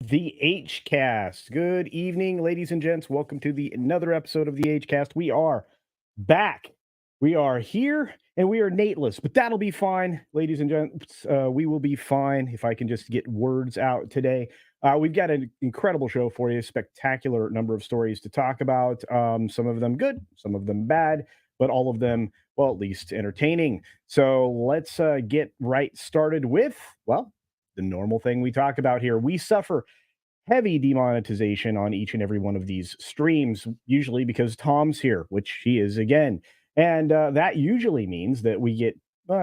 The H-Cast. Good evening, ladies and gents. Welcome to another episode of the H-Cast. We are back. We are here, and we are Nateless, but that'll be fine, ladies and gents. We will be fine if I can just get words out today. We've got an incredible show for you, spectacular number of stories to talk about. Some of them good, some of them bad, but all of them, well, at least entertaining. So let's get right started with, well, the normal thing we talk about here. We suffer heavy demonetization on each and every one of these streams, usually because Tom's here, which he is again. And that usually means that we get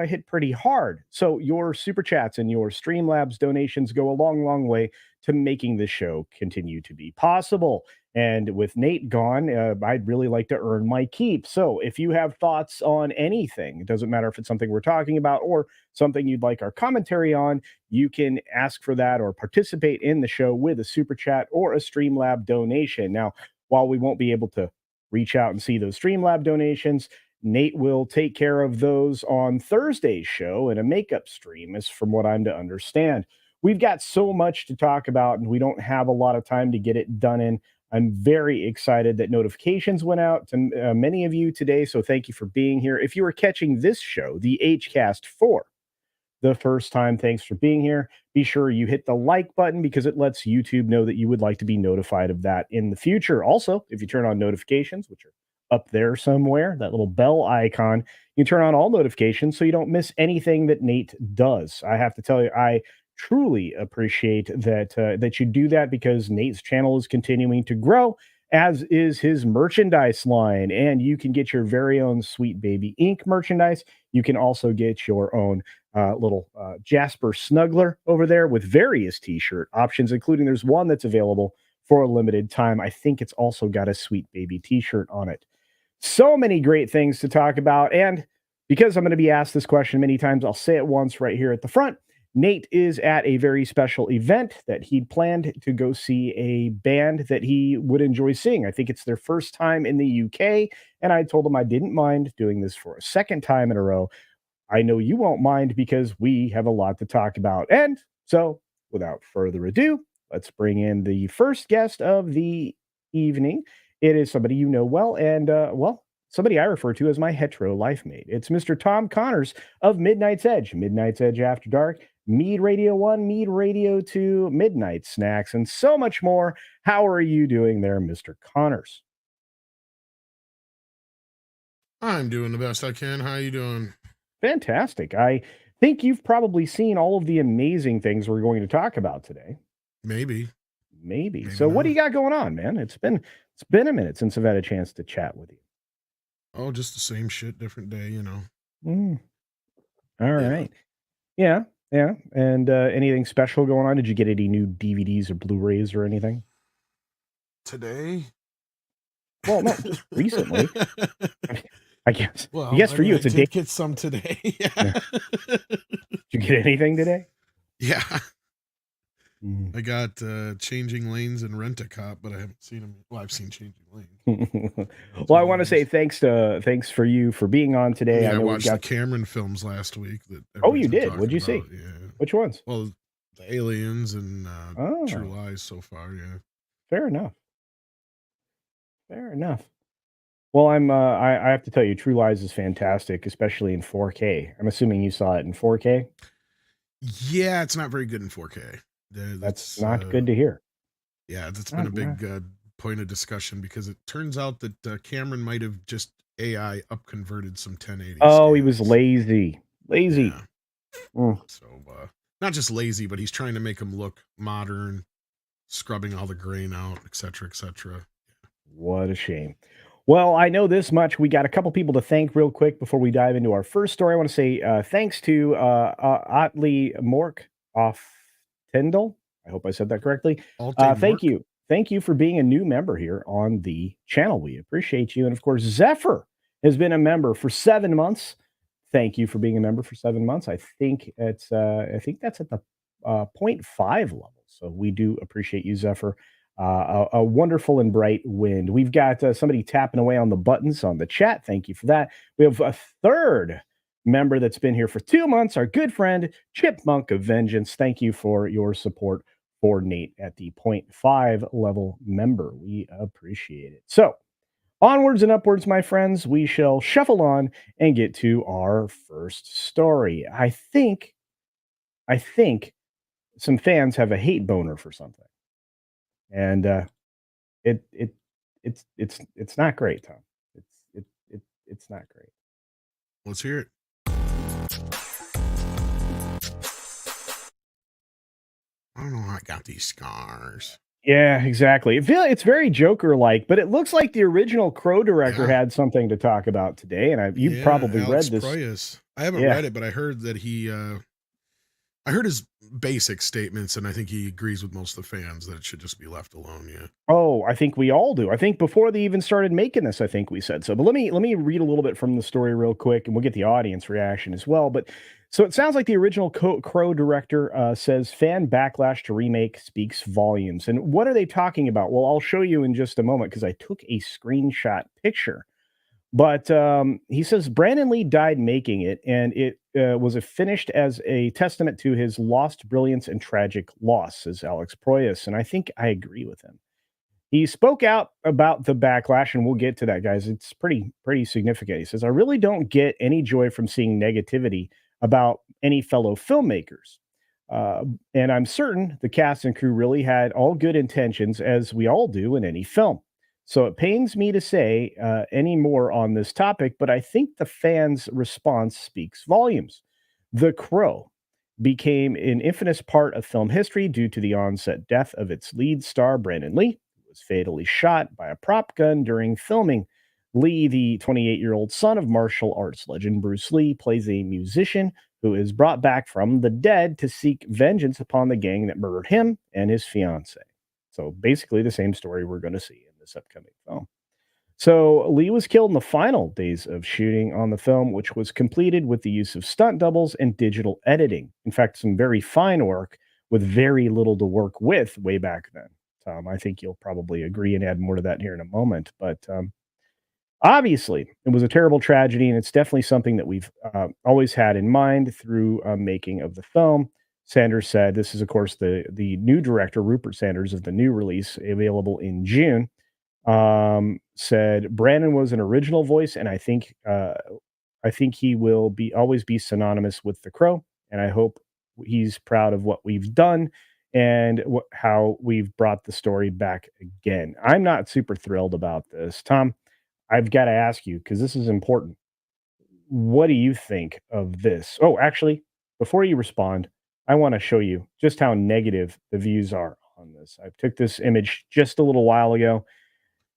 hit pretty hard. So your super chats and your Streamlabs donations go a long, long way to making this show continue to be possible. And with Nate gone, I'd really like to earn my keep. So if you have thoughts on anything, it doesn't matter if it's something we're talking about or something you'd like our commentary on, you can ask for that or participate in the show with a super chat or a Streamlab donation. Now, while we won't be able to reach out and see those Streamlab donations, Nate will take care of those on Thursday's show in a makeup stream, is from what I'm to understand. We've got so much to talk about, and we don't have a lot of time to get it done in. I'm very excited that notifications went out to many of you today, so thank you for being here. If you are catching this show, the H-Cast 4, the first time, thanks for being here. Be sure you hit the like button because it lets YouTube know that you would like to be notified of that in the future. Also, if you turn on notifications, which are up there somewhere, that little bell icon, you turn on all notifications so you don't miss anything that Nate does. I have to tell you, I truly appreciate that you do that because Nate's channel is continuing to grow, as is his merchandise line. And you can get your very own Sweet Baby Ink merchandise. You can also get your own little Jasper Snuggler over there with various t-shirt options, including there's one that's available for a limited time. I think it's also got a Sweet Baby t-shirt on it. So many great things to talk about. And because I'm going to be asked this question many times, I'll say it once right here at the front. Nate is at a very special event that he'd planned to go see a band that he would enjoy seeing. I think it's their first time in the UK, and I told him I didn't mind doing this for a second time in a row. I know you won't mind because we have a lot to talk about. And so, without further ado, let's bring in the first guest of the evening. It is somebody you know well, and well, somebody I refer to as my hetero life mate. It's Mr. Tom Connors of Midnight's Edge, Midnight's Edge After Dark, Mead Radio 1, Mead Radio 2, Midnight Snacks, and so much more. How are you doing there, Mr. Connors? I'm doing the best I can. How are you doing? Fantastic. I think you've probably seen all of the amazing things we're going to talk about today. Maybe. So what do you got going on, man? It's been a minute since I've had a chance to chat with you. Oh, just the same shit, different day, you know. All right. Yeah. And anything special going on? Did you get any new DVDs or Blu-rays or anything? Today? Well, no, just recently. I guess. Well, I guess for you, it's a day. Get some today. Yeah. Did you get anything today? Yeah. I got Changing Lanes and Rent-A-Cop, but I haven't seen them. Well, I've seen Changing Lanes. Well, I want to say thanks for you for being on today. Yeah, I watched the Cameron films last week. Oh, you did? What'd you see? Yeah. Which ones? Well, the Aliens and True Lies so far. Yeah. Fair enough. Well, I have to tell you, True Lies is fantastic, especially in 4K. I'm assuming you saw it in 4K. Yeah, it's not very good in 4K. That's not good to hear. Yeah, that's been a big point of discussion because it turns out that Cameron might have just AI up converted some 1080 Oh, he was scans. lazy. Lazy. Yeah. Mm, So not just lazy, but he's trying to make them look modern, scrubbing all the grain out, etc., etc. what a shame. Well, I know this much. We got a couple people to thank real quick before we dive into our first story. I want to say thanks to Otley Mork off Tyndall. I hope I said that correctly. Alt-A Thank Mork. you. Thank you for being a new member here on the channel. We appreciate you. And of course, Zephyr has been a member for 7 months. Thank you for being a member for 7 months. I think that's at the point 0.5 level. So we do appreciate you, Zephyr. A wonderful and bright wind. We've got somebody tapping away on the buttons on the chat. Thank you for that. We have a third member that's been here for 2 months, our good friend, Chipmunk of Vengeance. Thank you for your support for Nate at the point 0.5 level member. We appreciate it. So, onwards and upwards, my friends, we shall shuffle on and get to our first story. I think some fans have a hate boner for something. And It it it's not great, Tom. It's not great. Let's hear it. I don't know how I got these scars. Yeah, exactly. It's very Joker-like, but it looks like the original Crow director Yeah. had something to talk about today, and you've Yeah, probably Alex read this. Proyas. I haven't Yeah. read it, but I heard that I heard his basic statements, and I think he agrees with most of the fans that it should just be left alone. Yeah. Oh, I think we all do. I think before they even started making this, I think we said so. But let me read a little bit from the story real quick, and we'll get the audience reaction as well. But so it sounds like the original Crow director says fan backlash to remake speaks volumes. And what are they talking about? Well, I'll show you in just a moment because I took a screenshot picture. But he says Brandon Lee died making it, and it was finished as a testament to his lost brilliance and tragic loss, says Alex Proyas. And I think I agree with him. He spoke out about the backlash, and we'll get to that, guys. It's pretty significant. He says, "I really don't get any joy from seeing negativity about any fellow filmmakers, uh, and I'm certain the cast and crew really had all good intentions, as we all do in any film. So it pains me to say any more on this topic, but I think the fans' response speaks volumes. The Crow." Became an infamous part of film history due to the onset death of its lead star, Brandon Lee, was fatally shot by a prop gun during filming. Lee, the 28-year-old son of martial arts legend Bruce Lee, plays a musician who is brought back from the dead to seek vengeance upon the gang that murdered him and his fiancee. So basically, the same story we're going to see in this upcoming film. So Lee was killed in the final days of shooting on the film, which was completed with the use of stunt doubles and digital editing. In fact, some very fine work with very little to work with way back then. Tom, I think you'll probably agree and add more to that here in a moment. But obviously, it was a terrible tragedy, and it's definitely something that we've always had in mind through making of the film. Sanders said, "This is, of course, the new director, Rupert Sanders, of the new release, available in June." Said Brandon was an original voice, and I think he will be always be synonymous with the Crow, and I hope he's proud of what we've done and how we've brought the story back again. I'm not super thrilled about this, Tom. I've got to ask you because this is important. What do you think of this? Oh, actually, before you respond, I want to show you just how negative the views are on this. I took this image just a little while ago.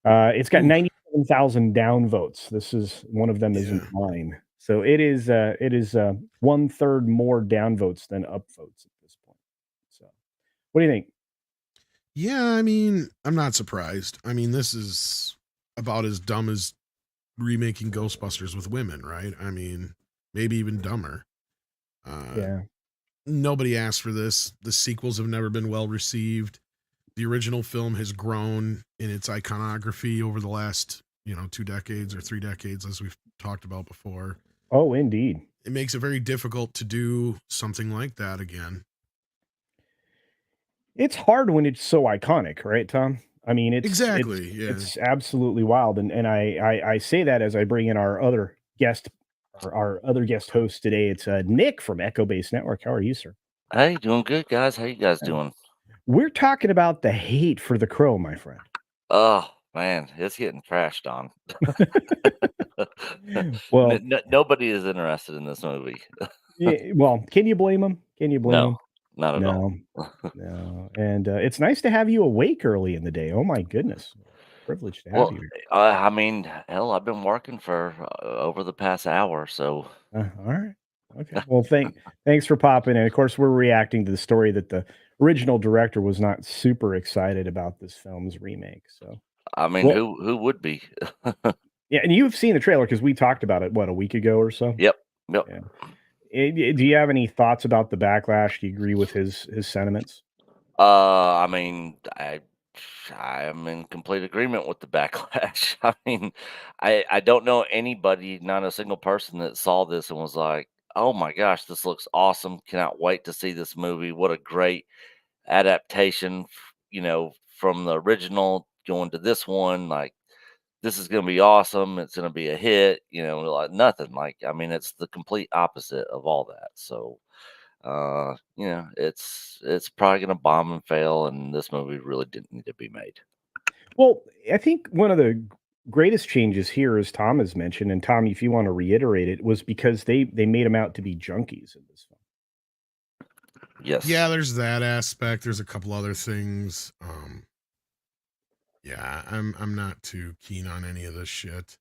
It's got Ooh, 97,000 downvotes. This is one of them isn't yeah. mine. So it is one third more downvotes than upvotes at this point. So what do you think? Yeah, I mean, I'm not surprised. I mean, this is about as dumb as remaking Ghostbusters with women, right? I mean, maybe even dumber. Uh, Yeah. Nobody asked for this. The sequels have never been well received. The original film has grown in its iconography over the last, 2 decades or 3 decades, as we've talked about before. Oh, indeed. It makes it very difficult to do something like that again. It's hard when it's so iconic, right, Tom? I mean, Exactly. Yeah. it's absolutely wild, and I say that as I bring in our other guest host today. It's Nick from Echo Base Network. How are you, sir? Hey, doing good, guys. How you guys doing? We're talking about the hate for the Crow, my friend. Oh man, it's getting trashed on. Well, Nobody is interested in this movie. yeah, well, can you blame him? Can you blame No, him? not at all. No, no, and, it's nice to have you awake early in the day. Oh my goodness. Privileged to have Well, you here. I mean, hell, I've been working for over the past hour, so Alright. Okay. Well, thanks for popping in. Of course, we're reacting to the story that the original director was not super excited about this film's remake, so I mean, well, who would be? yeah, and you've seen the trailer because we talked about it, what, a week ago or so? Yep, yep. Yeah. Do you have any thoughts about the backlash? Do you agree with his sentiments? I mean, I am in complete agreement with the backlash. I mean, I don't know anybody, not a single person that saw this and was like, "Oh my gosh, this looks awesome! Cannot wait to see this movie. What a great adaptation, from the original going to this one. Like, this is going to be awesome. It's going to be a hit." Like nothing. Like, I mean, it's the complete opposite of all that. So, it's probably gonna bomb and fail, and this movie really didn't need to be made. Well, I think one of the greatest changes here, as Tom has mentioned, and Tom, if you wanna reiterate it, was because they made them out to be junkies in this film. Yeah, Yes. there's that aspect. There's a couple other things. Yeah, I'm not too keen on any of this shit.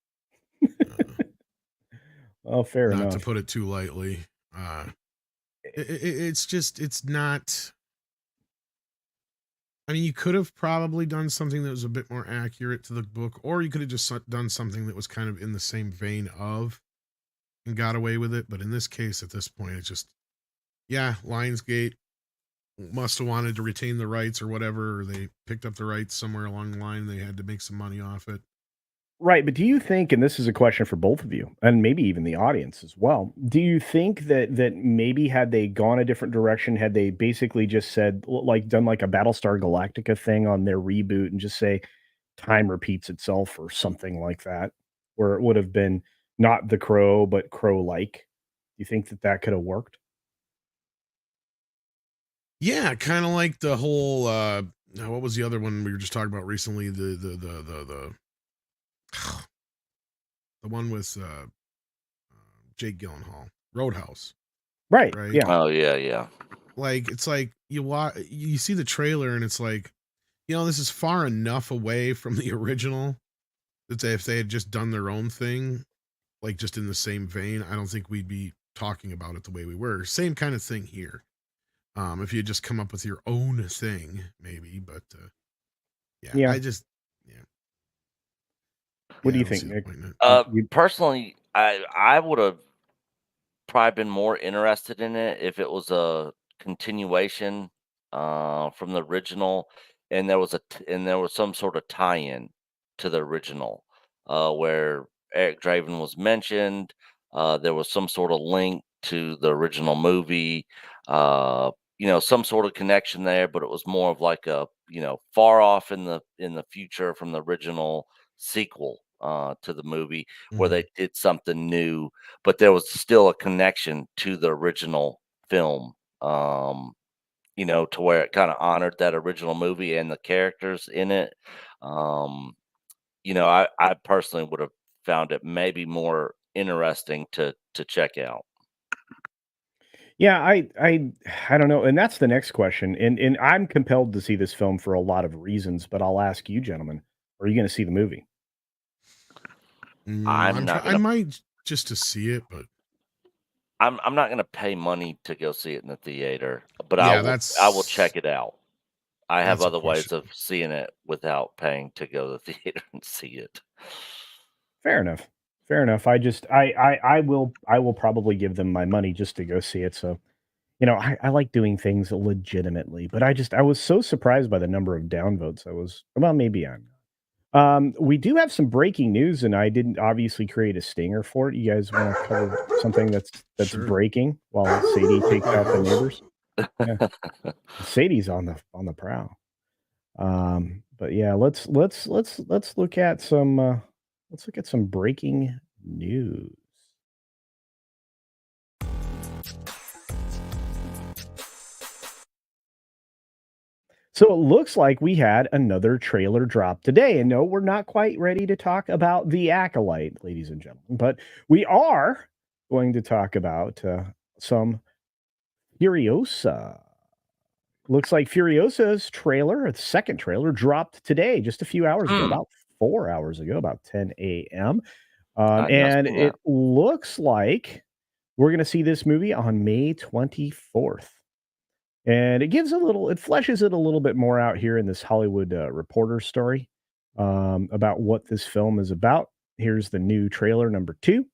Uh, Oh, fair Not to enough. put it too lightly. Uh, it's just it's not. I mean, you could have probably done something that was a bit more accurate to the book, or you could have just done something that was kind of in the same vein of and got away with it. But in this case, at this point, it's just yeah, Lionsgate must have wanted to retain the rights or whatever, or they picked up the rights somewhere along the line. They had to make some money off it. Right, but do you think, and this is a question for both of you, and maybe even the audience as well, do you think that maybe had they gone a different direction, had they basically just said, like done like a Battlestar Galactica thing on their reboot and just say time repeats itself or something like that, where it would have been not the Crow, but Crow-like? You think that could have worked? Yeah, kind of like the whole what was the other one we were just talking about recently? The one with Jake Gyllenhaal, Roadhouse, Right. right? Yeah. Oh yeah, yeah. Like it's like you see the trailer and it's like, this is far enough away from the original that if they had just done their own thing, like just in the same vein, I don't think we'd be talking about it the way we were. Same kind of thing here. If you had just come up with your own thing, maybe, but yeah, Yeah. I just yeah, What do I you don't think, see the Nick? point in it. Personally, I would have probably been more interested in it if it was a continuation from the original, and there was some sort of tie-in to the original, where Eric Draven was mentioned. There was some sort of link to the original movie. Some sort of connection there, but it was more of like a far off in the future from the original sequel to the movie, where Mhm. they did something new, but there was still a connection to the original film, to where it kind of honored that original movie and the characters in it. Um, I personally would have found it maybe more interesting to check out. Yeah, I don't know, and that's the next question, and I'm compelled to see this film for a lot of reasons, but I'll ask you gentlemen, are you gonna see the movie? I'm not I gonna might just to see it, but I'm not gonna pay money to go see it in the theater, but yeah, I will check it out. I have that's a other ways question. of seeing it without paying to go to the theater and see it. Fair enough. Fair enough. I will probably give them my money just to go see it, so, I like doing things legitimately, but I was so surprised by the number of downvotes. Well, maybe I'm not. We do have some breaking news, and I didn't obviously create a stinger for it. You guys wanna cover something that's Sure. breaking while Sadie takes Breaking out the news. neighbors? Yeah, Sadie's on the prowl. But yeah, let's look at some breaking news. So it looks like we had another trailer drop today. And no, we're not quite ready to talk about The Acolyte, ladies and gentlemen, but we are going to talk about some Furiosa. Looks like Furiosa's trailer, its second trailer, dropped today, just a few hours ago, about 4 hours ago, about 10 a.m. I've not And seen that. it looks like we're going to see this movie on May 24th. And it fleshes it a little bit more out here in this Hollywood Reporter story about what this film is about. Here's the new trailer number 2.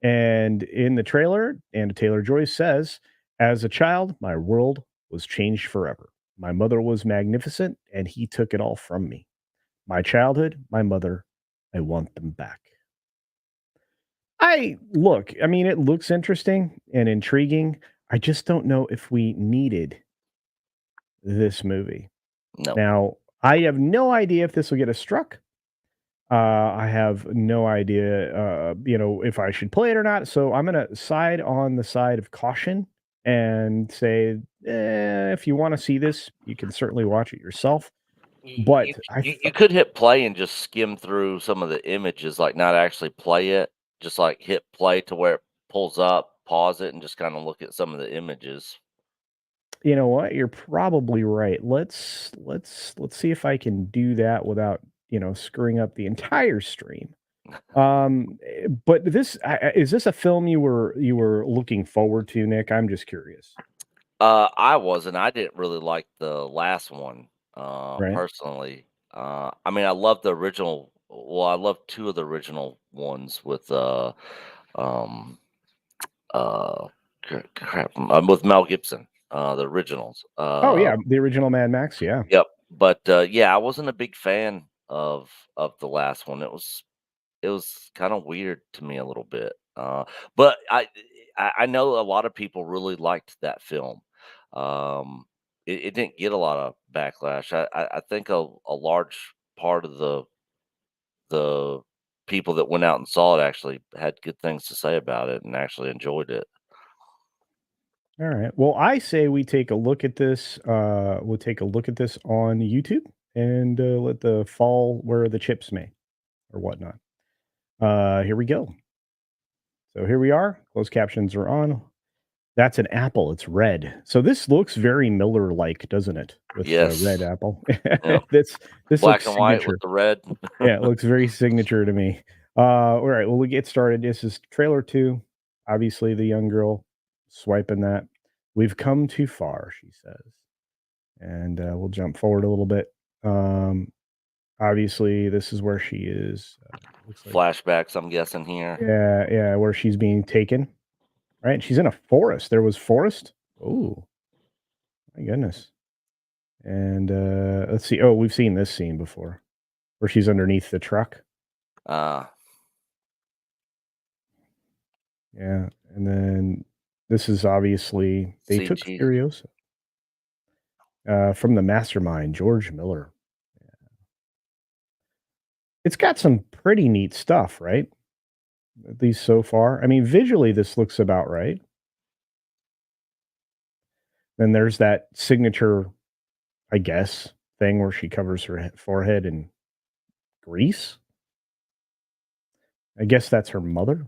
And in the trailer, Anna Taylor-Joy says, "As a child, my world was changed forever. My mother was magnificent, and he took it all from me. My childhood, my mother, I want them back." I mean, it looks interesting and intriguing. I just don't know if we needed this movie. No. Now, I have no idea if this will get us struck. I have no idea, if I should play it or not. So I'm going to side on the side of caution and say, if you want to see this, you can certainly watch it yourself. You But I, you could hit play and just skim through some of the images, like, not actually play it, just, like, hit play to where it pulls up, pause it, and just kinda look at some of the images. you know what? You're probably right. Let's see if I can do that without screwing up the entire stream. But is this a film you were looking forward to, Nick? I'm just curious. I wasn't. I didn't really like the last one, Right? personally. I mean, I love the original I love 2 of the original ones with, um, uh, with Mel Gibson, the originals. Oh yeah, the original Mad Max. Yeah. Yep. But, yeah, I wasn't a big fan of the last one. It was kinda weird to me a little bit, but I know a lot of people really liked that film. Um, it didn't get a lot of backlash. I think a large part of the people that went out and saw it actually had good things to say about it and actually enjoyed it. All right. Well, I say we take a look at this. We'll take a look at this on YouTube and let the fall where the chips may or whatnot. Here we go. So here we are. Closed captions are on. That's an apple. It's red. So this looks very Miller-like, doesn't it? With red Yes. apple. Yeah. This Black looks and white with signature. the red. Yeah, it looks very signature to me. All right, well, we get started. This is trailer 2. Obviously, the young girl swiping that. "We've come too far," she says. And we'll jump forward a little bit. Obviously, this is where she is. Looks like, Flashbacks, I'm guessing here. yeah, where she's being taken. Right? She's in a forest. There was forest. Oh, my goodness. And let's see. Oh, we've seen this scene before where she's underneath the truck. Uh, Yeah, and then this is obviously they took CG. Furiosa from the mastermind, George Miller. It's got some pretty neat stuff, right? At least so far. I mean, visually, this looks about right. Then there's that signature, I guess, thing where she covers her forehead in grease. I guess that's her mother.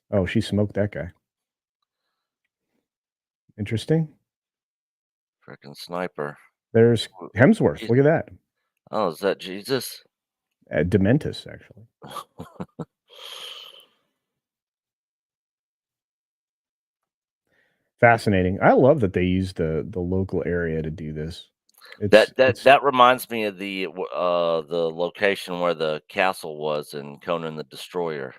Oh, she smoked that guy. Interesting. Freaking sniper. There's Wh- Hemsworth. Je Look at that. Oh, is that Jesus? Dementis, actually. Fascinating. I love that they use the local area to do this. It's That that it's that reminds me of the location where the castle was in Conan the Destroyer.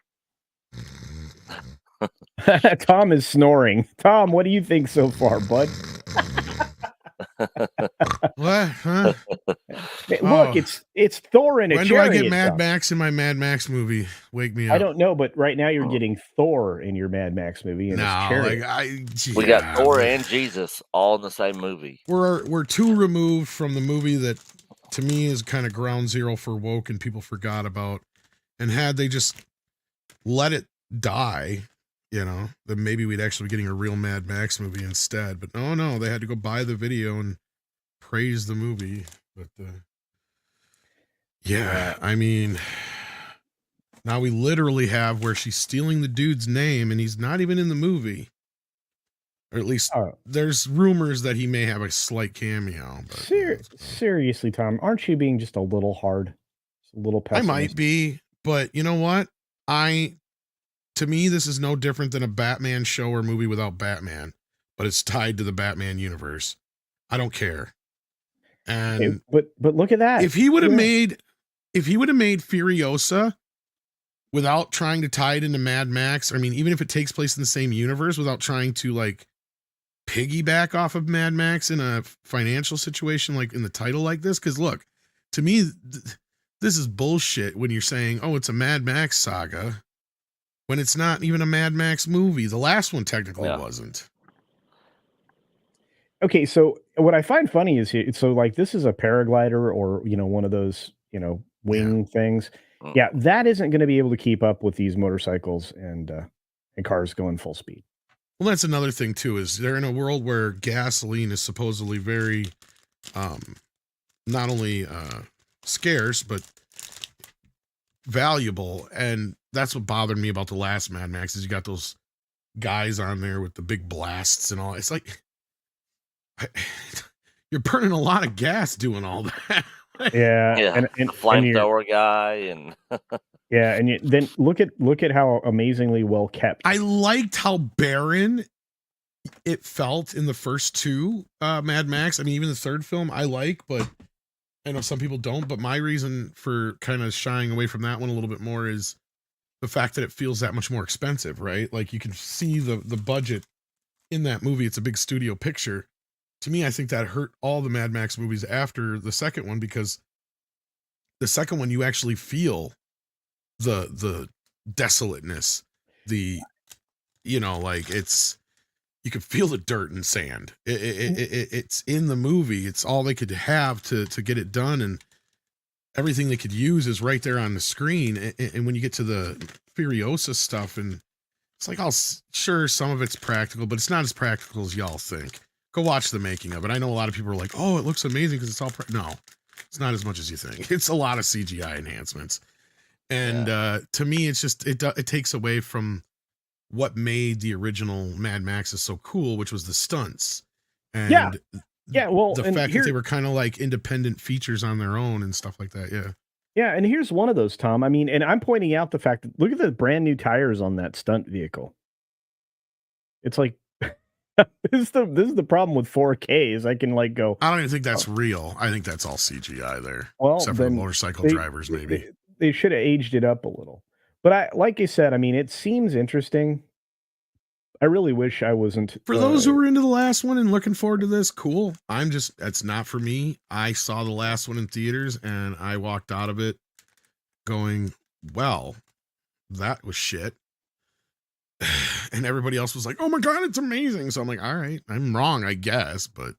Tom is snoring. Tom, what do you think so far, bud? What? Huh? Hey, look, Oh, it's Thor in a when do I get chariot, Mad Tom. Max in my Mad Max movie? Wake me I up. don't know, but right now you're Mm. getting Thor in your Mad Max movie in his No, like chariot. We got yeah, Thor but and Jesus all in the same movie. we're too removed from the movie that to me is kind of ground zero for woke and people forgot about. And had they just let it die, then maybe we'd actually be getting a real Mad Max movie instead. But no, they had to go buy the video and praise the movie. But Yeah. I mean, now we literally have where she's stealing the dude's name and he's not even in the movie. Or at least there's rumors that he may have a slight cameo. But seriously, Tom, aren't you being just a little hard? Just a little I pessimistic? might be, but you know what? To me, this is no different than a Batman show or movie without Batman, but it's tied to the Batman universe. I don't care. And but look at that. If he would have made Furiosa without trying to tie it into Mad Max, I mean, even if it takes place in the same universe, without trying to like piggyback off of Mad Max in a financial situation, like in the title like this, because look, to me, this is bullshit when you're saying, oh, it's a Mad Max saga, when it's not even a Mad Max movie. The last one technically wasn't. Okay, so what I find funny is so like this is a paraglider or one of those wing things. Yeah, that isn't going to be able to keep up with these motorcycles and cars going full speed. Well, that's another thing too. Is they're in a world where gasoline is supposedly very, not only scarce but valuable, and that's what bothered me about the last Mad Max. Is you got those guys on there with the big blasts and all. It's like you're burning a lot of gas doing all that. And the flamethrower guy and yeah, and then look at how amazingly well kept. I liked how barren it felt in the first two Mad Max. I mean, even the third film I like, but I know some people don't. But my reason for kind of shying away from that one a little bit more is the fact that it feels that much more expensive, right? Like you can see the budget in that movie. It's a big studio picture. To me, I think that hurt all the Mad Max movies after the second one, because the second one you actually feel the desolateness, like you can feel the dirt and sand. It's in the movie. It's all they could have to get it done, and everything they could use is right there on the screen. And when you get to the Furiosa stuff, and it's like, sure, some of it's practical, but it's not as practical as y'all think. Go watch the making of it. I know a lot of people are like, oh, it looks amazing because it's all no, it's not as much as you think. It's a lot of CGI enhancements. And to me, it's just it takes away from what made the original Mad Maxes so cool, which was the stunts. And well, the fact that they were kind of like independent features on their own and stuff like that. Yeah, and here's one of those, Tom. I mean, and I'm pointing out the fact that look at the brand new tires on that stunt vehicle. It's like this is the problem with 4K is I can like go. I don't even think that's real. I think that's all CGI there. Well, except for the motorcycle drivers, maybe. They should have aged it up a little. But like I said, I mean, it seems interesting. I really wish I wasn't. For those who were into the last one and looking forward to this, cool. That's not for me. I saw the last one in theaters and I walked out of it going, well, that was shit. And everybody else was like, oh my God, it's amazing. So I'm like, all right, I'm wrong, I guess. But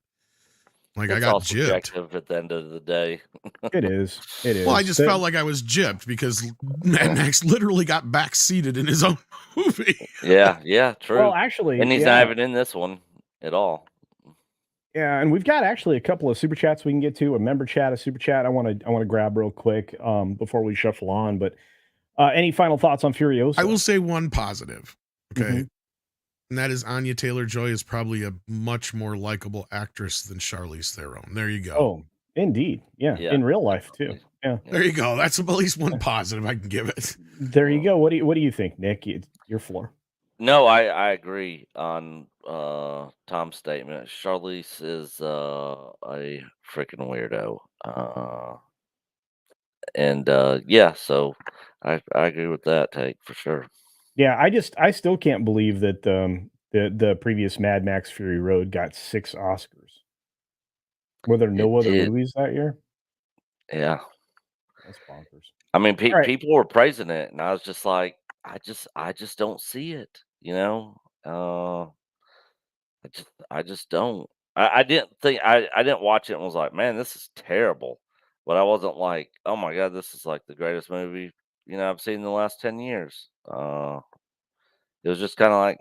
like, I got gypped at the end of the day. It is. Well, I just felt like I was gypped because Mad Max literally got backseated in his own movie. Yeah, true. Well, actually, and he's not even in this one at all. Yeah, and we've got actually a couple of super chats we can get to. A member chat, a super chat. I want to grab real quick before we shuffle on. But any final thoughts on Furiosa? I will say one positive. Okay. And that is Anya Taylor-Joy is probably a much more likable actress than Charlize Theron. There you go. Oh, indeed. Yeah. In real life too. Yeah. There you go. That's at least one positive I can give it. There you go. What do you think, Nick? Your floor. No, I agree on Tom's statement. Charlize is a freaking weirdo. So I agree with that take for sure. Yeah, I still can't believe that the previous Mad Max Fury Road got 6 Oscars. Were there no other movies that year? Yeah. That's bonkers. I mean, people were praising it, and I was just like, I just don't see it, I just don't. I didn't think I didn't watch it and was like, man, this is terrible. But I wasn't like, oh my God, this is like the greatest movie, I've seen in the last 10 years. It was just kind of like,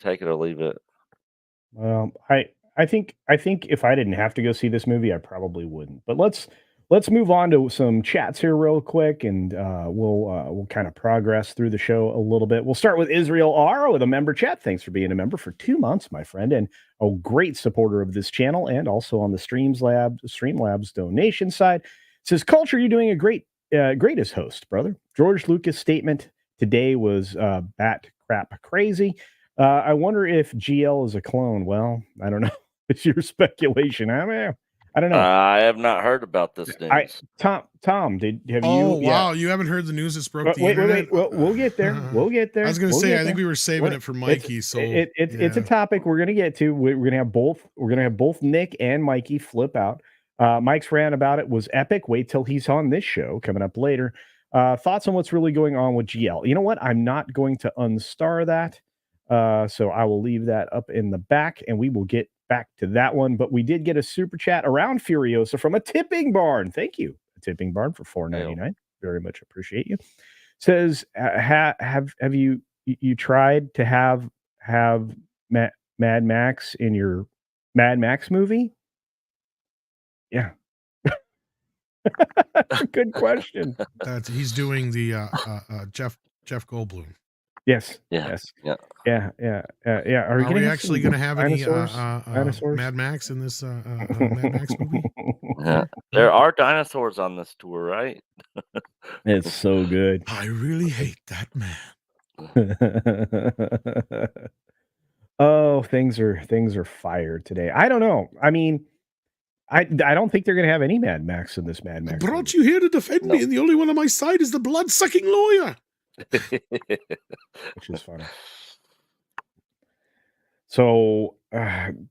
take it or leave it. Well, I think if I didn't have to go see this movie, I probably wouldn't. But let's move on to some chats here real quick, and we'll kind of progress through the show a little bit. We'll start with Israel R with a member chat. Thanks for being a member for 2 months, my friend, and a great supporter of this channel, and also on the Streamlabs donation side. Says Culture, you're doing a great as host, brother. George Lucas' statement today was bat crap crazy. I wonder if GL is a clone. Well, I don't know. It's your speculation. I don't know. I have not heard about this news. Tom, have you? Oh wow, you haven't heard the news that's broke the internet? Wait. Well, we'll get there. We'll get there. I was going to We'll say, get I think there. we were saving it for Mikey. It's a topic we're going to get to. We're going to have both. We're going to have both Nick and Mikey flip out. Mike's rant about it was epic. Wait till he's on this show coming up later. Thoughts on what's really going on with GL? You know what? I'm not going to unstar that. So I will leave that up in the back, and we will get back to that one. But we did get a super chat around Furiosa from a tipping barn. Thank you, a tipping barn, for $4.99. Very much appreciate you. Says, have you tried to have Mad Max in your Mad Max movie? Yeah. That's a good question. He's doing the Jeff Goldblum. Yes. Yeah. Yes. Yeah. Yeah. Are we actually going to have any dinosaurs? Mad Max in this Mad Max movie? Yeah. There are dinosaurs on this tour, right? It's so good. I really hate that man. Oh, things are fired today. I don't know. I mean, I don't think they're going to have any Mad Max in this Mad Max. I brought you here to defend me, and the only one on my side is the blood-sucking lawyer. Which is funny. So,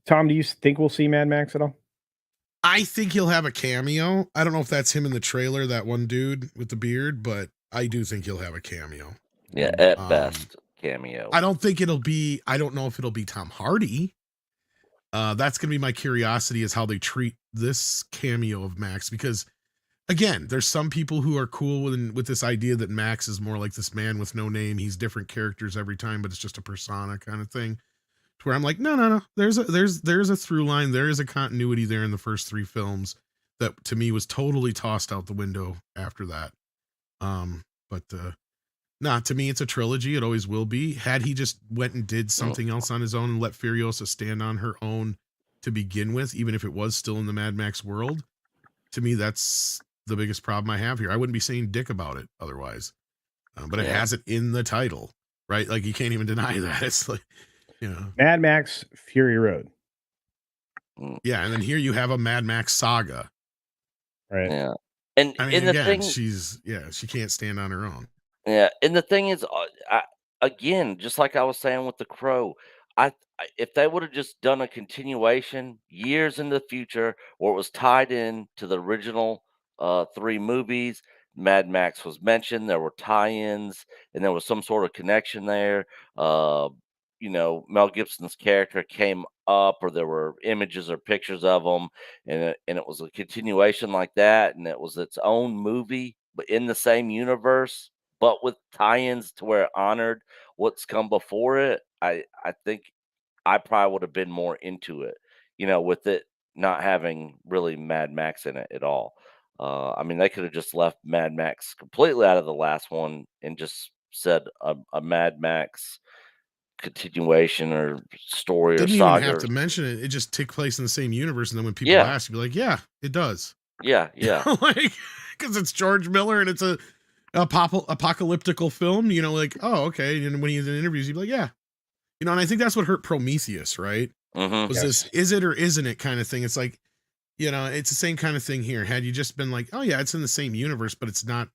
Tom, do you think we'll see Mad Max at all? I think he'll have a cameo. I don't know if that's him in the trailer, that one dude with the beard, but I do think he'll have a cameo. Yeah, at best, cameo. I don't know if it'll be Tom Hardy. That's going to be my curiosity, is how they treat this cameo of Max, because again, there's some people who are cool with this idea that Max is more like this man with no name. He's different characters every time, but it's just a persona kind of thing. To where I'm like, no. There's a through line. There is a continuity there in the first 3 films that to me was totally tossed out the window after that. To me, it's a trilogy. It always will be. Had he just went and did something else on his own and let Furiosa stand on her own to begin with, even if it was still in the Mad Max world, to me, that's the biggest problem I have here. I wouldn't be saying dick about it otherwise, but it has it in the title, right? Like, you can't even deny that. It's like, Mad Max Fury Road. Yeah, and then here you have a Mad Max saga. Right. Yeah. And I mean, the again, thing, she can't stand on her own. Yeah, and the thing is, again, just like I was saying with The Crow, if they would have just done a continuation years in the future, or it was tied in to the original 3 movies, Mad Max was mentioned, there were tie-ins, and there was some sort of connection there. Mel Gibson's character came up, or there were images or pictures of him, and it was a continuation like that, and it was its own movie, but in the same universe, but with tie-ins to where it honored what's come before it. I think I probably would have been more into it, with it not having really Mad Max in it at all. I mean, they could have just left Mad Max completely out of the last one and just said a Mad Max continuation or story Didn't or even saga. have to mention it. It just took place in the same universe, and then when people ask, you'd be like, "Yeah, it does." Yeah. Like, because it's George Miller and it's a apocalyptical film. Like, oh, okay. And when he's in interviews, you'd be like, "Yeah," and I think that's what hurt Prometheus, right? Was this is it or isn't it kind of thing? It's like, it's the same kind of thing here. Had you just been like, "Oh yeah, it's in the same universe, but it's not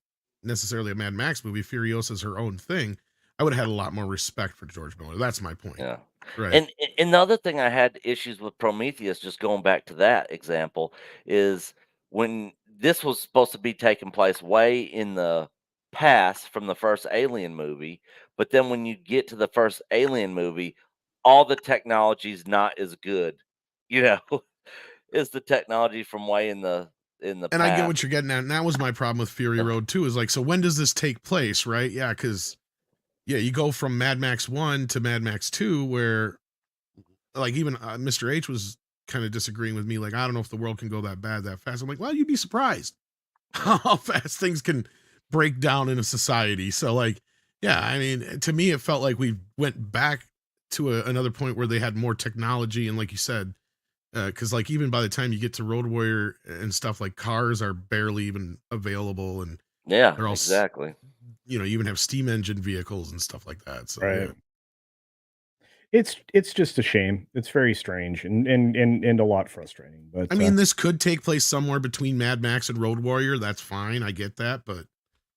necessarily a Mad Max movie. Furiosa's her own thing," I would have had a lot more respect for George Miller. That's my point. Yeah. Right. And the other thing I had issues with Prometheus, just going back to that example, is when this was supposed to be taking place way in the past from the first Alien movie, but then when you get to the first Alien movie, all the technology's not as good, is the technology from way in the And past. I get what you're getting at, and that was my problem with Fury Road too. Is like, so when does this take place, right? Yeah, because Yeah, you go from Mad Max 1 to Mad Max 2, where like even Mr. H was kind of disagreeing with me. Like, I don't know if the world can go that bad that fast. I'm like, well, you'd be surprised how fast things can break down in a society. So, like, yeah, I mean, to me, it felt like we went back to another point where they had more technology. And like you said, because like even by the time you get to Road Warrior and stuff, like cars are barely even available, and Yeah, they're all, exactly. you even have steam engine vehicles and stuff like that. So, Right. yeah. It's just a shame. It's very strange and a lot frustrating. I But mean, this could take place somewhere between Mad Max and Road Warrior. That's fine. I get that, but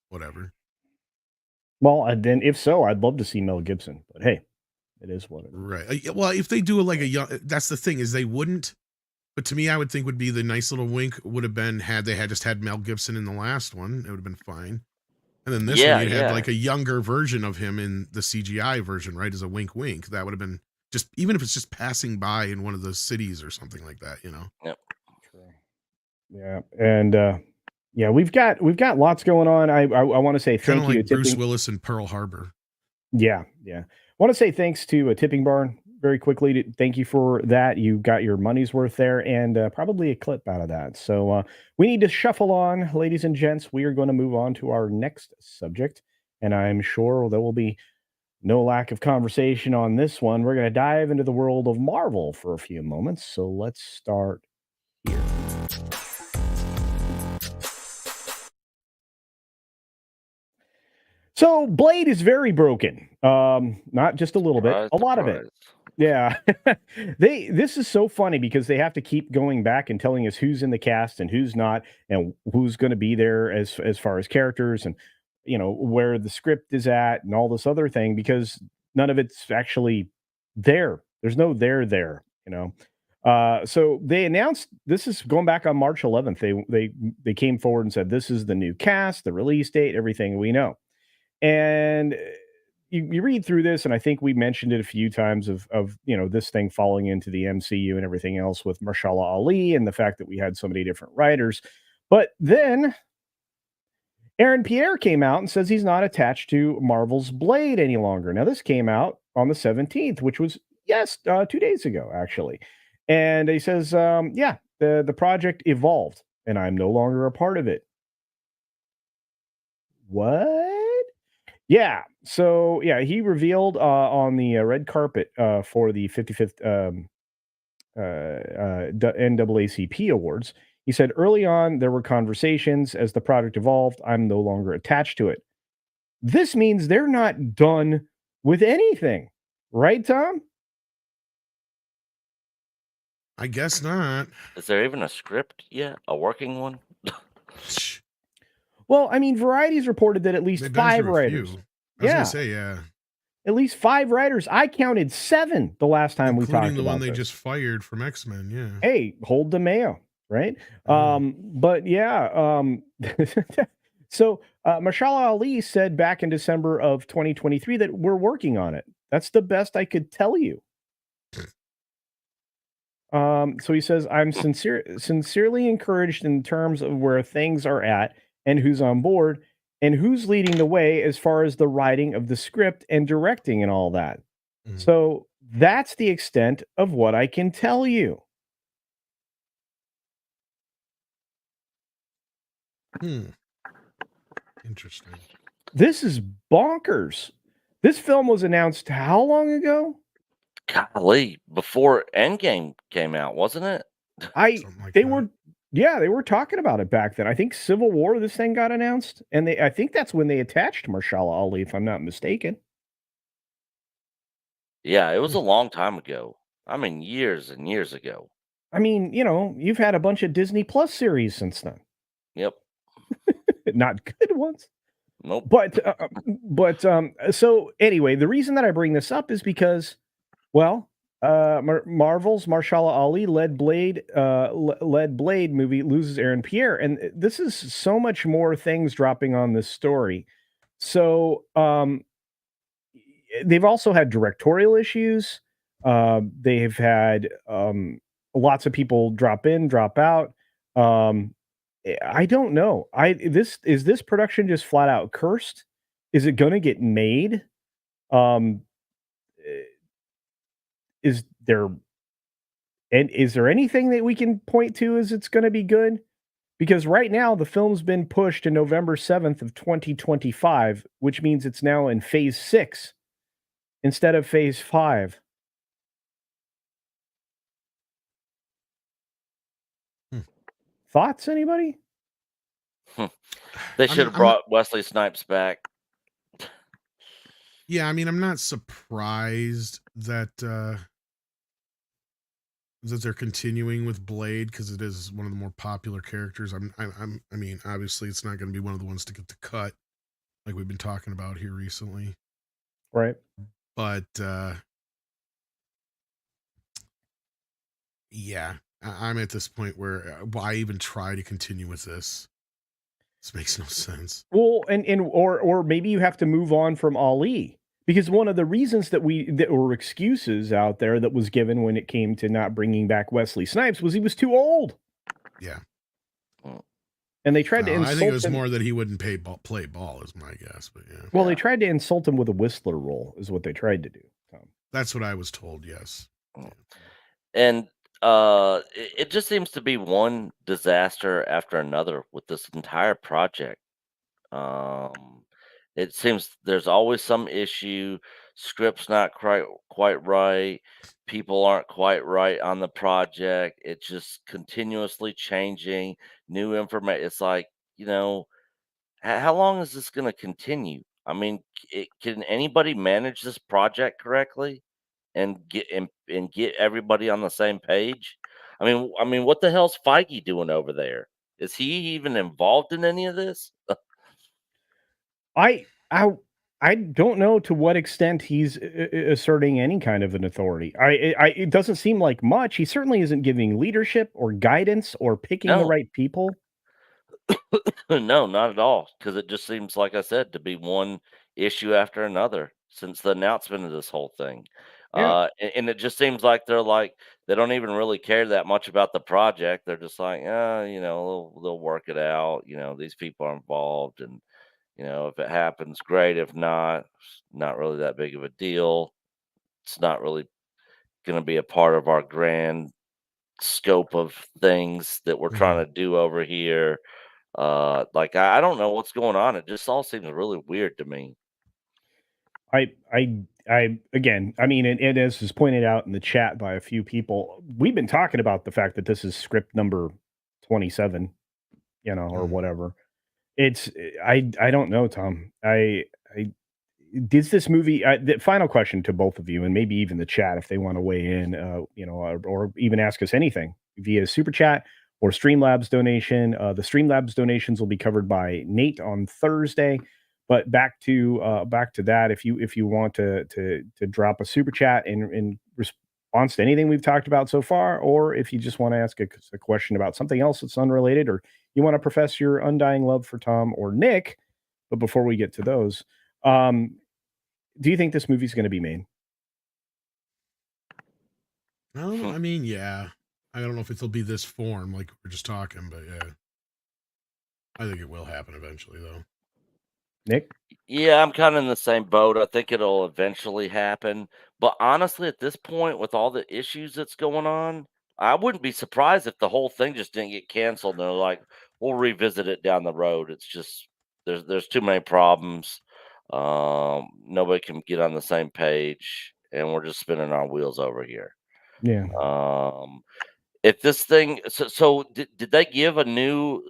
whatever. well, then if so, I'd love to see Mel Gibson. But hey, it is what it is. Right. Yeah, well, if they do it like a young, that's the thing is they wouldn't. But to me, I would think would be the nice little wink would have been had they had just had Mel Gibson in the last one. It would have been fine. And then this one, Yeah, you'd had yeah. like a younger version of him in the CGI version, right? As a wink, wink. That would have been just even if it's just passing by in one of those cities or something like that. Yep. True. Yeah, and yeah, we've got lots going on. I want to say Kind of thank you to like Bruce Tipping. Willis in Pearl Harbor. Yeah, yeah. Want to say thanks to a Tipping Barn very quickly. Thank you for that. You got your money's worth there, and probably a clip out of that. So we need to shuffle on, ladies and gents. We are going to move on to our next subject, and I'm sure there will be no lack of conversation on this one. We're going to dive into the world of Marvel for a few moments. So let's start here. So Blade is very broken. Not just a little bit, Surprise, a lot of it. surprise. Yeah. This is so funny because they have to keep going back and telling us who's in the cast and who's not and who's going to be there as far as characters and where the script is at and all this other thing because none of it's actually there. There's no there. So they announced this is going back on March 11th. They came forward and said this is the new cast, the release date, everything we know. And you read through this, and I think we mentioned it a few times of this thing falling into the MCU and everything else with Marshala Ali and the fact that we had so many different writers. But then Aaron Pierre came out and says he's not attached to Marvel's Blade any longer. Now this came out on the 17th, which was 2 days ago actually, and he says, yeah, the project evolved, and I'm no longer a part of it. What? Yeah. So yeah, he revealed on the red carpet for the 55th NAACP awards. He said early on there were conversations as the product evolved. I'm no longer attached to it. This means they're not done with anything, right, Tom? I guess not. Is there even a script yet? A working one? Well, I mean, Variety's reported that at least They've been 5 through a writers. few. I was Yeah, gonna say, yeah. at least 5 writers. I counted 7 the last time we Including talked the one about they this. just fired from X-Men, yeah. Hey, hold the mayo, right? Mm. But yeah, so Marshala Ali said back in December of 2023 that we're working on it. That's the best I could tell you. So he says, I'm sincerely encouraged in terms of where things are at and who's on board and who's leading the way as far as the writing of the script and directing and all that. Mm. So that's the extent of what I can tell you. Interesting. This is bonkers. This film was announced how long ago? Golly, before Endgame came out, wasn't it? Something like They that. they were talking about it back then. I think Civil War, this thing got announced, and I think that's when they attached Marshala Ali, if I'm not mistaken. Yeah, it was a long time ago. I mean, years and years ago. I mean, you've had a bunch of Disney Plus series since then. Yep. Not good ones. Nope. So anyway, the reason that I bring this up is because, well, Marvel's Marshala Ali led Blade movie loses Aaron Pierre, and this is so much more things dropping on this story. So they've also had directorial issues. They have had lots of people drop in, drop out. I don't know. Is this production just flat out cursed? Is it going to get made? Um, eh, is there is there anything that we can point to as it's going to be good? Because right now the film's been pushed to November 7th of 2025, which means it's now in phase 6 instead of phase 5. Hmm. Thoughts, anybody? They I should mean, have I'm not. brought Wesley Snipes back. Yeah, I mean, I'm not surprised that they're continuing with Blade because it is one of the more popular characters. I mean, obviously, it's not going to be one of the ones to get the cut like we've been talking about here recently. Right. But yeah, I'm at this point where why even try to continue with this? This makes no sense. Well, and or maybe you have to move on from Ali, because one of the reasons that were excuses out there that was given when it came to not bringing back Wesley Snipes was he was too old, Yeah. Mm, and they tried to I think it insult was him. more that he wouldn't play ball, is my guess. But yeah, Well, they Yeah. tried to insult him with a Whistler role, is what they tried to do. Tom. that's what I was told. Yes. Mm. Yeah. And it just seems to be one disaster after another with this entire project. Um, it seems there's always some issue. Script's not quite right. People aren't quite right on the project. It's just continuously changing. New information. It's like, you know, how long is this going to continue? I mean, can anybody manage this project correctly and get everybody on the same page? I mean, what the hell's Feige doing over there? Is he even involved in any of this? I I I don't know to what extent he's asserting any kind of an authority. It doesn't seem like much. He certainly isn't giving leadership or guidance or picking the No, right people. no, not at all. Because it just seems, like I said, to be one issue after another since the announcement of this whole thing. Yeah. And it just seems like they don't even really care that much about the project. They're just like, they'll work it out. These people are involved, and if it happens, great. If not, it's not really that big of a deal. It's not really going to be a part of our grand scope of things that we're Mhm. trying to do over here. Like I don't know what's going on. It just all seems really weird to me. I again, I mean, and as is pointed out in the chat by a few people, we've been talking about the fact that this is script number 27, or Mhm. whatever. It's I don't know, Tom. I Does this movie the final question to both of you, and maybe even the chat if they want to weigh in, or even ask us anything via super chat or Streamlabs donation. The Streamlabs donations will be covered by Nate on Thursday. But back to that, if you want to drop a super chat in response to anything we've talked about so far, or if you just want to ask a question about something else that's unrelated, or you want to profess your undying love for Tom or Nick. But before we get to those, um, do you think this movie's gonna be made? Well, Hmm. I mean, yeah. I don't know if it'll be this form like we're just talking, but yeah, I think it will happen eventually, though. Nick? Yeah, I'm kind of in the same boat. I think it'll eventually happen. But honestly, at this point, with all the issues that's going on, I wouldn't be surprised if the whole thing just didn't get canceled. And they're like, we'll revisit it down the road. It's just there's too many problems. Nobody can get on the same page, and we're just spinning our wheels over here. Yeah. Um, if this thing, so did they give a new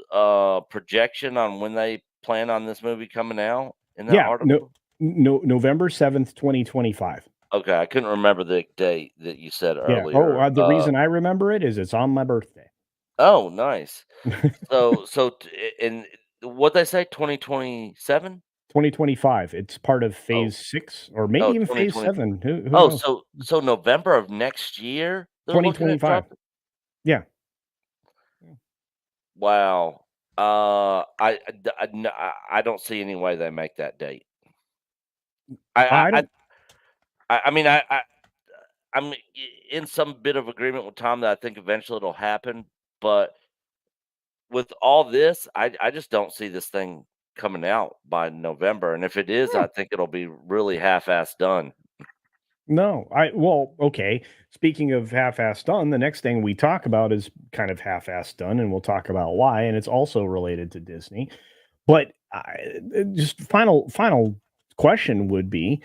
projection on when they plan on this movie coming out in that Yeah, article? November 7th, 2025. Okay, I couldn't remember the date that you said Yeah. Oh, earlier. the reason I remember it is it's on my birthday. Oh, nice. And what they say, 2027? 2025. It's part of Oh, phase 6 or maybe oh, even phase 2020. 7. Who Oh, knows? so November of next year, they're looking at 2025. dropping. Yeah. Wow. I don't see any way they make that date. I I I don't I mean, I'm in some bit of agreement with Tom that I think eventually it'll happen, but with all this, I just don't see this thing. coming out by November, and if it is, Hmm. I think it'll be really half-assed done. No, okay. Speaking of half-assed done, the next thing we talk about is kind of half-assed done, and we'll talk about why, and it's also related to Disney. But just final question would be,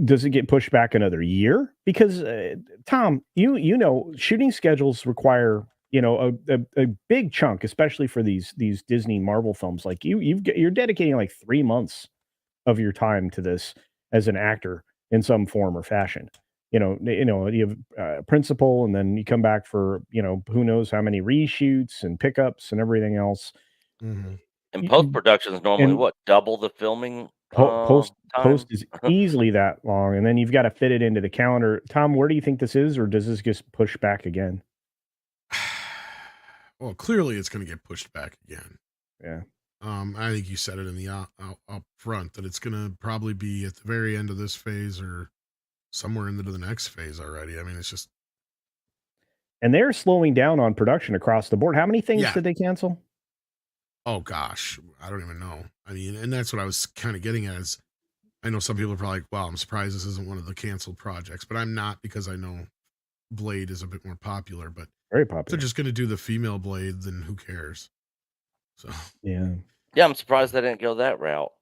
does it get pushed back another year? Because Tom, you know, shooting schedules require a big chunk, especially for these Disney Marvel films. Like you're dedicating like 3 months of your time to this as an actor in some form or fashion. You have principal, and then you come back for who knows how many reshoots and pickups and everything else. Mhm. And Y- post-production is normally And what? Double the filming, post time? is easily that long, and then you've got to fit it into the calendar. Tom, where do you think this is, or does this just push back again? Well, clearly it's going to get pushed back again. Yeah. I think you said it in the up front that it's going to probably be at the very end of this phase or somewhere into the next phase already. I mean, it's just And they're slowing down on production across the board. How many things yeah. did they cancel? Oh gosh, I don't even know. I mean, and that's what I was kind of getting at is I know some people are probably like, "Wow, I'm surprised this isn't one of the canceled projects," but I'm not because I know Blade is a bit more popular. But Very if they're popular. just going to do the female Blade, then who cares? So, Yeah. Yeah, I'm surprised they didn't go that route.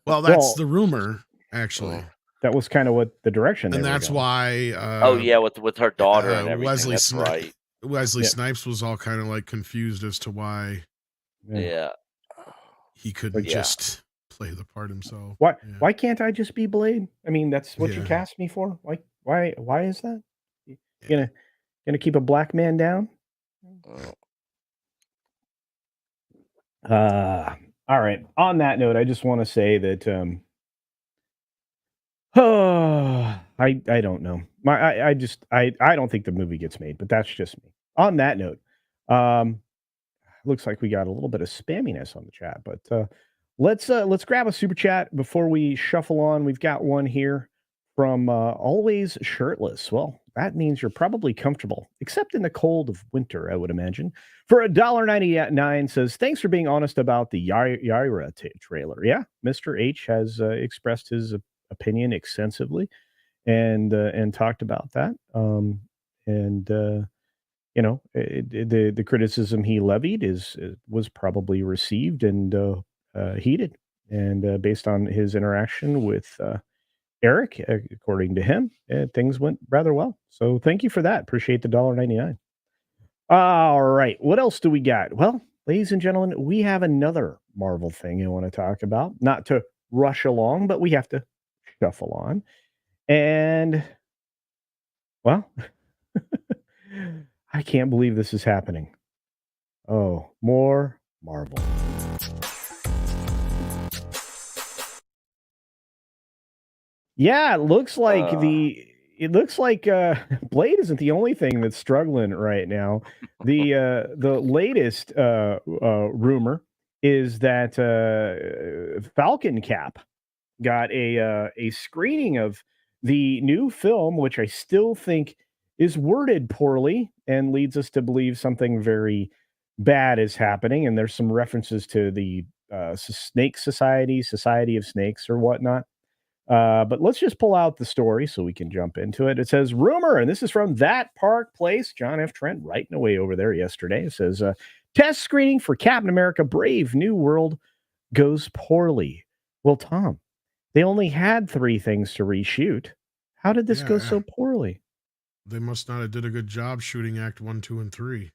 well, that's Well, the rumor actually, Mm. that was kind of what the direction they and were that's going. why Oh, yeah, with her daughter and everything, Wesley that's right. Wesley Yeah. Snipes was all kind of like confused as to why Yeah. Yeah. he couldn't Like, Yeah. just play the part himself. why Yeah, why can't I just be Blade? I mean, that's what you yeah, cast me for. Like, why is that? You yeah. gonna keep a black man down? Mm. Uh, all right. On that note, I just want to say that I don't know. I don't think the movie gets made, but that's just me. On that note, um, looks like we got a little bit of spamminess on the chat, but let's grab a super chat before we shuffle on. We've got one here from always shirtless. Well, that means you're probably comfortable, except in the cold of winter, I would imagine. For $1.99 says, thanks for being honest about the Yaira trailer. Yeah, Mr. H has expressed his opinion extensively and talked about that. And the criticism he levied was probably received and heated, and based on his interaction with Eric, according to him, things went rather well. So thank you for that. Appreciate the $1.99. All right, what else do we got? Well, ladies and gentlemen, we have another Marvel thing I want to talk about. Not to rush along, but we have to shuffle on. And well, I can't believe this is happening. Oh, more Marvel. Yeah, Uh, it looks like Blade isn't the only thing that's struggling right now. The latest rumor is that Falcon Cap got a screening of the new film, which I still think is worded poorly and leads us to believe something very bad is happening. And there's some references to the Snake Society, Society of Snakes, or whatnot. But let's just pull out the story so we can jump into it. It says rumor, and this is from That Park Place. John F. Trent writing away over there yesterday. It says test screening for Captain America: Brave New World goes poorly. Well, Tom, they only had 3 things to reshoot. How did this go Yeah, so poorly? they must not have did a good job shooting Act 1, 2, and 3.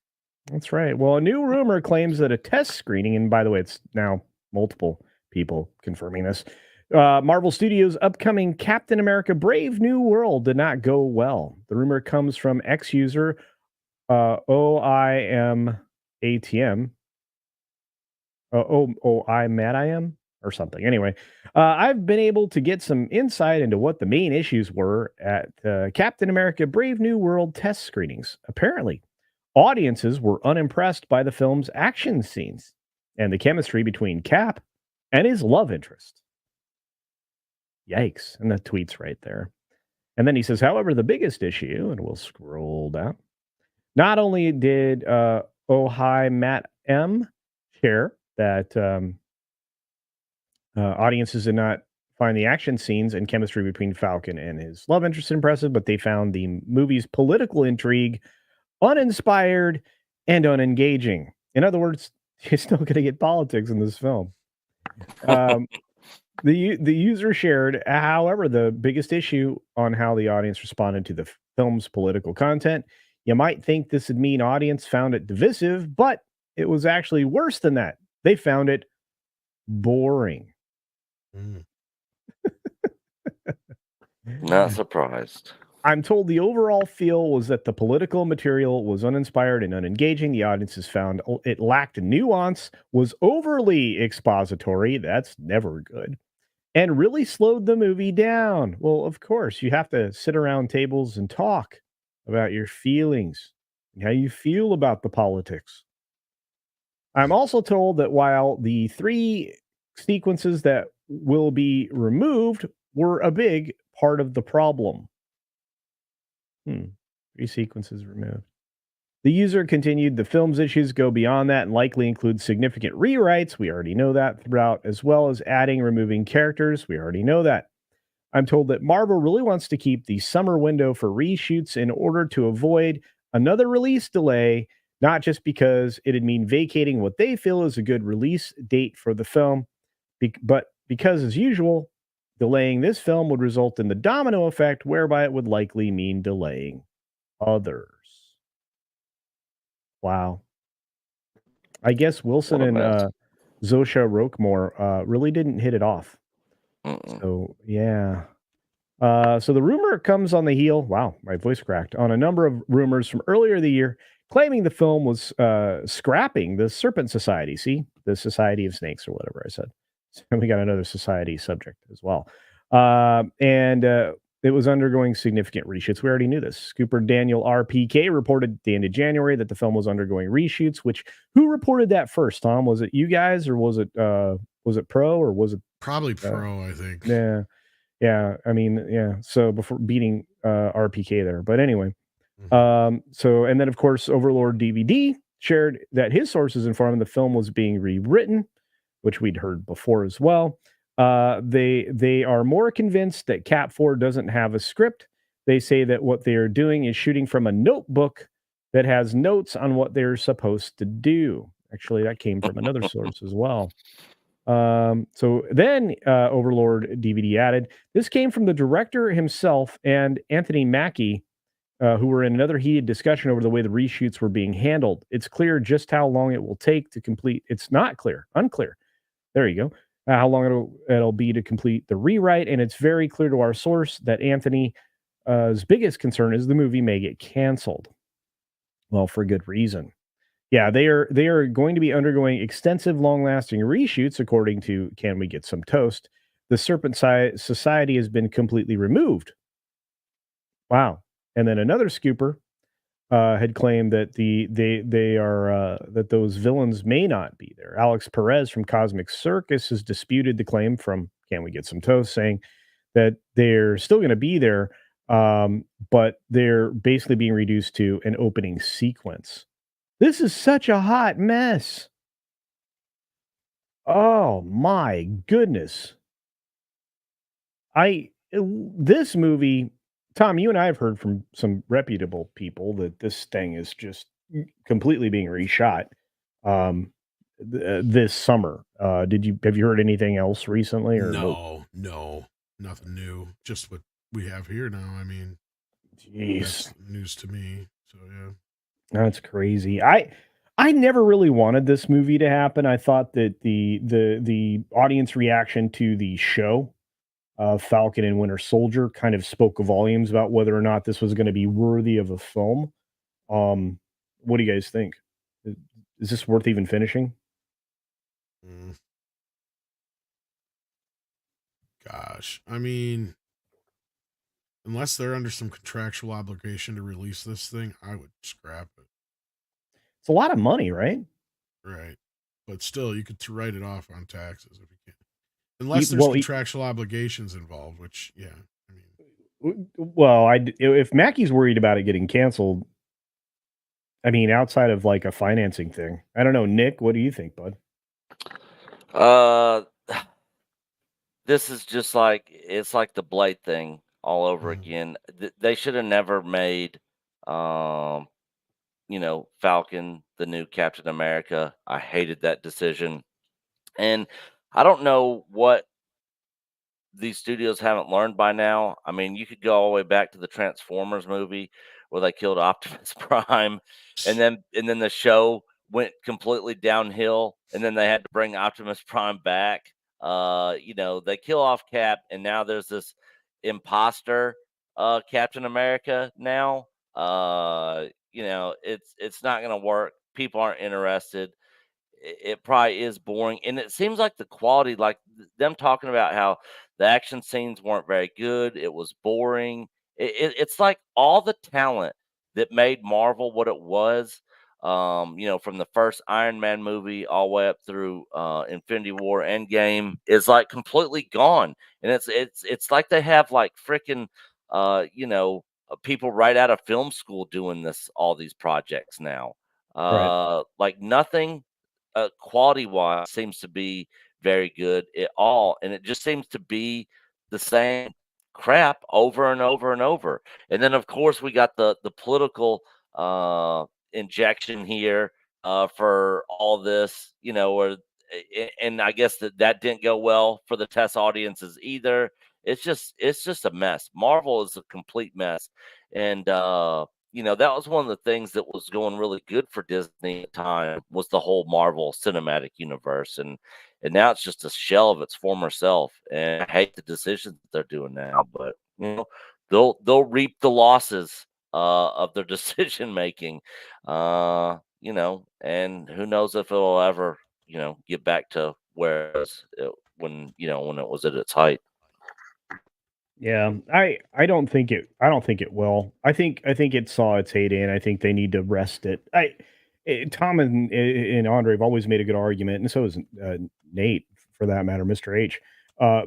That's right. Well, a new rumor claims that a test screening, and by the way, it's now multiple people confirming this. Marvel Studios' upcoming Captain America: Brave New World did not go well. The rumor comes from ex user OIMATM. I mad I am or something. Anyway, I've been able to get some insight into what the main issues were at Captain America: Brave New World test screenings. Apparently, audiences were unimpressed by the film's action scenes and the chemistry between Cap and his love interest. Yikes. And the tweet's right there. And then he says, however, the biggest issue, and we'll scroll down. Not only did Oh Hi Matt M share that Audiences did not find the action scenes and chemistry between Falcon and his love interest impressive, but they found the movie's political intrigue uninspired and unengaging. In other words, you're still going to get politics in this film. Um, the user shared, however, the biggest issue on how the audience responded to the film's political content. You might think this would mean audience found it divisive, but it was actually worse than that. They found it boring. Mm. Not surprised. I'm told the overall feel was that the political material was uninspired and unengaging. The audiences found it lacked nuance, was overly expository. That's never good. And really slowed the movie down. Well, of course, you have to sit around tables and talk about your feelings and how you feel about the politics. I'm also told that while the 3 sequences that will be removed were a big part of the problem. 3 sequences removed. The user continued, the film's issues go beyond that and likely include significant rewrites. We already know that throughout, as well as adding, removing characters. We already know that. I'm told that Marvel really wants to keep the summer window for reshoots in order to avoid another release delay, not just because it'd mean vacating what they feel is a good release date for the film, but because, as usual, delaying this film would result in the domino effect, whereby it would likely mean delaying others. Wow. I guess Wilson What a and mess. Zosha Roquemore really didn't hit it off. Mm-mm. So, yeah. So the rumor comes on the heel. Wow, my voice cracked. On a number of rumors from earlier the year claiming the film was scrapping the Serpent Society. See, the Society of Snakes or whatever I said. So we got another society subject as well. And it was undergoing significant reshoots. We already knew this. Scooper Daniel RPK reported at the end of January that the film was undergoing reshoots. Which who reported that first? Tom, was it you guys or was it Pro or was it Probably Pro? I think. yeah? Yeah, I mean, yeah. So before beating RPK there, but anyway, so and then of course Overlord DVD shared that his sources informed him the film was being rewritten, which we'd heard before as well. They are more convinced that Cap 4 doesn't have a script. They say that what they are doing is shooting from a notebook that has notes on what they're supposed to do. Actually, that came from another source as well. So then Overlord DVD added, this came from the director himself and Anthony Mackie, who were in another heated discussion over the way the reshoots were being handled. It's clear just how long it will take to complete. It's not clear, unclear. There you go. How long it'll be to complete the rewrite. And it's very clear to our source that Anthony's biggest concern is the movie may get canceled. Well, for good reason. Yeah, they are going to be undergoing extensive, long-lasting reshoots, according to Can We Get Some Toast? The Serpent Society has been completely removed. Wow. And then another scooper had claimed that they are that those villains may not be there. Alex Perez from Cosmic Circus has disputed the claim from Can We Get Some Toast, saying that they're still going to be there, but they're basically being reduced to an opening sequence. This is such a hot mess. Oh my goodness. This movie, Tom, you and I have heard from some reputable people that this thing is just completely being reshot this summer. Have you heard anything else recently or No, nothing new. Just what we have here now. I mean, Jeez. that's news to me. So yeah. That's crazy. I never really wanted this movie to happen. I thought that the audience reaction to the show of Falcon and Winter Soldier kind of spoke volumes about whether or not this was going to be worthy of a film. What do you guys think? Is this worth even finishing? Mm. Gosh, I mean, unless they're under some contractual obligation to release this thing, I would scrap it. It's a lot of money, right? Right. But still, you could write it off on taxes if you can. Unless there's contractual obligations involved, which, yeah. I mean, well, if Mackey's worried about it getting canceled, I mean, outside of like a financing thing, I don't know. Nick, what do you think, bud? this is just like it's like the Blade thing all over again. They should have never made, um, Falcon the new Captain America. I hated that decision, and I don't know what these studios haven't learned by now. I mean, you could go all the way back to the Transformers movie where they killed Optimus Prime, and then the show went completely downhill, and then they had to bring Optimus Prime back. They kill off Cap, and now there's this imposter Captain America now. It's not gonna work. People aren't interested. It probably is boring, and it seems like the quality, like them talking about how the action scenes weren't very good, it was boring. It's like all the talent that made Marvel what it was, from the first Iron Man movie all the way up through Infinity War Endgame is like completely gone, and it's like they have like freaking people right out of film school doing all these projects now. Right. Like nothing quality wise seems to be very good at all, and it just seems to be the same crap over and over and over. And then of course we got the political injection here for all this, and I guess that didn't go well for the test audiences either. It's just a mess. Marvel is a complete mess, and that was one of the things that was going really good for Disney at the time was the whole Marvel Cinematic Universe, and now it's just a shell of its former self. And I hate the decisions that they're doing now, but they'll reap the losses of their decision making, and who knows if it'll ever get back to where when it was at its height. Yeah, I don't think it will. I think it saw its heyday, and I think they need to rest it. Tom and Andre have always made a good argument, and so has Nate, for that matter, Mr. H,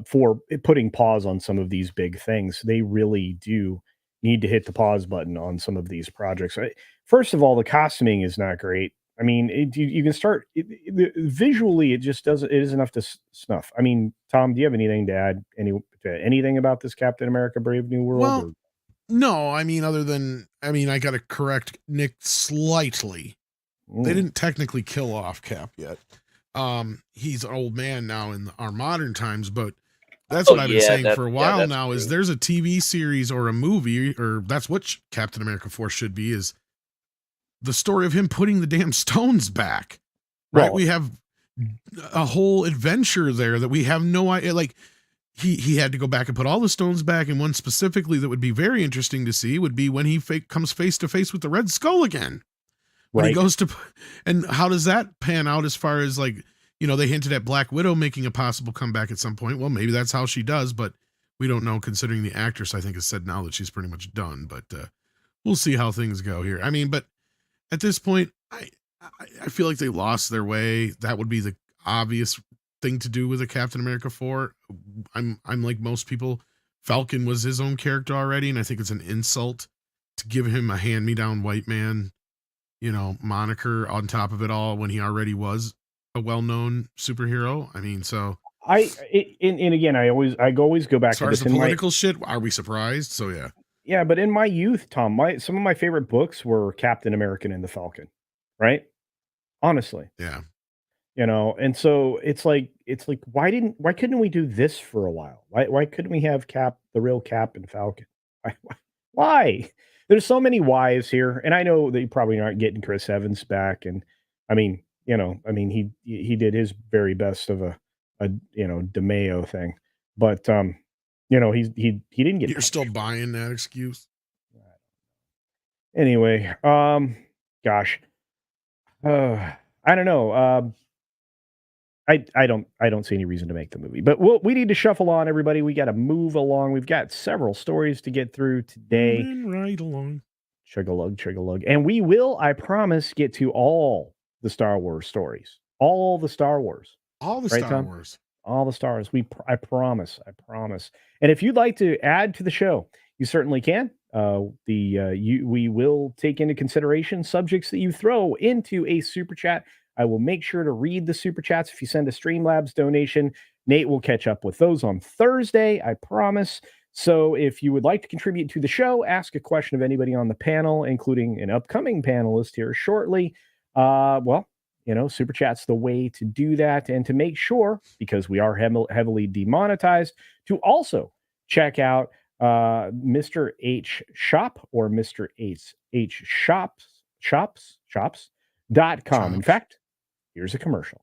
for putting pause on some of these big things. They really do need to hit the pause button on some of these projects. First of all, the costuming is not great. I mean, you can start visually. It just doesn't. It isn't enough to snuff. I mean, Tom, do you have anything to add? To anything about this Captain America: Brave New World? Well, Or no, I mean, I got to correct Nick slightly. They mm, didn't technically kill off Cap yet. He's an old man now in our modern times, but that's Oh what I've been yeah, saying for a while that's now is true. there's a TV series or a movie, or that's what Captain America 4 should be, is the story of him putting the damn stones back. Right? well, We have a whole adventure there that we have no idea. Like he had to go back and put all the stones back, and one specifically that would be very interesting to see would be when he comes face to face with the Red Skull again. When he right. goes to, and how does that pan out as far as like, they hinted at Black Widow making a possible comeback at some point. Well, maybe that's how she does, but we don't know considering the actress I think has said now that she's pretty much done. But we'll see how things go here. I mean, but at this point, I feel like they lost their way. That would be the obvious thing to do with a Captain America 4. I'm like most people. Falcon was his own character already, and I think it's an insult to give him a hand-me-down white man, moniker on top of it all when he already was a well-known superhero. I mean, so And again, I always go as back to far as this the in my political shit, are we surprised? So yeah. yeah, but in my youth, Tom, my some of my favorite books were Captain American and the Falcon, right? Honestly, Yeah. and so it's like why couldn't we do this for a while? Why couldn't we have the real Cap and Falcon? Why? There's so many whys here, and I know that you probably aren't getting Chris Evans back, and I mean he did his very best of a DeMeo thing, but he didn't get You're still punched. buying that excuse? Anyway, gosh, I don't know. I don't see any reason to make the movie, but we need to shuffle on, everybody. We got to move along. We've got several stories to get through today. Moving right along. Chug-a-lug, chug-a-lug, and we will, I promise, get to all the Star Wars stories, all the Star Wars, All the right, Star Tom? Wars. All the stars. I promise. I promise. And if you'd like to add to the show, you certainly can. We will take into consideration subjects that you throw into a super chat. I will make sure to read the super chats if you send a Streamlabs donation Nate will catch up with those on Thursday, I promise. So if you would like to contribute to the show, ask a question of anybody on the panel, including an upcoming panelist here shortly. Well, super chat's the way to do that. And to make sure, because we are heavily demonetized, to also check out Mr. H Shop or Mr. H shops.com. In fact, here's a commercial.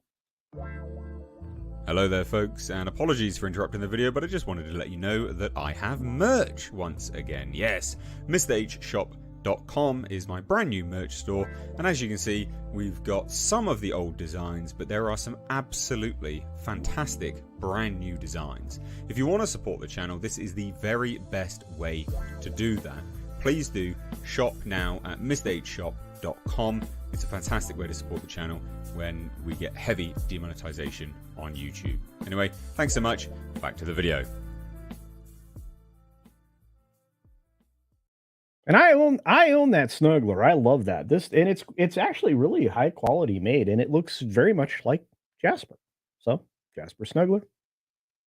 Hello there folks, and apologies for interrupting the video, but I just wanted to let you know that I have merch once again. Yes, MrHshop.com is my brand new merch store, and as you can see, we've got some of the old designs, but there are some absolutely fantastic brand new designs. If you want to support the channel, this is the very best way to do that. Please do shop now at MrHshop.com. It's a fantastic way to support the channel when we get heavy demonetization on YouTube. Anyway, thanks so much. Back to the video. And I own that snuggler. I love that. It's actually really high quality made, and it looks very much like Jasper. So Jasper Snuggler,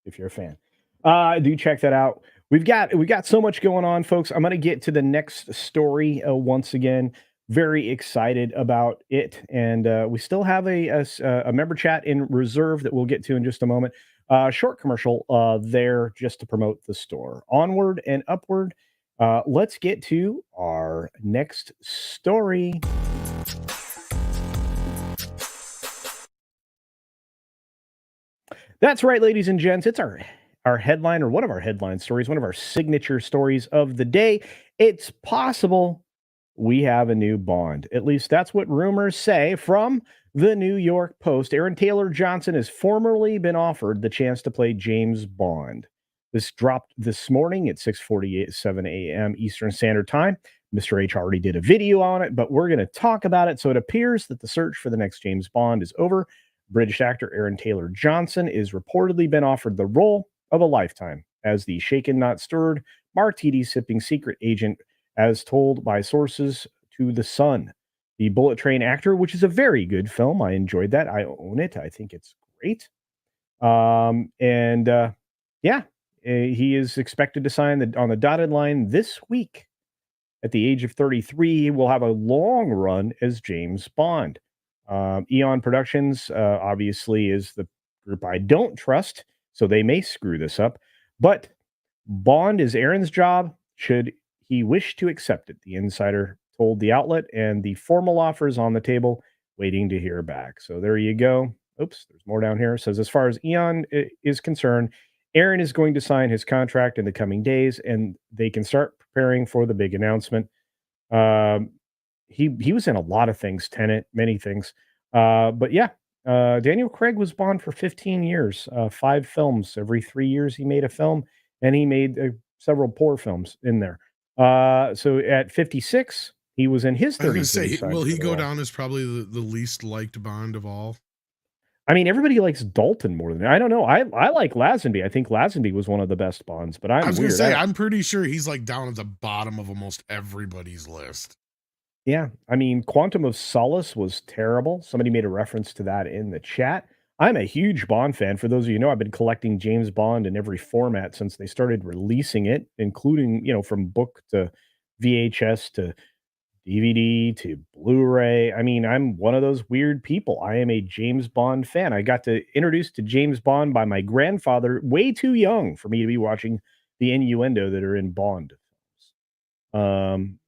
if you're a fan, do check that out. We've got so much going on, folks. I'm gonna get to the next story once again. Very excited about it, and we still have a member chat in reserve that we'll get to in just a moment. Short commercial there just to promote the store. Onward and upward. Let's get to our next story. That's right, ladies and gents. It's our headline, or one of our headline stories, one of our signature stories of the day. It's possible we have a new Bond. At least that's what rumors say from the New York Post. Aaron Taylor Johnson has formerly been offered the chance to play James Bond. This dropped this morning at 6:47 a.m. Eastern Standard Time. Mr. H already did a video on it, but we're going to talk about it. So it appears that the search for the next James Bond is over. British actor Aaron Taylor Johnson is reportedly been offered the role of a lifetime as the shaken, not stirred, martini-sipping secret agent, as told by sources to The Sun. The Bullet Train actor, which is a very good film. I enjoyed that. I own it. I think it's great. He is expected to sign on the dotted line this week. At the age of 33, he will have a long run as James Bond. Eon Productions, obviously, is the group I don't trust, so they may screw this up. But Bond is Aaron's job, should he wished to accept it, the insider told the outlet, and the formal offer is on the table, waiting to hear back. So there you go. Oops, there's more down here. It says, as far as Eon is concerned, Aaron is going to sign his contract in the coming days, and they can start preparing for the big announcement. He was in a lot of things, Tenet, many things. But yeah, Daniel Craig was Bond for 15 years, 5 films. Every 3 years he made a film, and he made several poor films in there. So at 56, he was in his 30s. I was going to say, will he go down as probably the least liked Bond of all? I mean, everybody likes Dalton more than I don't know. I like Lazenby. I think Lazenby was one of the best Bonds, but I was going to say, I'm pretty sure he's like down at the bottom of almost everybody's list. Yeah. I mean, Quantum of Solace was terrible. Somebody made a reference to that in the chat. I'm a huge Bond fan. For those of you who know, I've been collecting James Bond in every format since they started releasing it, including, from book to VHS to DVD to Blu-ray. I mean, I'm one of those weird people. I am a James Bond fan. I got introduced to James Bond by my grandfather, way too young for me to be watching the innuendo that are in Bond films.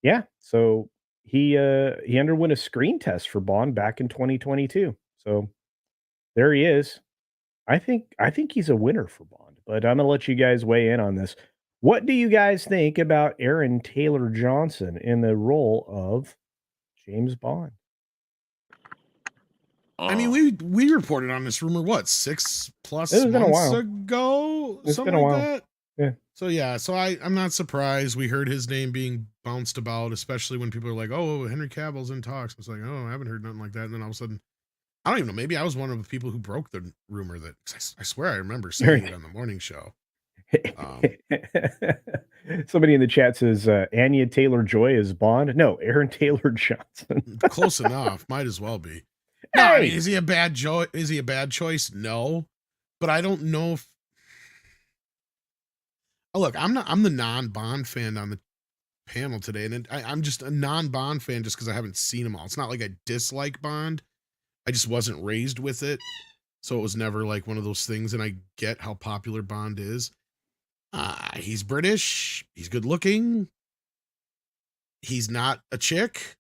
Yeah, so he underwent a screen test for Bond back in 2022. So there he is. I think he's a winner for Bond, but I'm gonna let you guys weigh in on this. What do you guys think about Aaron Taylor Johnson in the role of James Bond? I mean, we reported on this rumor, what, 6+ months ago? It's something been a like while. that. Yeah. So I'm not surprised. We heard his name being bounced about, especially when people are like, "Oh, Henry Cavill's in talks." It's like, "Oh, I haven't heard nothing like that." And then all of a sudden, I don't even know. Maybe I was one of the people who broke the rumor that I swear I remember saying it on the morning show. Somebody in the chat says Anya Taylor-Joy is Bond. No, Aaron Taylor Johnson. Close enough. Might as well be. No, I mean, is he a bad choice? No. but I don't know if. Oh, look, I'm the non-Bond fan on the panel today, and I'm just a non-Bond fan just because I haven't seen them all. It's not like I dislike Bond. I just wasn't raised with it, so it was never like one of those things. And I get how popular Bond is. He's British. He's good looking. He's not a chick.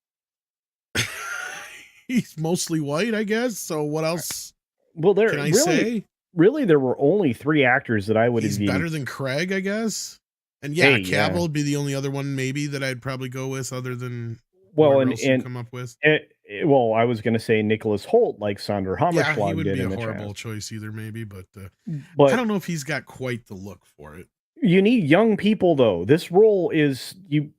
He's mostly white, I guess. So what else Well, there can I really, say? really, there were only 3 actors that I would He's have better even. than Craig, I guess. And yeah, Hey, yeah. Cavill would be the only other one maybe that I'd probably go with, other than Well, whoever and else you and come up with. well, I was going to say Nicholas Holt, like Sander Yeah, he Hammerschlag wouldn't did be in a the horrible chat. choice either, maybe, but I But don't know if he's got quite the look for it. you need young people, though. This role is you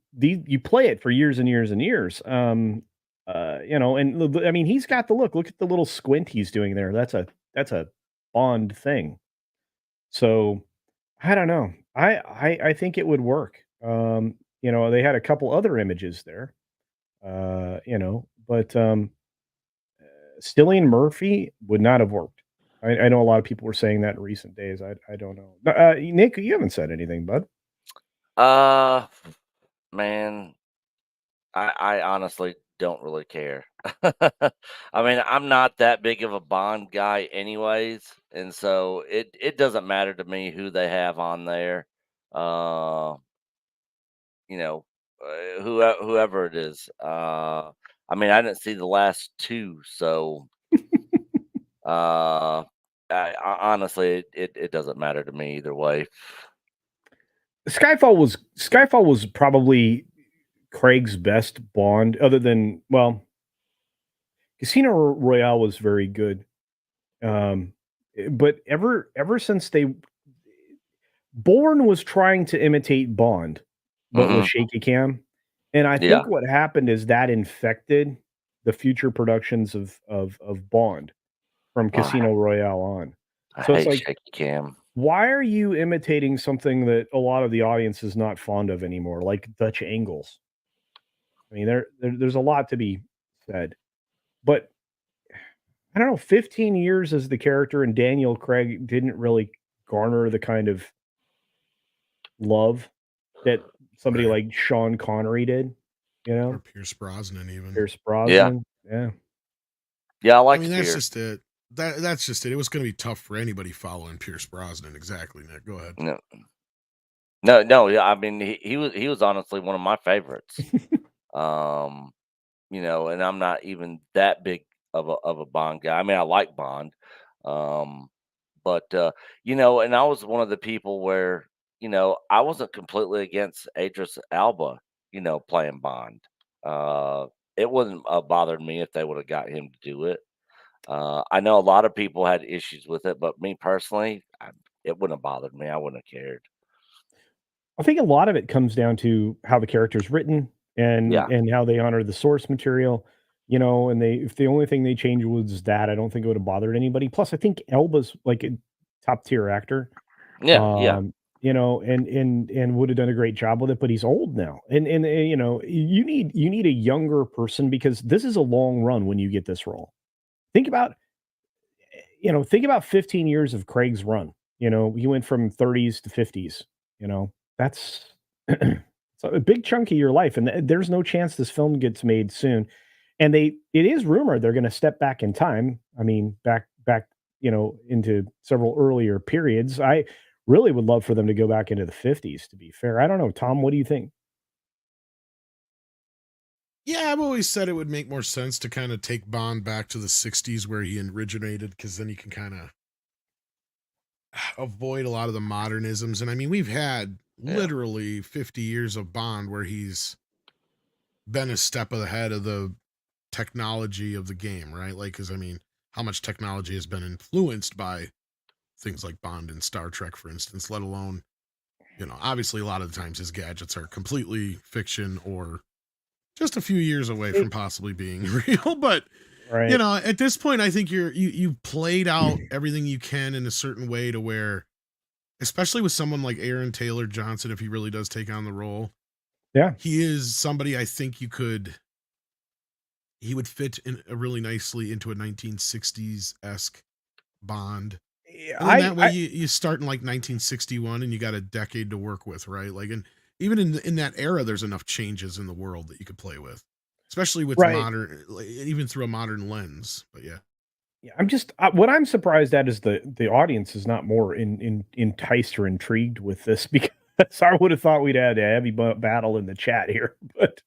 play it for years and years and years. You know, and I mean, he's got the look. Look at the little squint he's doing there. That's a Bond thing. So I don't know. I think it would work. You know, they had a couple other images there. You know, but Cillian Murphy would not have worked. I know a lot of people were saying that in recent days. I don't know. Nick, you haven't said anything, bud. Uh, man, I honestly don't really care. I mean, I'm not that big of a Bond guy anyways, and so it doesn't matter to me who they have on there. Uh, you know, whoever it is. I mean, I didn't see the last 2, so honestly, it doesn't matter to me either way. Skyfall was probably Craig's best Bond, other than, well, Casino Royale was very good. But ever since Bourne was trying to imitate Bond, but with Hmm. shaky cam, and I Yeah, think what happened is that infected the future productions of Bond from I, Casino Royale on. I So it's hate like, shaky cam. why are you imitating something that a lot of the audience is not fond of anymore, like Dutch angles? I mean, there's a lot to be said, but I don't know. 15 years as the character, and Daniel Craig didn't really garner the kind of love that somebody Right. like Sean Connery did. You Or know, Pierce Brosnan even. Pierce Yeah, Brosnan. Yeah, yeah, I I mean, liked that's Pierce. just it. That's just it. It was going to be tough for anybody following Pierce Brosnan. Exactly, Nick. Go ahead. No, no, yeah. I mean, he was honestly one of my favorites. Um, and I'm not even that big of a Bond guy. I mean, I like Bond, um, but and I was one of the people where I wasn't completely against Idris Elba, playing Bond. Uh, it wouldn't bothered me if they would have got him to do it. I know a lot of people had issues with it, but me personally, it wouldn't have bothered me. I wouldn't have cared. I think a lot of it comes down to how the character's written Yeah, and how they honor the source material. You know, and if the only thing they changed was that, I don't think it would have bothered anybody. Plus, I think Elba's like a top tier actor. yeah, yeah. You know, and would have done a great job with it, but he's old now. And you know, you need a younger person because this is a long run when you get this role. Think about think about 15 years of Craig's run. You know, he went from 30s to 50s, you know. That's it's a big chunk of your life, and there's no chance this film gets made soon. And it is rumored they're going to step back in time. I mean, back, into several earlier periods. I really would love for them to go back into the 50s, to be fair. I don't know, Tom, what do you think? Yeah, I've always said it would make more sense to kind of take Bond back to the 60s where he originated, because then you can kind of avoid a lot of the modernisms. And I mean, we've had Yeah. literally 50 years of Bond where he's been a step ahead of the technology of the game, right? Like, because I mean, how much technology has been influenced by things like Bond and Star Trek, for instance, let alone, obviously a lot of the times his gadgets are completely fiction or just a few years away from It possibly being real. But, Right. at this point, I think you played out everything you can in a certain way to where, especially with someone like Aaron Taylor Johnson, if he really does take on the role, Yeah. he is somebody I think he would fit in really nicely into a 1960s esque Bond. And then that way you start in like 1961 and you got a decade to work with, right? Like, and even in that era, there's enough changes in the world that you could play with, especially with modern, even through a modern lens. But yeah. Yeah, I'm just what I'm surprised at is the audience is not more enticed or intrigued with this because I would have thought we'd had a heavy battle in the chat here, but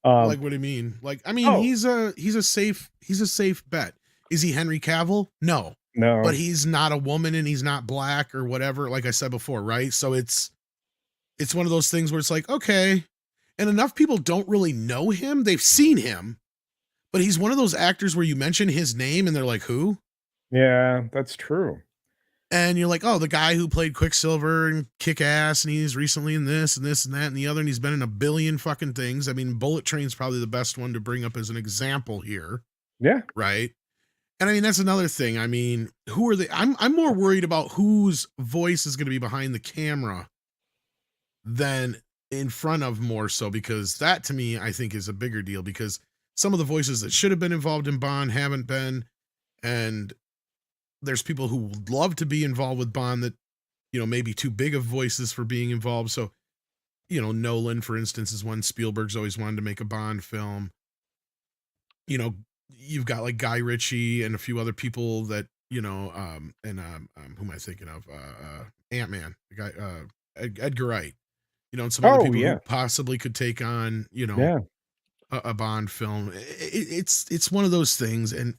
like what do you mean? Like, I mean, he's a safe bet. Is he Henry Cavill? No, but he's not a woman and he's not black or whatever. Like I said before, right? So it's one of those things where it's like, okay, and enough people don't really know him. They've seen him. But he's one of those actors where you mention his name and they're like, who? Yeah, that's true. And you're like, oh, the guy who played Quicksilver and Kick-Ass, and he's recently in this and this and that and the other, and he's been in a billion fucking things. I mean, Bullet Train's probably the best one to bring up as an example here. Yeah. Right? And I mean, that's another thing. I mean, who are they? I'm more worried about whose voice is going to be behind the camera than in front of, more so, because that to me, I think, is a bigger deal, because some of the voices that should have been involved in Bond haven't been, and there's people who would love to be involved with Bond that, you know, maybe too big of voices for being involved. So, you know, Nolan, for instance, is one. Spielberg's always wanted to make a Bond film. You know, you've got like Guy Ritchie and a few other people that, you know, who am I thinking of? Ant-Man, the guy, Edgar Wright, you know, and some other people who possibly could take on, you know, a Bond film. It's one of those things, and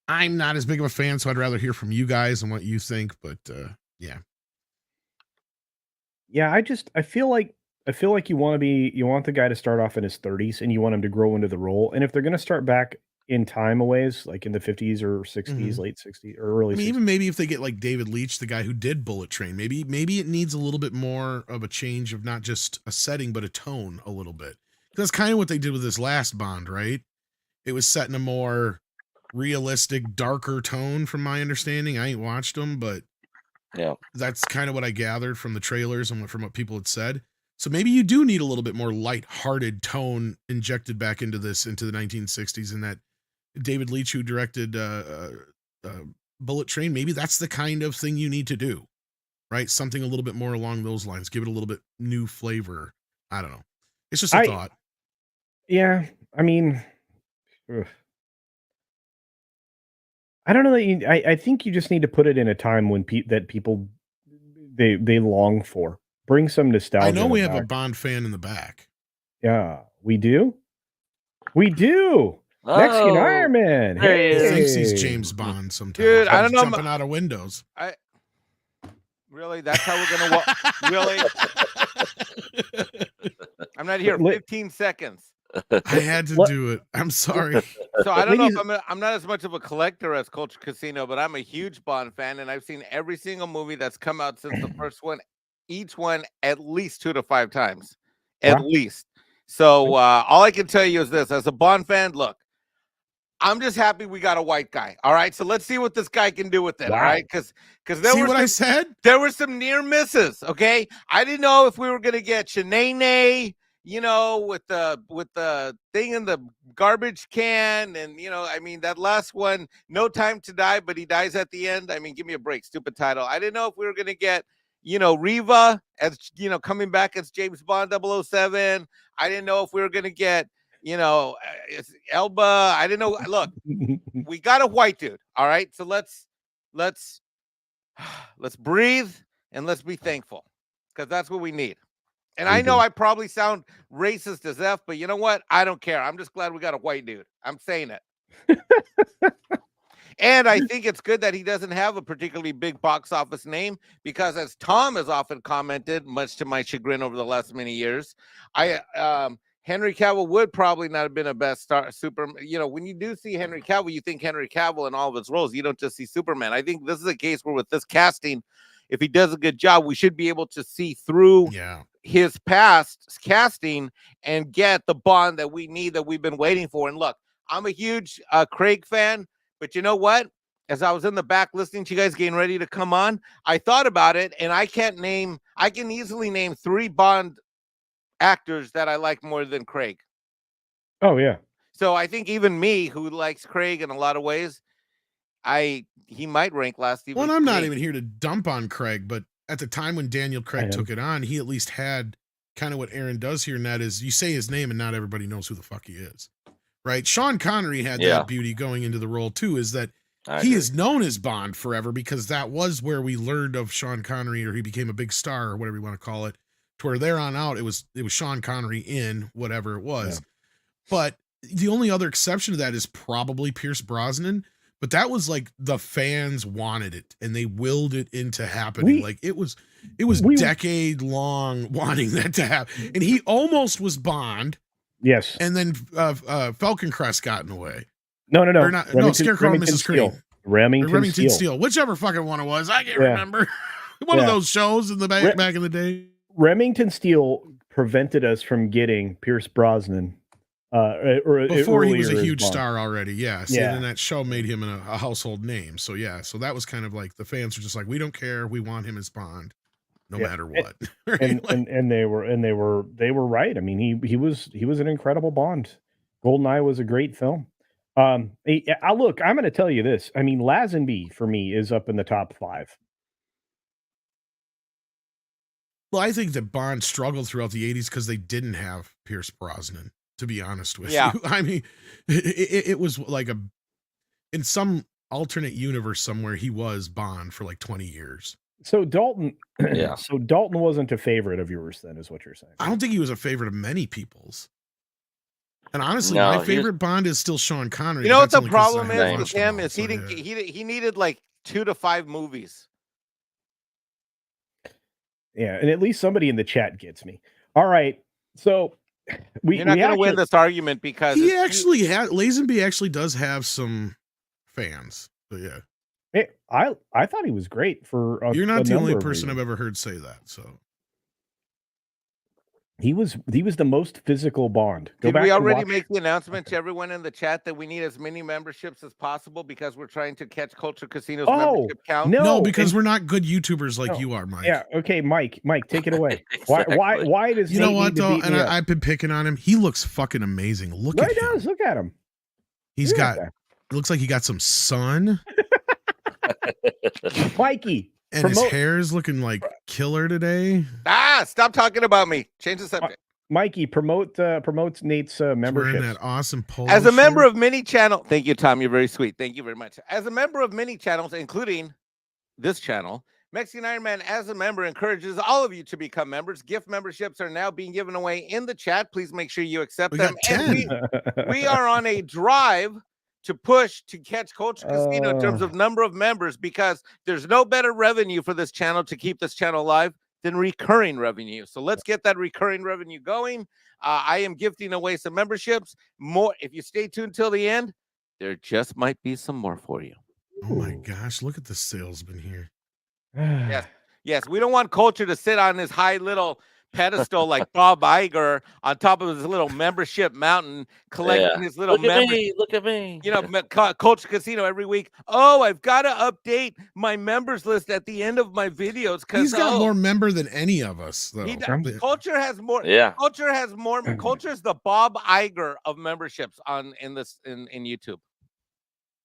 I'm not as big of a fan, so I'd rather hear from you guys and what you think. But yeah, I feel like you want the guy to start off in his 30s and you want him to grow into the role. And if they're going to start back in time a ways, like in the 50s or 60s, late 60s or early, I mean, 60s. even maybe if they get like David Leitch, the guy who did Bullet Train, maybe it needs a little bit more of a change of not just a setting but a tone a little bit. That's kind of what they did with this last Bond, right? It was set in a more realistic, darker tone, from my understanding. I ain't watched them, but yeah, that's kind of what I gathered from the trailers and from what people had said. So maybe you do need a little bit more light-hearted tone injected back into the 1960s, and that David Leitch, who directed Bullet Train, maybe that's the kind of thing you need to do, right? Something a little bit more along those lines. Give it a little bit new flavor. I don't know. It's just a thought. Yeah, I mean, I don't know that I think you just need to put it in a time when that people they long for. Bring some nostalgia. I know we have a Bond fan in the back. Yeah, we do. We do. Mexican Iron Man. He thinks he's James Bond sometimes. Dude, I don't know. Jumping out of windows. Really? That's how we're gonna really? I'm not here. 15 seconds. I had to do it. I'm sorry. So I don't know if I'm not as much of a collector as Culture Casino, but I'm a huge Bond fan, and I've seen every single movie that's come out since the first one, each one at least 2 to 5 times, at least. So all I can tell you is this: as a Bond fan, look, I'm just happy we got a white guy. All right, so let's see what this guy can do with it. All right, because I said? There were some near misses. Okay, I didn't know if we were gonna get Shanae, you know, with the thing in the garbage can, and you know, I mean, that last one, No Time to Die, but he dies at the end. I mean, give me a break, stupid title. I didn't know if we were gonna get, you know, Riva as, you know, coming back as James Bond 007. I didn't know if we were gonna get, you know, Elba. I didn't know. Look, we got a white dude. All right, so let's breathe and let's be thankful, because that's what we need. And I know I probably sound racist as F, but you know what? I don't care. I'm just glad we got a white dude. I'm saying it. And I think it's good that he doesn't have a particularly big box office name, because as Tom has often commented, much to my chagrin over the last many years, Henry Cavill would probably not have been a best star Superman. You know, when you do see Henry Cavill, you think Henry Cavill in all of his roles. You don't just see Superman. I think this is a case where with this casting, if he does a good job, we should be able to see through his past casting and get the Bond that we need, that we've been waiting for. And look, I'm a huge Craig fan, but you know what? As I was in the back listening to you guys getting ready to come on, I thought about it, and I can easily name 3 Bond actors that I like more than Craig. Oh yeah. So I think even me, who likes Craig in a lot of ways, he might rank last. Well, and I'm not even here to dump on Craig, but at the time when Daniel Craig took it on, he at least had kind of what Aaron does here, and that is you say his name and not everybody knows who the fuck he is. Right? Sean Connery had that beauty going into the role too, is that he is known as Bond forever because that was where we learned of Sean Connery, or he became a big star, or whatever you want to call it. To where there on out, it was Sean Connery in whatever it was. Yeah. But the only other exception to that is probably Pierce Brosnan. But that was like the fans wanted it and they willed it into happening. Like it was decade long wanting that to happen. And he almost was Bond. Yes. And then Falcon Crest got in the way. No. Scarecrow and Mrs. Cream. Remington Steele. Whichever fucking one it was. I can't remember. One of those shows in the back in the day. Remington Steele prevented us from getting Pierce Brosnan. Before he was a huge star already, yes. Yeah. And that show made him a household name. So so that was kind of like the fans were just like, we don't care, we want him as Bond, no matter what. and they were right. I mean, he was an incredible Bond. GoldenEye was a great film. Look, I'm going to tell you this. I mean, Lazenby for me is up in the top 5. Well, I think that Bond struggled throughout the 80s because they didn't have Pierce Brosnan. To be honest with you, I mean, it was like in some alternate universe somewhere, he was Bond for like 20 years. So Dalton, So Dalton wasn't a favorite of yours, then, is what you're saying? I don't think he was a favorite of many people's. And honestly, my favorite Bond is still Sean Connery. You know what the problem is with him is he needed like 2 to 5 movies. Yeah, and at least somebody in the chat gets me. All right, so. You're not going to win this argument because Lazenby actually does have some fans. But I thought he was great for. You're not the only person I've ever heard say that. So he was the most physical Bond. Did we already make the announcement to everyone in the chat that we need as many memberships as possible because we're trying to catch Culture Casino's membership count? No, because we're not good YouTubers like you are, Mike. Yeah, okay, Mike, take it away. Exactly. Why does you know what though? And I've been picking on him. He looks fucking amazing. Look at him. Look at him. Looks like he got some sun. Mikey. And his hair is looking like killer today. Stop talking about me. Change the subject. Mikey, promotes Nate's membership. That awesome polo As a member of many channels, thank you, Tom. You're very sweet. Thank you very much. As a member of many channels, including this channel, Mexican Iron Man, as a member, encourages all of you to become members. Gift memberships are now being given away in the chat. Please make sure you accept them. And we are on a drive to push to catch Culture Casino in terms of number of members, because there's no better revenue for this channel to keep this channel alive than recurring revenue. So let's get that recurring revenue going. I am gifting away some memberships. More, if you stay tuned till the end, there just might be some more for you. Oh my gosh, look at the salesman here. Yes. We don't want Culture to sit on this high little pedestal like Bob Iger on top of his little membership mountain, collecting his little members. Look at me. You know, Culture Casino every week. Oh, I've got to update my members list at the end of my videos because he's got more member than any of us. Though. Culture has more. Yeah. Culture has more. Culture is the Bob Iger of memberships in YouTube.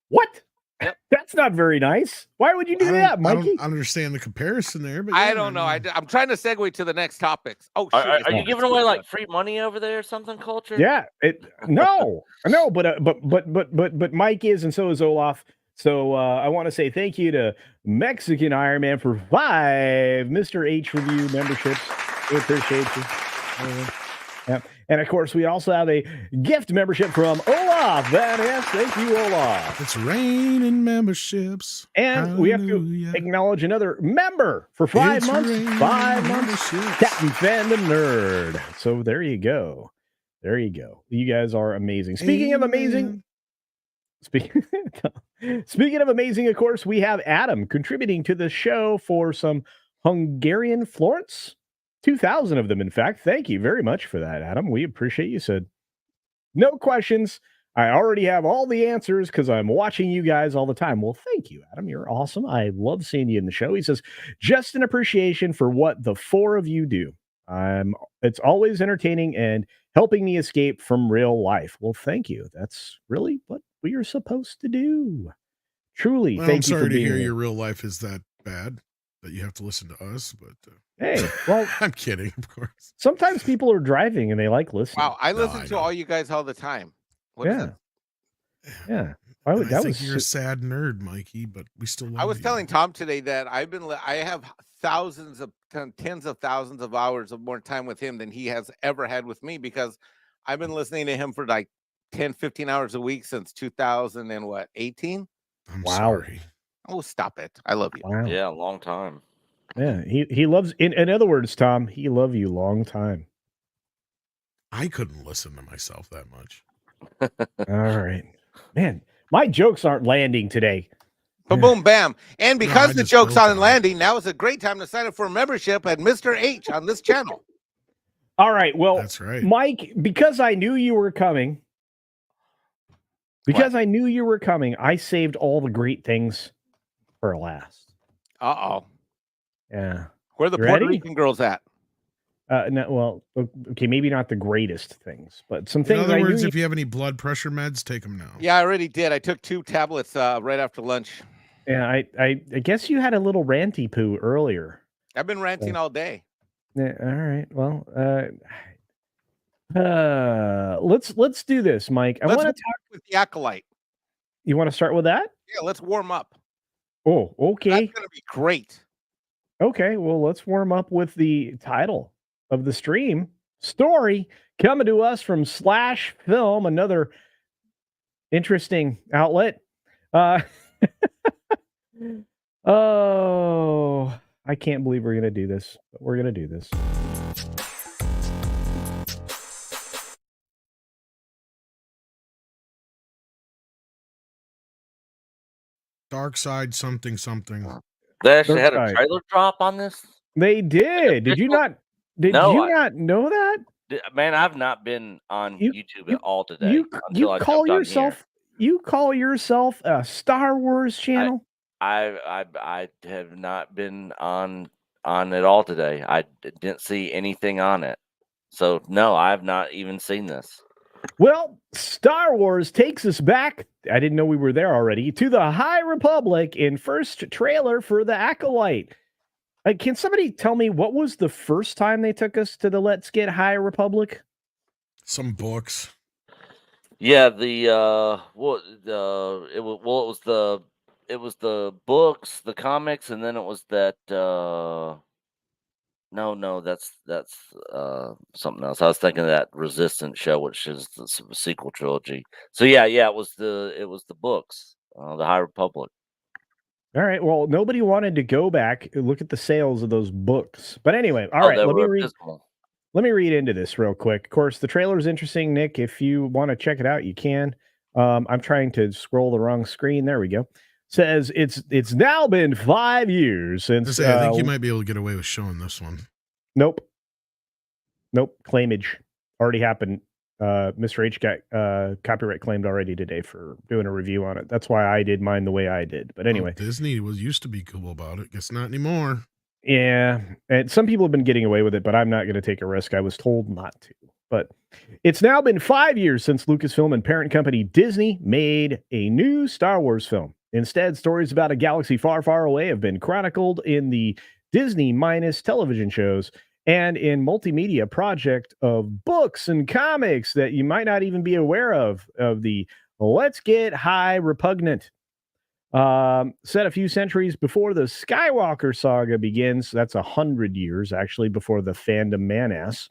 What? Yep. That's not very nice. Why would you do that, Mikey? I don't understand the comparison there, but I don't know. I'm trying to segue to the next topics. Oh, are you giving away like free money over there or something, Culture? Yeah. No, but Mike is, and so is Olaf. So I want to say thank you to Mexican Iron Man for 5 Mr. H Review memberships. We appreciate you. Yeah. And of course, we also have a gift membership from Olaf. Yes, thank you, Olaf. It's raining memberships. And we have to acknowledge another member for 5 months. 5 months. Captain Fandom Nerd. So there you go. You guys are amazing. Speaking of amazing, of course, we have Adam contributing to the show for some Hungarian Florence. 2,000 of them, in fact. Thank you very much for that, Adam. We appreciate you. Said no questions. I already have all the answers because I'm watching you guys all the time. Well, thank you, Adam. You're awesome. I love seeing you in the show. He says, just an appreciation for what the 4 of you do. It's always entertaining and helping me escape from real life. Well, thank you. That's really what we are supposed to do. Truly, Well, I'm thank you sorry for to being hear here. your real life is that bad that you have to listen to us, but Hey, well, I'm kidding, of course. sometimes people are driving and they like listening. Wow, I No, listen I to know. all you guys all the time. What is Yeah. it? Yeah. Why And would I that think was you're a sad nerd, Mikey, but we still love I was you. telling Tom today that I have thousands of tens of thousands of hours of more time with him than he has ever had with me, because I've been listening to him for like 10, 15 hours a week since 2000 and what, 18? I'm Wow. sorry. Oh, stop it. I love you. Wow. Yeah, a long time. Yeah. He loves in other words, Tom, he loved you long time. I couldn't listen to myself that much. All right. Man, my jokes aren't landing today. Boom, bam. And No, because I the just joke's built on on it. landing, now is a great time to sign up for a membership at Mr. H on this channel. All right. Well, That's right. Mike, because I knew you were coming, I saved all the great things for last. Uh-oh. Yeah. Where are the You Puerto ready? Rican girls at? No, well, okay, maybe not the greatest things, but some In things other I words, knew. if you have any blood pressure meds, take them now. Yeah, I already did. I took 2 tablets right after lunch. Yeah, I guess you had a little ranty poo earlier. I've been ranting all day. Yeah, all right. Well, let's do this, Mike. I Let's want to work talk. with the Acolyte. You want to start with that? Yeah, let's warm up. Oh, okay. That's going to be great. Okay, well, let's warm up with the title of the stream story coming to us from Slash Film, another interesting outlet. Oh, I can't believe we're going to do this, but we're going to do this. Dark side something something. They actually Dark had a side. trailer drop on this. They did. Did you official- not? Did No, you I- not know that? Man, I've not been on You- YouTube at all today You until I call jumped on yourself you call yourself a Star Wars channel? here. I have not been on it all today. I didn't see anything on it. So no, I've not even seen this. Well, Star Wars takes us back. I didn't know we were there already to the High Republic in first trailer for the Acolyte. Can somebody tell me what was the first time they took us to the Let's Get High Republic? Some books. Yeah, it was the books, the comics, and then it was that no, that's something else. I was thinking of that Resistance show, which is the sequel trilogy. So yeah, it was the books, the High Republic. All right. Well, nobody wanted to go back and look at the sales of those books. But anyway, all right, they let me were read. abysmal. Let me read into this real quick. Of course, the trailer is interesting, Nick. If you want to check it out, you can. I'm trying to scroll the wrong screen. There we go. Says it's now been 5 years since. I think you might be able to get away with showing this one. Nope. Claimage already happened. Mr. H got copyright claimed already today for doing a review on it. That's why I did mine the way I did. But anyway, Disney used to be cool about it. Guess not anymore. yeah, and some people have been getting away with it, but I'm not going to take a risk. I was told not to. But it's now been 5 years since Lucasfilm and parent company Disney made a new Star Wars film. Instead, stories about a galaxy far, far away have been chronicled in the Disney minus television shows and in multimedia project of books and comics that you might not even be aware of the Let's Get High Repugnant. Set a few centuries before the Skywalker saga begins. That's 100 years, actually, before the fandom manass.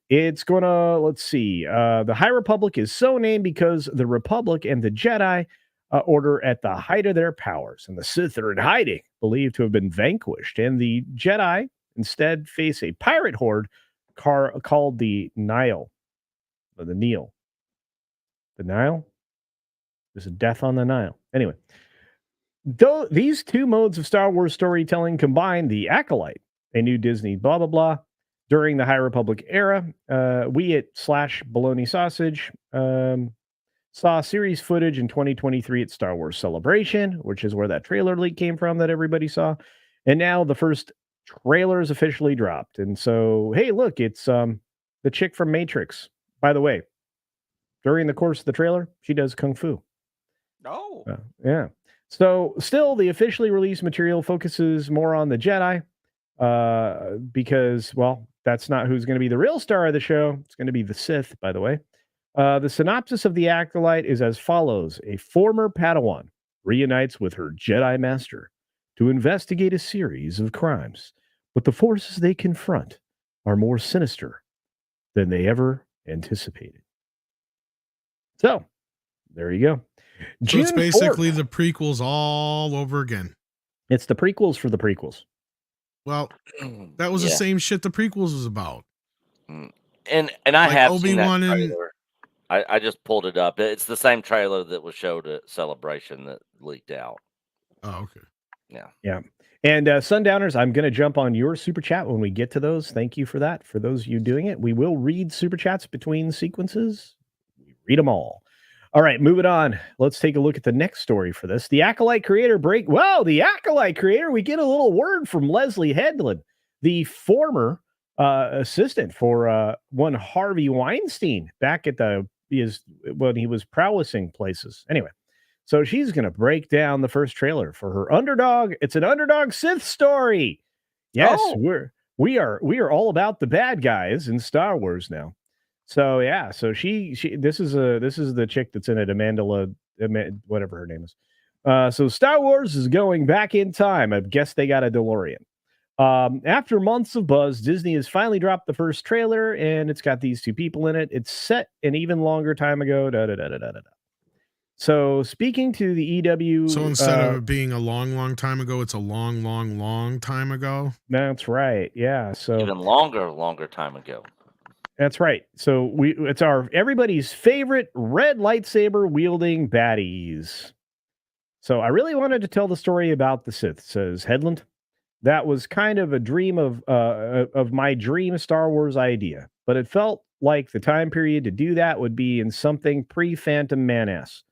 It's gonna, let's see. The High Republic is so named because the Republic and the Jedi order at the height of their powers, and the Sith are in hiding, believed to have been vanquished, and the Jedi instead face a pirate horde called the Nile. Or the Nile. The Nile? There's a death on the Nile. Anyway, though these two modes of Star Wars storytelling combine the Acolyte, a new Disney blah blah blah. During the High Republic era, we at Slash Bologna Sausage saw series footage in 2023 at Star Wars Celebration, which is where that trailer leak came from that everybody saw. And now the first trailer is officially dropped. And so, hey, look, it's the chick from Matrix. By the way, during the course of the trailer, she does Kung Fu. Oh. Yeah. So still, the officially released material focuses more on the Jedi, because, well, that's not who's going to be the real star of the show. It's going to be the Sith, by the way. The synopsis of The Acolyte is as follows. A former Padawan reunites with her Jedi master to investigate a series of crimes, but the forces they confront are more sinister than they ever anticipated. So, there you go. So it's June basically 4th. the prequels all over again. It's the prequels for the prequels. Well, that was the Yeah. same shit the prequels was about. And I Like have seen that Obi-Wan and trailer. I just pulled it up. It's the same trailer that was showed at Celebration that leaked out. oh, okay. Yeah. And Sundowners, I'm going to jump on your super chat when we get to those. Thank you for that. For those of you doing it, we will read super chats between sequences. We read them all. All right, moving on. Let's take a look at the next story for this. The Acolyte creator break. Wow, the Acolyte creator. We get a little word from Leslie Headland, the former assistant for one Harvey Weinstein back at when he was prowessing places. Anyway. So she's going to break down the first trailer for her Underdog. It's an Underdog Sith story. Yes, we are all about the bad guys in Star Wars now. So yeah, so she this is the chick that's in it, whatever her name is. So Star Wars is going back in time. I guess they got a DeLorean. After months of buzz, Disney has finally dropped the first trailer, and it's got these two people in it. It's set an even longer time ago. So speaking to the EW, So instead of it being a long, long time ago, it's a long, long, long time ago. That's right. Yeah. So Even longer time ago. that's right. So it's everybody's favorite red lightsaber wielding baddies. So I really wanted to tell the story about the Sith, says Headland. That was kind of a dream of my dream Star Wars idea, but it felt like the time period to do that would be in something pre-Phantom Menace.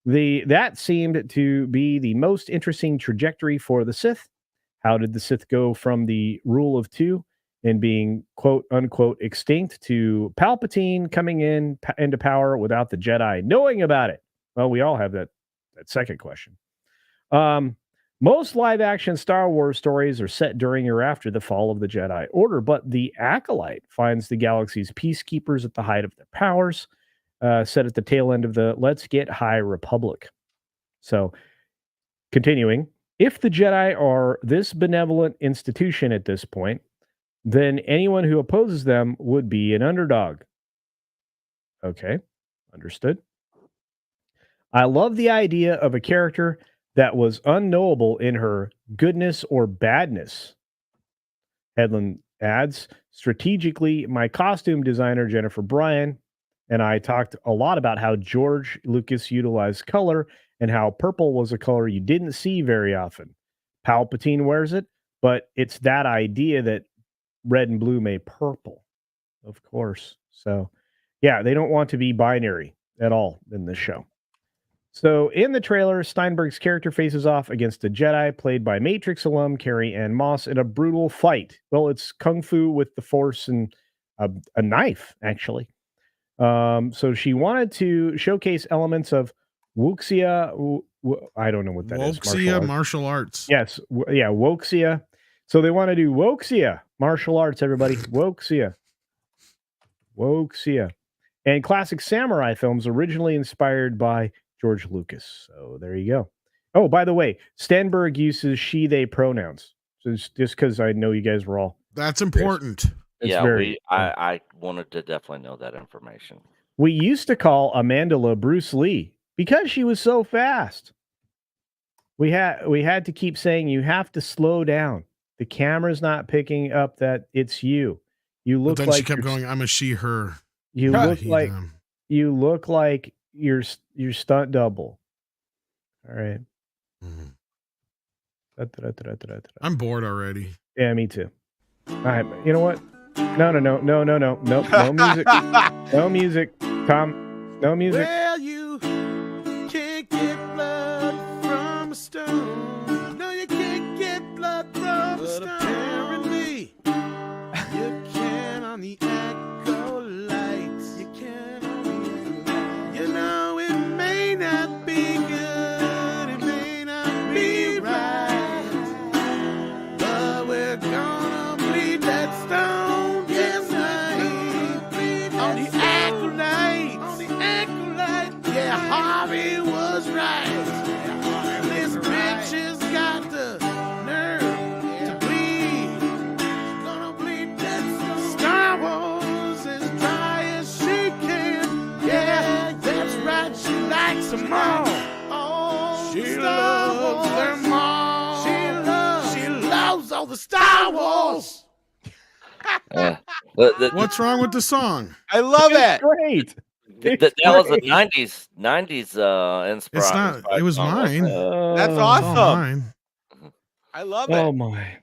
That seemed to be the most interesting trajectory for the Sith. How did the Sith go from the rule of two and being quote unquote extinct to Palpatine coming into power without the Jedi knowing about it? Well, we all have that second question. Most live action Star Wars stories are set during or after the fall of the Jedi Order, but the Acolyte finds the galaxy's peacekeepers at the height of their powers. Set at the tail end of the Let's Get High Republic. So, continuing, if the Jedi are this benevolent institution at this point, then anyone who opposes them would be an underdog. Okay, understood. I love the idea of a character that was unknowable in her goodness or badness. Headland adds, strategically, my costume designer, Jennifer Bryan, and I talked a lot about how George Lucas utilized color and how purple was a color you didn't see very often. Palpatine wears it, but it's that idea that red and blue made purple, of course. So, yeah, they don't want to be binary at all in this show. So, in the trailer, Steinberg's character faces off against a Jedi played by Matrix alum Carrie Ann Moss in a brutal fight. Well, it's kung fu with the Force and a knife, actually. So she wanted to showcase elements of wuxia. I don't know what that is. Wuxia martial arts. Yes. Wuxia. So they want to do wuxia martial arts, everybody. Wuxia. And classic samurai films originally inspired by George Lucas. So there you go. Oh, by the way, Stenberg uses she, they pronouns. So just because I know you guys were all. That's important. I wanted to definitely know that information. We used to call Amandla Bruce Lee because she was so fast. We had to keep saying, you have to slow down. The camera's not picking up that it's you. You look but then like she kept going, I'm a she, her. You look like your stunt double. All right. I'm bored already. Yeah, me too. All right, you know what? No music. No music, Tom. No music. Well, you can't get blood from a stone. No, you can't get blood from a stone. Apparently, you can on the Acolyte. You can on the Acolyte. You know, it may not be good. them all. She loves them all. She loves all the Star Wars. What's wrong with the song? I love It's it. great. That was a 90s It's inspiration. not. It was mine. That's It's all awesome. mine. I love it. Oh my.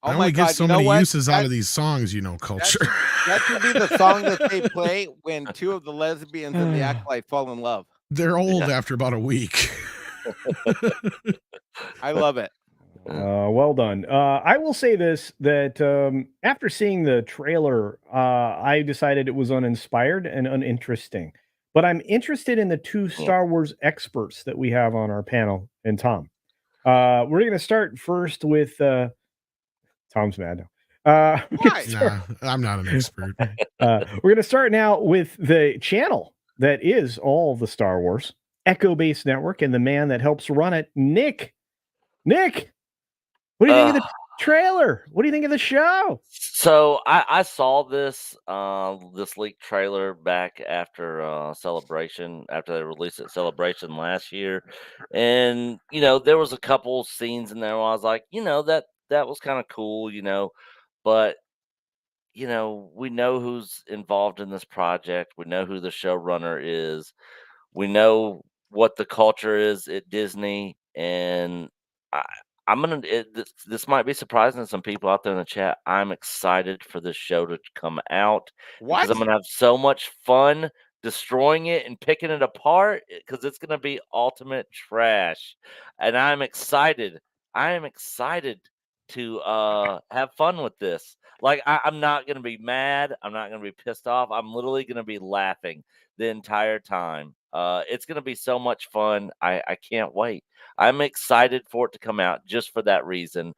I Oh only my get God! so You know many what? uses out of these songs, culture. That should be the song that they play when two of the lesbians in the Acolyte fall in love. They're old after about a week. I love it. Well done. I will say this, that after seeing the trailer, I decided it was uninspired and uninteresting. But I'm interested in the two Star Wars experts that we have on our panel, and Tom. We're going to start first with Tom's mad now. Why? Nah, I'm not an expert. We're going to start now with the channel that is all the Star Wars, Echo Base Network, and the man that helps run it, Nick. Nick, what do you think of the trailer? What do you think of the show? So I saw this this leaked trailer back after Celebration, after they released it Celebration last year, and there was a couple scenes in there where I was like, that was kind of cool, but we know who's involved in this project. We know who the showrunner is. We know what the culture is at Disney, and I, I'm gonna. This might be surprising to some people out there in the chat. I'm excited for this show to come out because What? I'm gonna have so much fun destroying it and picking it apart because it's gonna be ultimate trash, and I'm excited. I am excited to have fun with this. Like I'm not gonna be mad. I'm not gonna be pissed off. I'm literally gonna be laughing the entire time. It's going to be so much fun. I can't wait. I'm excited for it to come out just for that reason.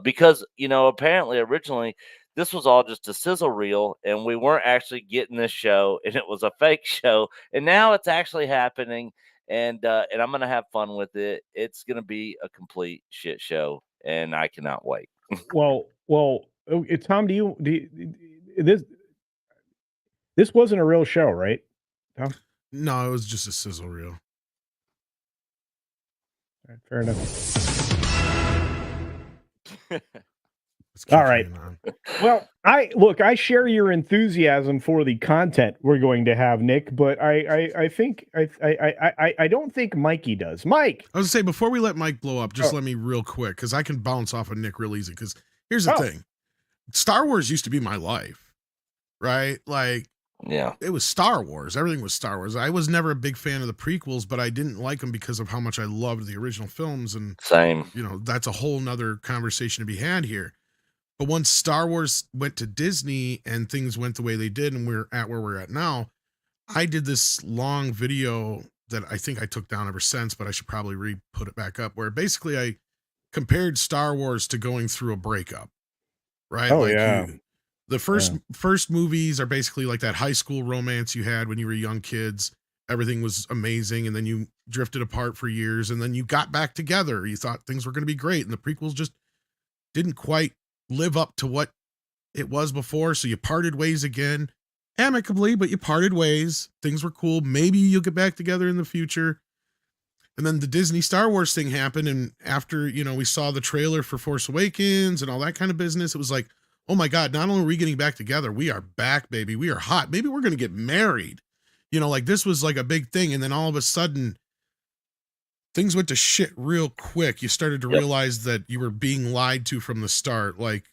Because, apparently originally this was all just a sizzle reel and we weren't actually getting this show and it was a fake show. And now it's actually happening and I'm going to have fun with it. It's going to be a complete shit show and I cannot wait. Well, Tom, this wasn't a real show, right? Tom? No, it was just a sizzle reel. All right, fair enough. Let's keep All right. carrying on. Well, I share your enthusiasm for the content we're going to have, Nick, but I think I don't think Mikey does. Mike, I was gonna say, before we let Mike blow up, just let me real quick, because I can bounce off of Nick real easy. Because here's the thing: Star Wars used to be my life, right? Like, yeah, it was Star Wars. Everything was Star Wars. I was never a big fan of the prequels, but I didn't like them because of how much I loved the original films. And same. That's a whole nother conversation to be had here. But once Star Wars went to Disney and things went the way they did, and we're at where we're at now, I did this long video that I think I took down ever since, but I should probably put it back up, where basically I compared Star Wars to going through a breakup, right? Oh, yeah. The first movies are basically like that high school romance you had when you were young kids. Everything was amazing, and then you drifted apart for years, and then you got back together. You thought things were going to be great, and the prequels just didn't quite live up to what it was before, so you parted ways again, amicably, but you parted ways. Things were cool. Maybe you'll get back together in the future. And then the Disney Star Wars thing happened, and after, we saw the trailer for Force Awakens and all that kind of business, it was like, oh my God, not only are we getting back together, we are back, baby. We are hot. Maybe we're going to get married. This was like a big thing. And then all of a sudden, things went to shit real quick. You started to realize that you were being lied to from the start. Like,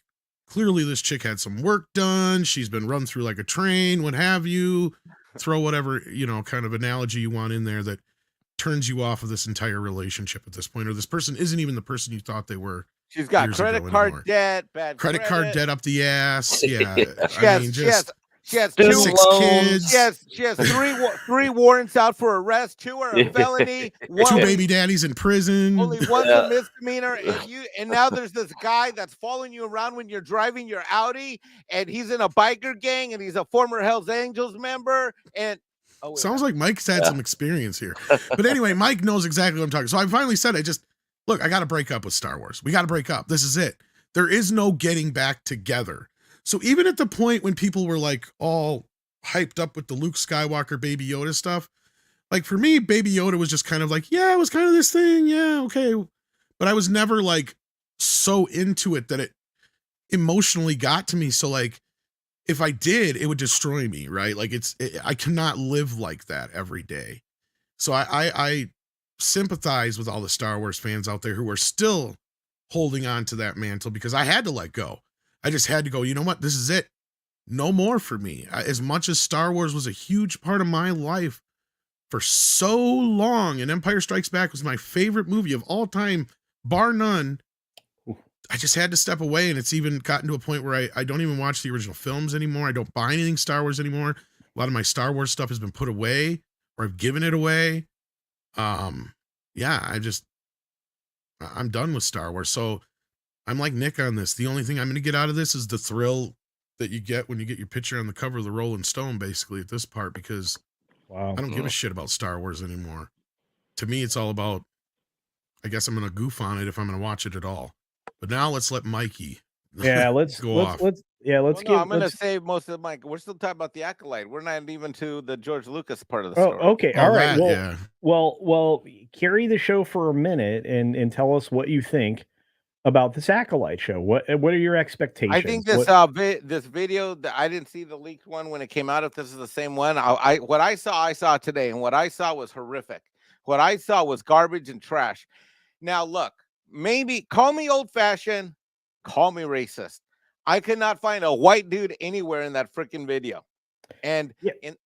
clearly this chick had some work done. She's been run through like a train, what have you. Throw whatever, kind of analogy you want in there that turns you off of this entire relationship at this point. Or this person isn't even the person you thought they were. She's got credit card debt, bad credit card debt up the ass. Yeah. She has Student 6 loans. kids. She has three warrants out for arrest. 2 are a felony. 2 baby daddies in prison. Only one's a misdemeanor. And now there's this guy that's following you around when you're driving your Audi, and he's in a biker gang, and he's a former Hells Angels member. And sounds like Mike's had some experience here. But anyway, Mike knows exactly what I'm talking. So I finally said, look, I got to break up with Star Wars. We got to break up. This is it. There is no getting back together. So even at the point when people were like all hyped up with the Luke Skywalker Baby Yoda stuff, like for me, Baby Yoda was just kind of like, yeah, it was kind of this thing. Yeah, okay. But I was never like so into it that it emotionally got to me. So like, if I did, it would destroy me, right? Like I cannot live like that every day. So I sympathize with all the Star Wars fans out there who are still holding on to that mantle, because I had to let go. I just had to go, you know what? This is it. No more for me. As much as Star Wars was a huge part of my life for so long, and Empire Strikes Back was my favorite movie of all time, bar none, I just had to step away. And it's even gotten to a point where I don't even watch the original films anymore. I don't buy anything Star Wars anymore. A lot of my Star Wars stuff has been put away, or I've given it away. Yeah, I'm done with Star Wars. So I'm like Nick on this. The only thing I'm going to get out of this is the thrill that you get when you get your picture on the cover of the Rolling Stone, basically, at this part, because Wow. I don't give a shit about Star Wars anymore. To me, it's all about, I guess I'm going to goof on it if I'm going to watch it at all. But now let's let Mikey go off. I'm gonna save most of the we're still talking about the Acolyte. We're not even to the George Lucas part of the story. Okay. All right. Yeah. Well, carry the show for a minute and tell us what you think about this Acolyte show. What are your expectations? I think this this video, I didn't see the leaked one when it came out. If this is the same one, what I saw today, and what I saw was horrific. What I saw was garbage and trash. Now look, maybe call me old-fashioned, call me racist. I could not find a white dude anywhere in that freaking video. And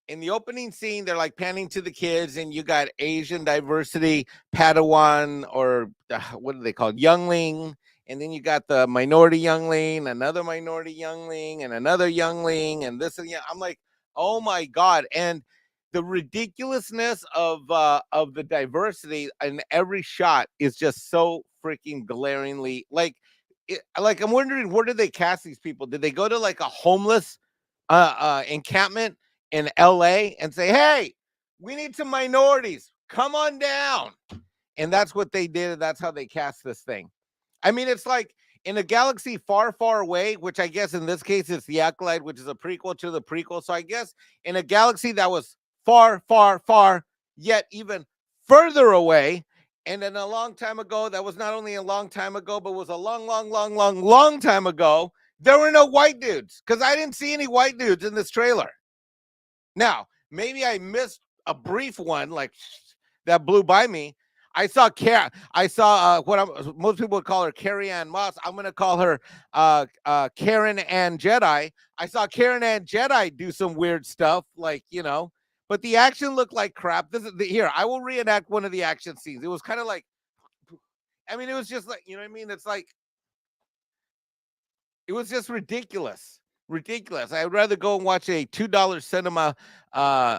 in the opening scene, they're like panning to the kids, and you got Asian diversity, Padawan, or what are they called, youngling. And then you got the minority youngling, another minority youngling, and another youngling, and this and yeah. I'm like, oh my God. And the ridiculousness of the diversity in every shot is just so freaking glaringly like I'm wondering, where did they cast these people? Did they go to like a homeless encampment in LA and say, hey, we need some minorities, come on down? And that's what they did. And that's how they cast this thing. I mean, it's like in a galaxy far, far away, which I guess in this case it's the Acolyte, which is a prequel to the prequel. So I guess in a galaxy that was far, far, far, yet even further away, and then a long time ago, that was not only a long time ago, but was a long, long, long, long, long time ago, there were no white dudes, because I didn't see any white dudes in this trailer. Now, maybe I missed a brief one like that blew by me. I saw most people would call her Carrie Ann Moss. I'm going to call her Karen Ann Jedi. I saw Karen Ann Jedi do some weird stuff, like, but the action looked like crap. Here, I will reenact one of the action scenes. It was kind of like, I mean, it was just like, you know what I mean? It's like, it was just ridiculous. I'd rather go and watch a $2 cinema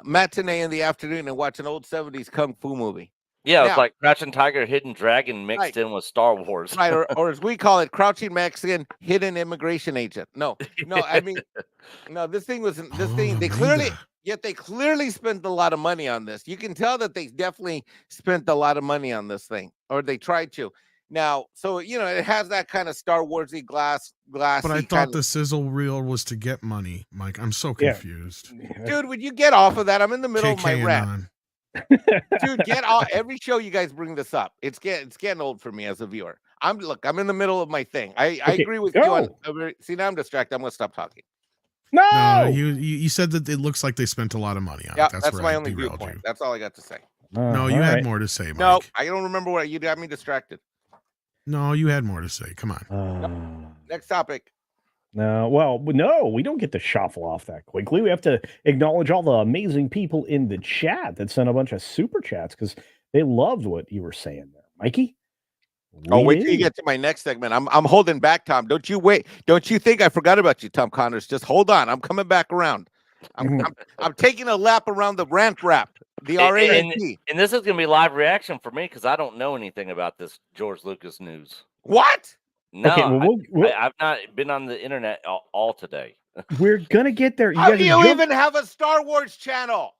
matinee in the afternoon and watch an old 70s kung fu movie. Yeah, it's like Crouching Tiger, Hidden Dragon mixed in with Star Wars. Right, or as we call it, Crouching Mexican, Hidden Immigration Agent. No, I mean, no, this thing, they clearly spent a lot of money on this. You can tell that they definitely spent a lot of money on this thing, or they tried to. Now, so, it has that kind of Star Warsy glassy. But I thought the sizzle reel was to get money, Mike. I'm so confused. Dude, would you get off of that? I'm in the middle of my rant. Dude, get off. Every show you guys bring this up. It's getting old for me as a viewer. I'm in the middle of my thing. I agree with you on. See, now I'm distracted. I'm gonna stop talking. No, you said that it looks like they spent a lot of money on it. That's my only viewpoint. That's all I got to say. No, you had more to say, Mike. No, I don't remember what you got me distracted. No, you had more to say. Come on. No. Next topic. No, we don't get to shuffle off that quickly. We have to acknowledge all the amazing people in the chat that sent a bunch of super chats because they loved what you were saying there, Mikey. Wait till you get to my next segment. I'm holding back, Tom. Don't you wait? Don't you think I forgot about you, Tom Connors? Just hold on. I'm coming back around. I'm taking a lap around the rant wrap. The RANT. And this is gonna be live reaction for me because I don't know anything about this George Lucas news. What? No, I've not been on the internet all today. We're gonna get there. How do you even have a Star Wars channel?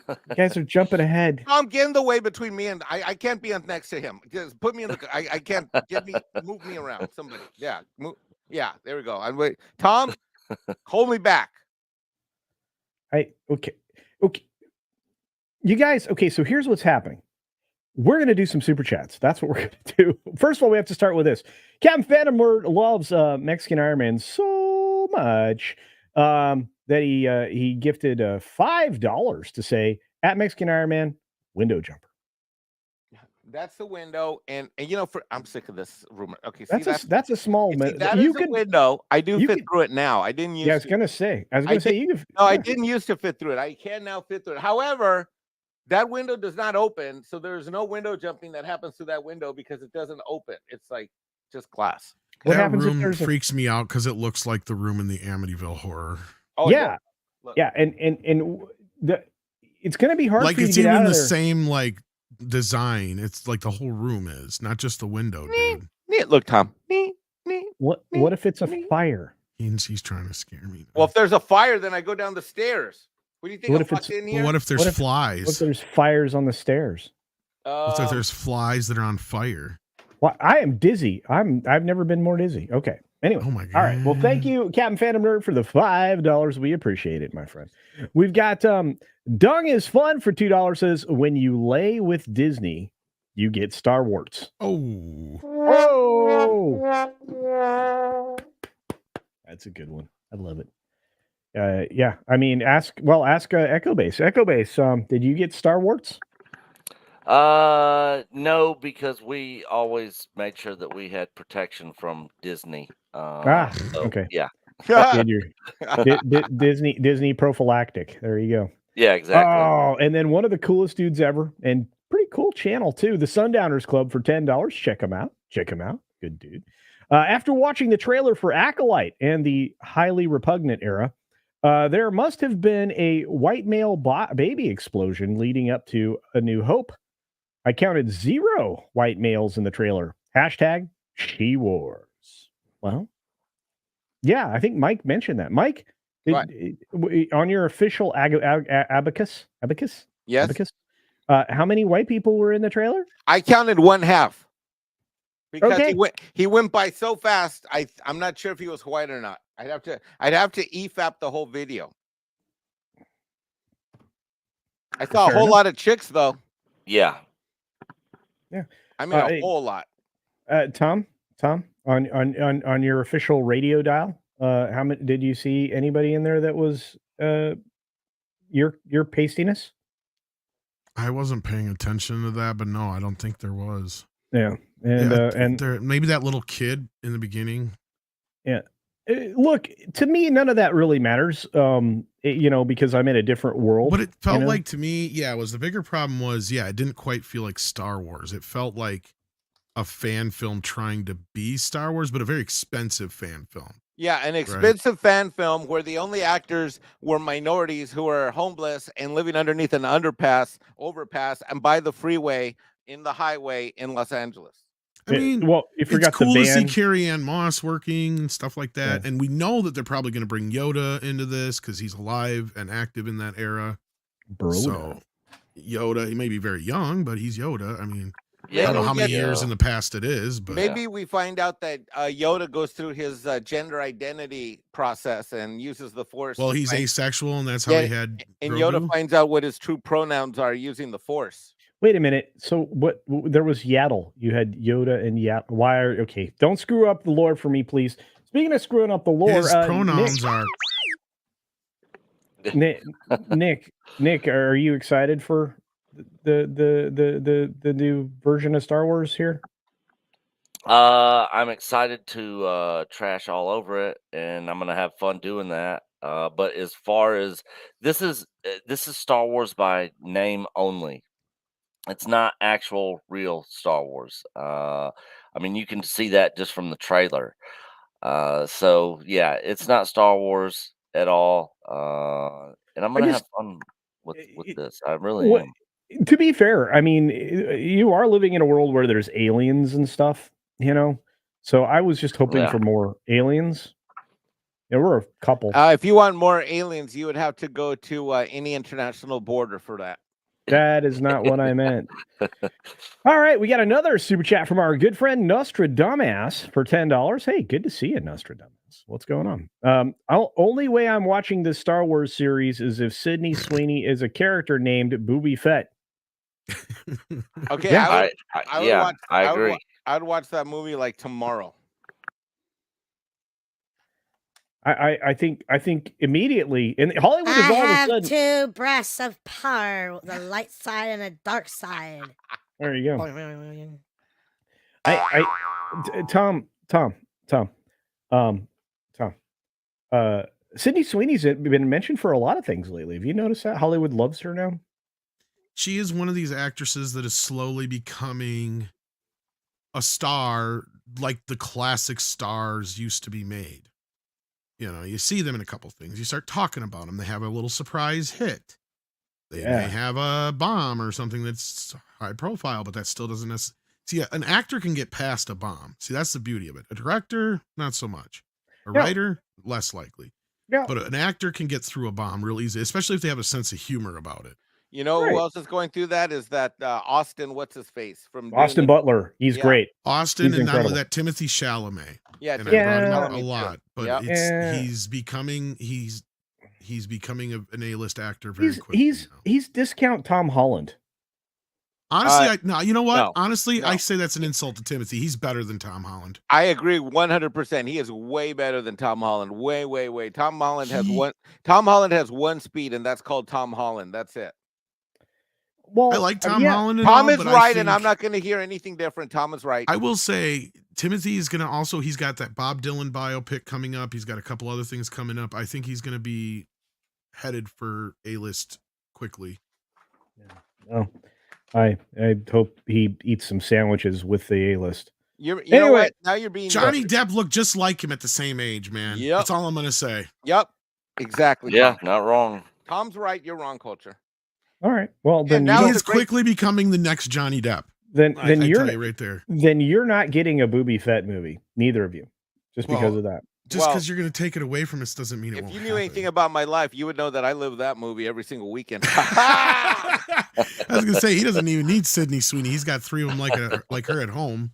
You guys are jumping ahead. Tom, get in the way between me and I can't be next to him. Just put me in the. I can't move me around. Somebody, yeah, there we go. I'm wait. Tom, hold me back. Okay. you guys, okay, so here's what's happening. We're going to do some super chats. That's what we're going to do. First of all, we have to start with this. Captain Phantom loves Mexican Iron Man so much that he gifted $5 to say, at Mexican Iron Man, window jumper. That's the window, and I'm sick of this rumor. Okay, That's a small window. That is a window. I do fit through it now. I didn't use. Yeah, I was gonna say. You can. No, I didn't used to fit through it. I can now fit through it. However, that window does not open, so there's no window jumping that happens through that window because it doesn't open. It's like just glass. What that happens room if there's freaks me out because it looks like the room in the Amityville Horror. Oh yeah, yeah, and it's gonna be hard. Like for you it's to get even out the of there. same like design. It's like the whole room is not just the window, dude. Look, Tom. What if it's a fire? He's trying to scare me. Well, if there's a fire, then I go down the stairs. What do you think? What if it's in here? Well, what if there's flies? What if there's fires on the stairs? What if there's flies that are on fire? Well, I am dizzy. I've never been more dizzy. Okay. Anyway. Oh my God. All right. Well, thank you, Captain Phantom Nerd, for the $5. We appreciate it, my friend. We've got Dung is fun for $2 says, when you lay with Disney, you get Star Wars. Oh. That's a good one. I love it. Yeah. I mean, ask Echo Base. Echo Base, did you get Star Wars? No, because we always made sure that we had protection from Disney. Okay. Yeah. Disney prophylactic. There you go. Yeah, exactly. Oh, and then one of the coolest dudes ever, and pretty cool channel too, the Sundowners Club for $10. Check him out. Good dude. After watching the trailer for Acolyte and the highly repugnant era, there must have been a white male baby explosion leading up to A New Hope. I counted 0 white males in the trailer. #She Wars. Well, yeah, I think Mike mentioned that. Mike, on your official abacus? Yes. Abacus? How many white people were in the trailer? I counted 1/2 because he went by so fast. I'm not sure if he was white or not. I'd have to EFAP the whole video. I saw a whole lot of chicks though. Yeah. Yeah. I mean a whole lot. Tom, on your official radio dial, how many did you see anybody in there that was your pastiness? I wasn't paying attention to that, but no, I don't think there was. Yeah. And there, maybe that little kid in the beginning. Yeah. Look, to me, none of that really matters, because I'm in a different world. But it felt like to me, it was the bigger problem was, it didn't quite feel like Star Wars. It felt like a fan film trying to be Star Wars, but a very expensive fan film. Yeah, an expensive fan film where the only actors were minorities who were homeless and living underneath an overpass, and by the freeway in the highway in Los Angeles. I mean, you forgot it's cool the to see band. Carrie-Ann Moss working and stuff like that. Yeah. And we know that they're probably going to bring Yoda into this because he's alive and active in that era. So Yoda, he may be very young, but he's Yoda. I mean, I don't know how many years in the past it is, but maybe we find out that Yoda goes through his gender identity process and uses the Force. Well, he's asexual, and that's how he had. And Grogu. Yoda finds out what his true pronouns are using the Force. Wait a minute. So what? There was Yaddle. You had Yoda and Yaddle. Why are okay? Don't screw up the lore for me, please. Speaking of screwing up the lore, his pronouns are. Nick, are you excited for the new version of Star Wars here? I'm excited to trash all over it, and I'm gonna have fun doing that. But as far as this is Star Wars by name only. It's not actual real Star Wars. I mean, you can see that just from the trailer. So yeah, it's not Star Wars at all. And I'm gonna have fun with this. I really am. To be fair, I mean, you are living in a world where there's aliens and stuff, So I was just hoping for more aliens. There were a couple. If you want more aliens, you would have to go to any international border for that. That is not what I meant. All right, we got another super chat from our good friend Nostradamus for $10. Hey, good to see you, Nostradamus. What's going on? Only way I'm watching this Star Wars series is if Sydney Sweeney is a character named Boobie Fett. Okay, Yeah. I would yeah, watch. I would agree. wa- I would watch that movie like tomorrow. I think immediately, and Hollywood is I all of a have sudden. two breasts of power, the light side and the dark side. There you go. Tom, Sydney Sweeney's been mentioned for a lot of things lately. Have you noticed that? Hollywood loves her now. She is one of these actresses that is slowly becoming a star like the classic stars used to be made. You know, you see them in a couple things. You start talking about them. They have a little surprise hit. They may have a bomb or something that's high profile, but that still doesn't necessarily. See, an actor can get past a bomb. See, that's the beauty of it. A director, not so much. A writer, less likely. Yeah. But an actor can get through a bomb real easy, especially if they have a sense of humor about it. You know who else is going through that? Is that Austin? What's his face from Austin Butler? He's great. Austin, He's and incredible. not only that, Timothy Chalamet. Yeah, and I brought him up Chalamet a lot, too. but he's becoming an A-list actor very quickly. He's discount Tom Holland. Honestly, you know what? No, Honestly, I say that's an insult to Timothy. He's better than Tom Holland. I agree 100%. He is way better than Tom Holland. Way. Tom Holland has one speed, and that's called Tom Holland. That's it. Well, I like Tom Holland. Tom is right, and I'm not going to hear anything different. Tom is right. I will say Timothy is going to also. He's got that Bob Dylan biopic coming up. He's got a couple other things coming up. I think he's going to be headed for A-list quickly. Oh, I hope he eats some sandwiches with the A-list. You know what? Now you're being Johnny Depp looked just like him at the same age, man. Yep. That's all I'm going to say. Yep, exactly. Yeah, Tom. not wrong. Tom's right. You're wrong, Culture. All right. Well, then now he is quickly becoming the next Johnny Depp. Then you're tell you right there. Then you're not getting a Boobie Fett movie. Neither of you, just because of that. Just because you're going to take it away from us doesn't mean it won't. If you knew anything about my life, you would know that I live that movie every single weekend. I was going to say he doesn't even need Sydney Sweeney. He's got three of them like her at home.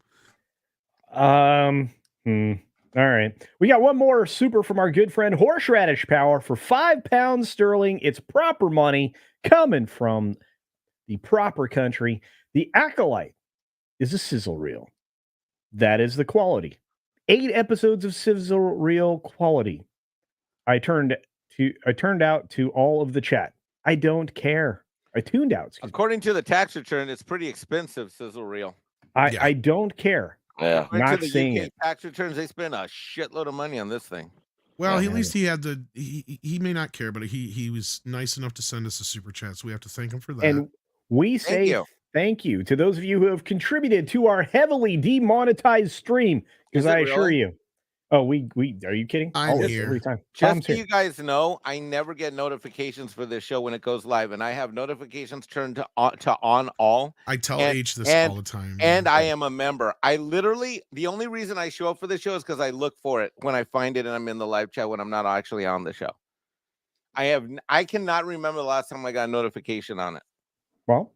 All right. We got one more super from our good friend Horseradish Power for £5 sterling. It's proper money coming from the proper country. The Acolyte is a sizzle reel. That is the quality. 8 episodes of sizzle reel quality. I turned out to all of the chat. I don't care. I tuned out. According to the tax return, it's pretty expensive sizzle reel. I don't care. Yeah. According Not to saying the UK it. tax returns, they spend a shitload of money on this thing. Well, at least he had he may not care, but he was nice enough to send us a super chat, so we have to thank him for that. And we say thank you to those of you who have contributed to our heavily demonetized stream. Because I assure you, we are you kidding? I'm here every time. Just so you guys know, I never get notifications for this show when it goes live, and I have notifications turned to on all. I tell H this all the time. And I am a member. I literally, the only reason I show up for the show is because I look for it when I find it and I'm in the live chat when I'm not actually on the show. I cannot remember the last time I got a notification on it. Well,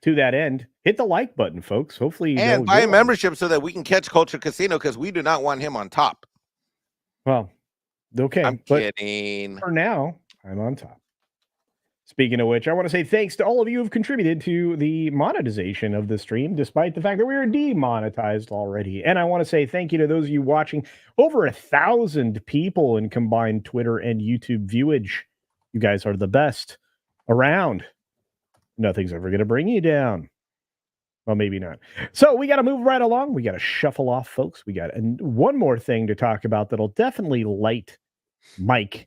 to that end, hit the like button, folks. Hopefully, and buy a membership so that we can catch Culture Casino because we do not want him on top. Well, okay. I'm kidding. For now, I'm on top. Speaking of which, I want to say thanks to all of you who have contributed to the monetization of the stream, despite the fact that we are demonetized already. And I want to say thank you to those of you watching. Over 1,000 people in combined Twitter and YouTube viewage. You guys are the best around. Nothing's ever going to bring you down. Well, maybe not. So we got to move right along. We got to shuffle off, folks. We got one more thing to talk about that'll definitely light Mike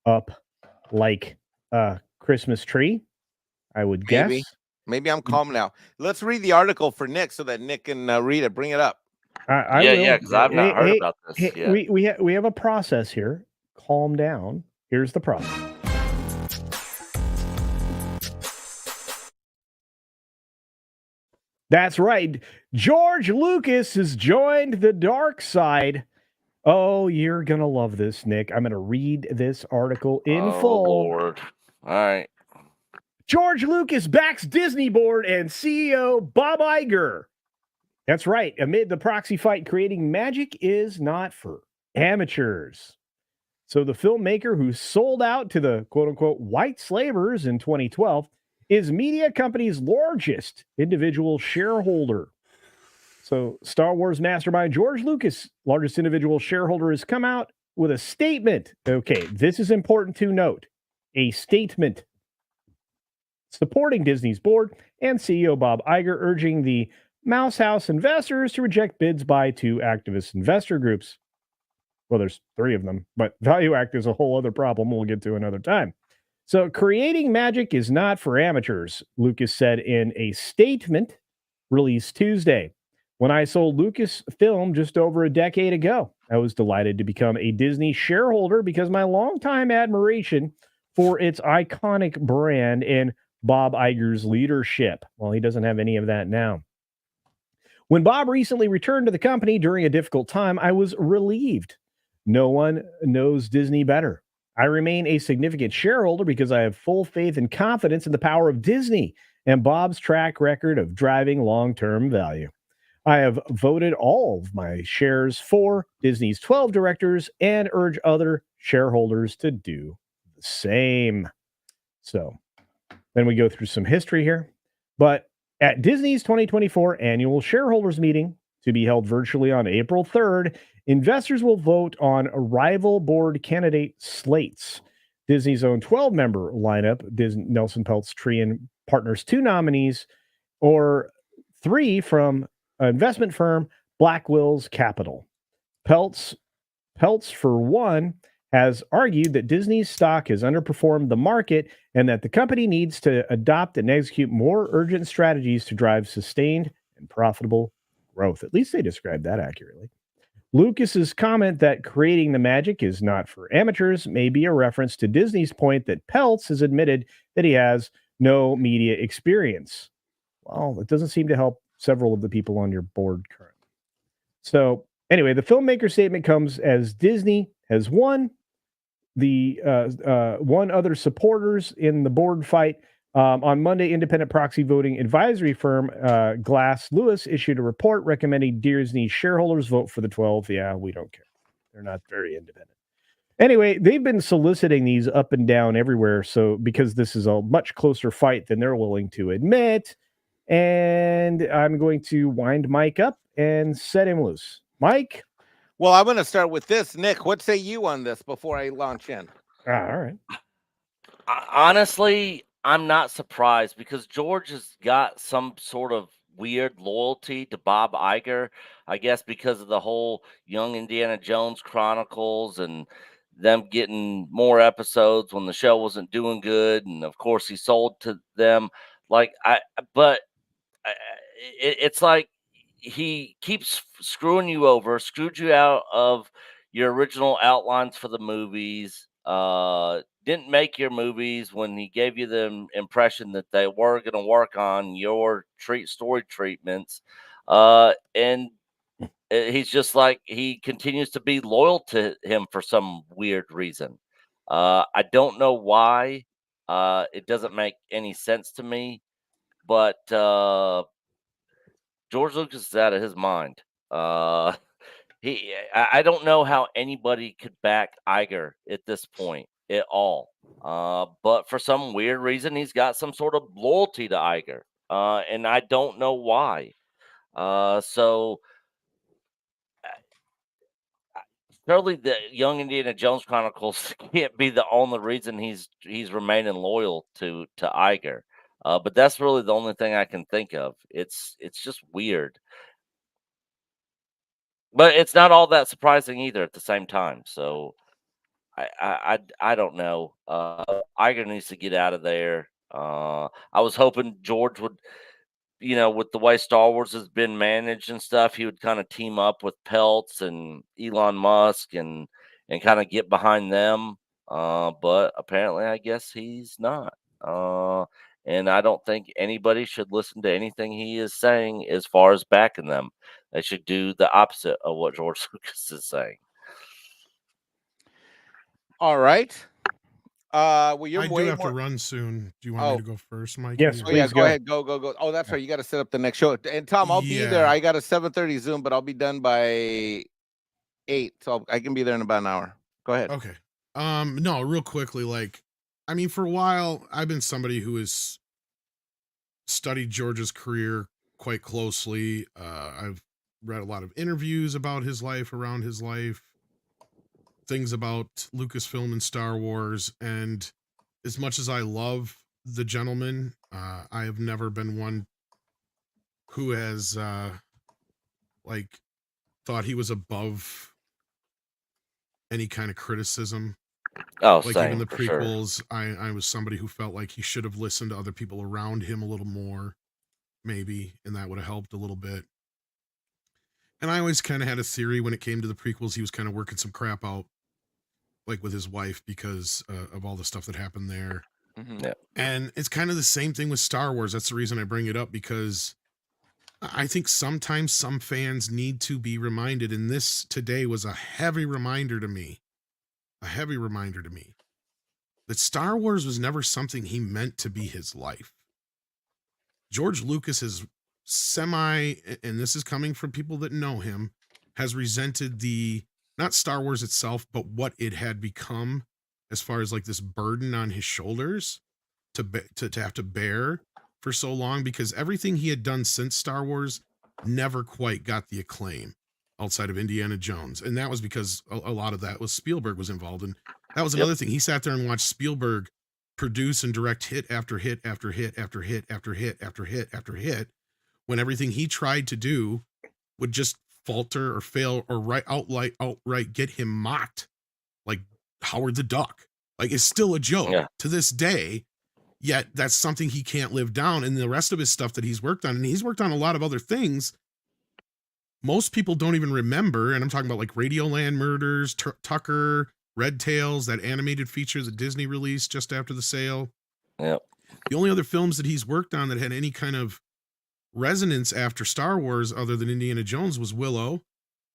up like a Christmas tree, I would guess. Maybe I'm calm now. Let's read the article for Nick so that Nick can read it. Bring it up. Yeah, because I've not heard about this yet. We have a process here. Calm down. Here's the process. That's right. George Lucas has joined the dark side. Oh, you're going to love this, Nick. I'm going to read this article in full. Lord. All right. George Lucas backs Disney board and CEO Bob Iger. That's right. Amid the proxy fight creating magic is not for amateurs. So the filmmaker who sold out to the quote unquote white slavers in 2012 is media company's largest individual shareholder. So Star Wars mastermind George Lucas, largest individual shareholder, has come out with a statement. Okay, this is important to note. A statement supporting Disney's board and CEO Bob Iger, urging the Mouse House investors to reject bids by two activist investor groups. Well, there's three of them, but Value Act is a whole other problem we'll get to another time. So, creating magic is not for amateurs, Lucas said in a statement released Tuesday. When I sold Lucasfilm just over a decade ago, I was delighted to become a Disney shareholder because my longtime admiration for its iconic brand and Bob Iger's leadership. Well, he doesn't have any of that now. When Bob recently returned to the company during a difficult time, I was relieved. No one knows Disney better. I remain a significant shareholder because I have full faith and confidence in the power of Disney and Bob's track record of driving long-term value. I have voted all of my shares for Disney's 12 directors and urge other shareholders to do the same. So then we go through some history here. But at Disney's 2024 annual shareholders meeting, to be held virtually on April 3rd, investors will vote on rival board candidate slates. Disney's own 12-member lineup, Nelson Peltz Tree and Partners 2 nominees, or 3 from investment firm Blackwell's Capital. Peltz, for one, has argued that Disney's stock has underperformed the market and that the company needs to adopt and execute more urgent strategies to drive sustained and profitable growth. At least they described that accurately. Lucas's comment that creating the magic is not for amateurs may be a reference to Disney's point that Peltz has admitted that he has no media experience. Well, it doesn't seem to help several of the people on your board currently. So anyway, the filmmaker statement comes as Disney has won the one other supporters in the board fight. On Monday, independent proxy voting advisory firm Glass Lewis issued a report recommending Disney shareholders vote for the 12. Yeah, we don't care. They're not very independent. Anyway, they've been soliciting these up and down everywhere. So because this is a much closer fight than they're willing to admit. And I'm going to wind Mike up and set him loose. Mike? Well, I'm going to start with this. Nick, what say you on this before I launch in? All right. Honestly, I'm not surprised because George has got some sort of weird loyalty to Bob Iger, I guess because of the whole Young Indiana Jones Chronicles and them getting more episodes when the show wasn't doing good, and of course he sold to them. It's like he keeps screwing you over, screwed you out of your original outlines for the movies. Didn't make your movies when he gave you the impression that they were going to work on your story treatments. And he's just like, he continues to be loyal to him for some weird reason. I don't know why. It doesn't make any sense to me, but George Lucas is out of his mind. I don't know how anybody could back Iger at this point at all. But for some weird reason, he's got some sort of loyalty to Iger, and I don't know why. So surely the Young Indiana Jones Chronicles can't be the only reason he's remaining loyal to Iger. But that's really the only thing I can think of. It's just weird. But it's not all that surprising either at the same time. So I don't know. Iger needs to get out of there. I was hoping George would, with the way Star Wars has been managed and stuff, he would kind of team up with Peltz and Elon Musk and kind of get behind them. But apparently, I guess he's not. And I don't think anybody should listen to anything he is saying as far as backing them. They should do the opposite of what George Lucas is saying. All right. Well, I do have to run soon. Do you want me to go first, Mike? Yes, Oh yeah, please go ahead. Go. Oh, that's right. You got to set up the next show. And Tom, I'll be there. I got a 7:30 Zoom, but I'll be done by 8, so I can be there in about an hour. Go ahead. Okay. No, real quickly, like, I mean, for a while, I've been somebody who has studied George's career quite closely. I've read a lot of interviews about his life, around his life, things about Lucasfilm and Star Wars. And as much as I love the gentleman, I have never been one who has like thought he was above any kind of criticism. Oh, Like even same the for sure. prequels, I was somebody who felt like he should have listened to other people around him a little more, maybe, and that would have helped a little bit. And I always kind of had a theory when it came to the prequels, he was kind of working some crap out, like with his wife, because of all the stuff that happened there. Mhm. Yeah. And it's kind of the same thing with Star Wars. That's the reason I bring it up, because I think sometimes some fans need to be reminded, and this today was a heavy reminder to me, that Star Wars was never something he meant to be his life. George Lucas has and this is coming from people that know him, has resented the, not Star Wars itself, but what it had become as far as like this burden on his shoulders to have to bear for so long, because everything he had done since Star Wars never quite got the acclaim outside of Indiana Jones. And that was because a lot of that was Spielberg was involved. And that was another thing. He sat there and watched Spielberg produce and direct hit after hit after hit after hit after hit after hit after hit, when everything he tried to do would just falter or fail or outright get him mocked, like Howard the Duck. Like, it's still a joke to this day, yet that's something he can't live down. And the rest of his stuff that he's worked on, and he's worked on a lot of other things most people don't even remember, and I'm talking about like Radioland Murders, Tucker, Red Tails, that animated feature that Disney released just after the sale. Yep. The only other films that he's worked on that had any kind of resonance after Star Wars other than Indiana Jones was Willow,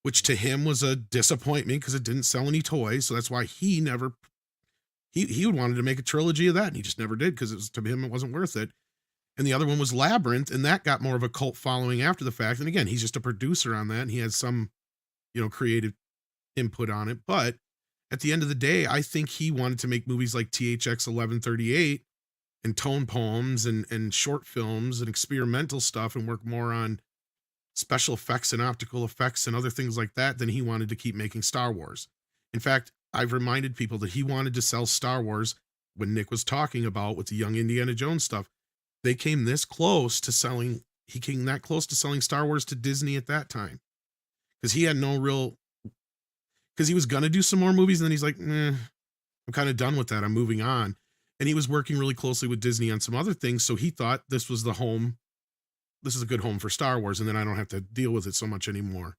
which to him was a disappointment because it didn't sell any toys. So that's why he wanted to make a trilogy of that, and he just never did, because to him it wasn't worth it. And the other one was Labyrinth, and that got more of a cult following after the fact. And again, he's just a producer on that, and he has some, creative input on it. But at the end of the day, I think he wanted to make movies like THX 1138 and tone poems and short films and experimental stuff, and work more on special effects and optical effects and other things like that than he wanted to keep making Star Wars. In fact, I've reminded people that he wanted to sell Star Wars when Nick was talking about with the young Indiana Jones stuff. He came that close to selling Star Wars to Disney at that time. Because he had because he was going to do some more movies, and then he's like, I'm kind of done with that. I'm moving on. And he was working really closely with Disney on some other things. So he thought this was the home. This is a good home for Star Wars. And then I don't have to deal with it so much anymore.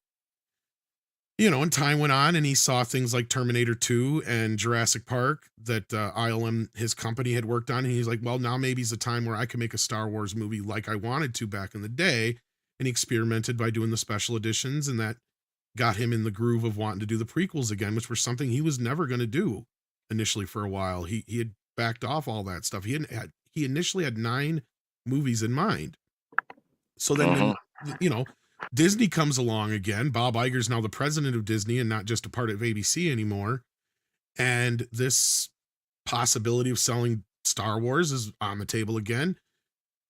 And time went on, and he saw things like Terminator 2 and Jurassic Park that ILM, his company, had worked on. And he's like, well, now maybe it's a time where I can make a Star Wars movie like I wanted to back in the day. And he experimented by doing the special editions, and that got him in the groove of wanting to do the prequels again, which were something he was never going to do initially for a while. He had backed off all that stuff. He initially had 9 movies in mind. So then, when, Disney comes along again. Bob Iger's now the president of Disney and not just a part of ABC anymore. And this possibility of selling Star Wars is on the table again.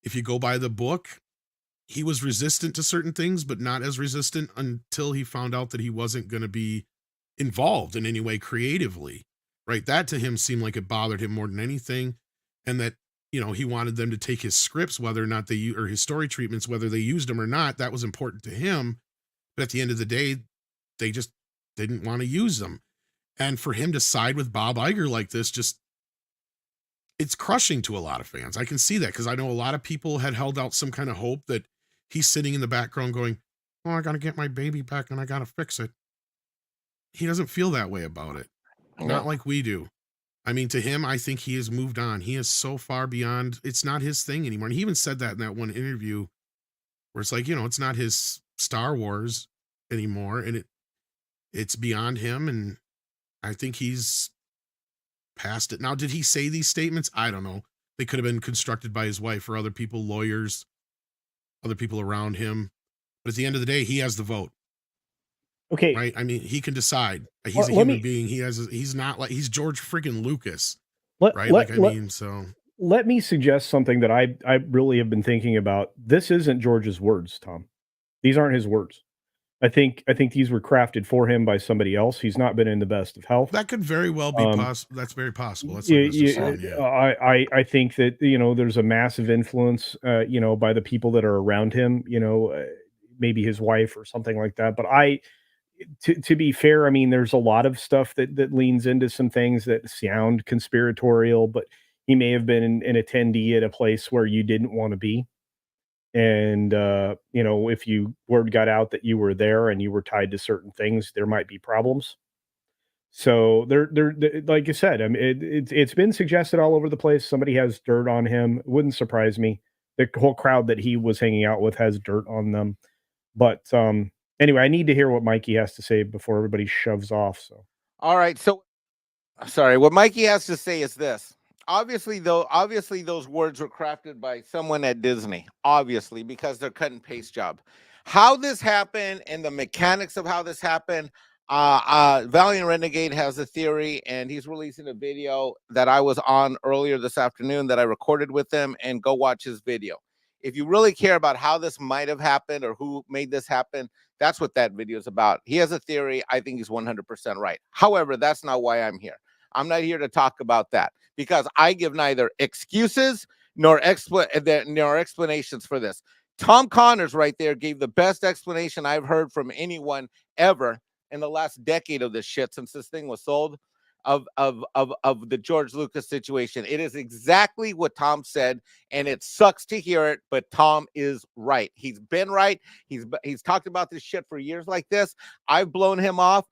If you go by the book, he was resistant to certain things, but not as resistant until he found out that he wasn't going to be involved in any way creatively, right? That to him seemed like it bothered him more than anything. And that, he wanted them to take his scripts, whether or not or his story treatments, whether they used them or not, that was important to him. But at the end of the day, they just didn't want to use them. And for him to side with Bob Iger like this, it's crushing to a lot of fans. I can see that, because I know a lot of people had held out some kind of hope that he's sitting in the background going, oh, I got to get my baby back and I got to fix it. He doesn't feel that way about it. Not like we do. I mean, to him, I think he has moved on. He is so far beyond, it's not his thing anymore. And he even said that in that one interview where it's like, it's not his Star Wars anymore. And it's beyond him. And I think he's past it. Now, did he say these statements? I don't know. They could have been constructed by his wife or other people, lawyers, other people around him. But at the end of the day, he has the vote. Okay, right? I mean, he can decide. He's a let human me being. He's not like he's George freaking Lucas, let right? Like, let I let mean, so let me suggest something that I really have been thinking about. This isn't George's words, Tom. These aren't his words. I think these were crafted for him by somebody else. He's not been in the best of health. that could very well be Um, possible. That's very possible. That's like Mr. Stone, yeah. I think that there's a massive influence by the people that are around him. Maybe his wife or something like that. But to be fair, I mean, there's a lot of stuff that leans into some things that sound conspiratorial, but he may have been an attendee at a place where you didn't want to be. And if you word got out that you were there and you were tied to certain things, there might be problems. So like I said, I mean, it's been suggested all over the place. Somebody has dirt on him. It wouldn't surprise me. The whole crowd that he was hanging out with has dirt on them. But anyway, I need to hear what Mikey has to say before everybody shoves off. So All right. So sorry, what Mikey has to say is this. Obviously, those words were crafted by someone at Disney, obviously, because they're cut and paste job. How this happened and the mechanics of how this happened, Valiant Renegade has a theory, and he's releasing a video that I was on earlier this afternoon that I recorded with him, and go watch his video. If you really care about how this might have happened or who made this happen, that's what that video is about. He has a theory. I think he's 100% right. However, that's not why I'm here. I'm not here to talk about that because I give neither excuses nor explanations for this. Tom Connors right there gave the best explanation I've heard from anyone ever in the last decade of this shit since this thing was sold of the George Lucas situation. It is exactly what Tom said, and it sucks to hear it, but Tom is right. He's been right. He's talked about this shit for years like this. I've blown him off.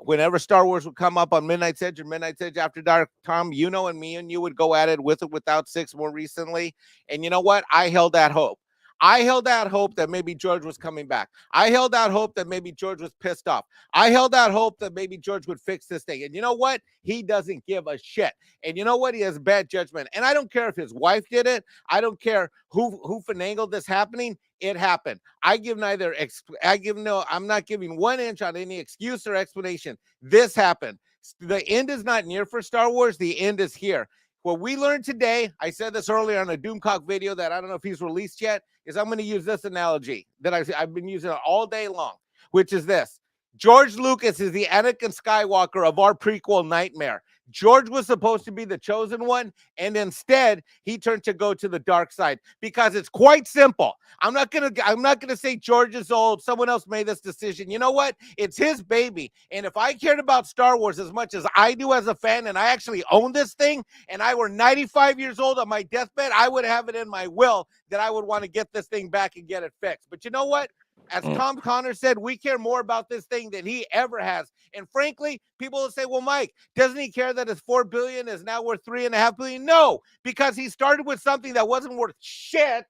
Whenever Star Wars would come up on Midnight's Edge or Midnight's Edge After Dark, Tom, and me and you would go at it with or without Six more recently. And you know what? I held that hope. I held out hope that maybe George was coming back. I held out hope that maybe George was pissed off. I held out hope that maybe George would fix this thing. And you know what? He doesn't give a shit. And you know what? He has bad judgment. And I don't care if his wife did it. I don't care who finagled this happening. It happened. I'm not giving 1 inch on any excuse or explanation. This happened. The end is not near for Star Wars. The end is here. What we learned today, I said this earlier on a Doomcock video that I don't know if he's released yet, is I'm going to use this analogy that I've been using all day long, which is this. George Lucas is the Anakin Skywalker of our prequel nightmare. George was supposed to be the chosen one, and instead he turned to go to the dark side because it's quite simple. I'm not gonna say George is old. Someone else made this decision. You know what? It's his baby. And if I cared about Star Wars as much as I do as a fan, and I actually own this thing, and I were 95 years old on my deathbed, I would have it in my will that I would want to get this thing back and get it fixed. But you know what? As Tom Connors said, we care more about this thing than he ever has. And frankly, people will say, well, Mike, doesn't he care that his $4 billion is now worth $3.5 billion? No, because he started with something that wasn't worth shit,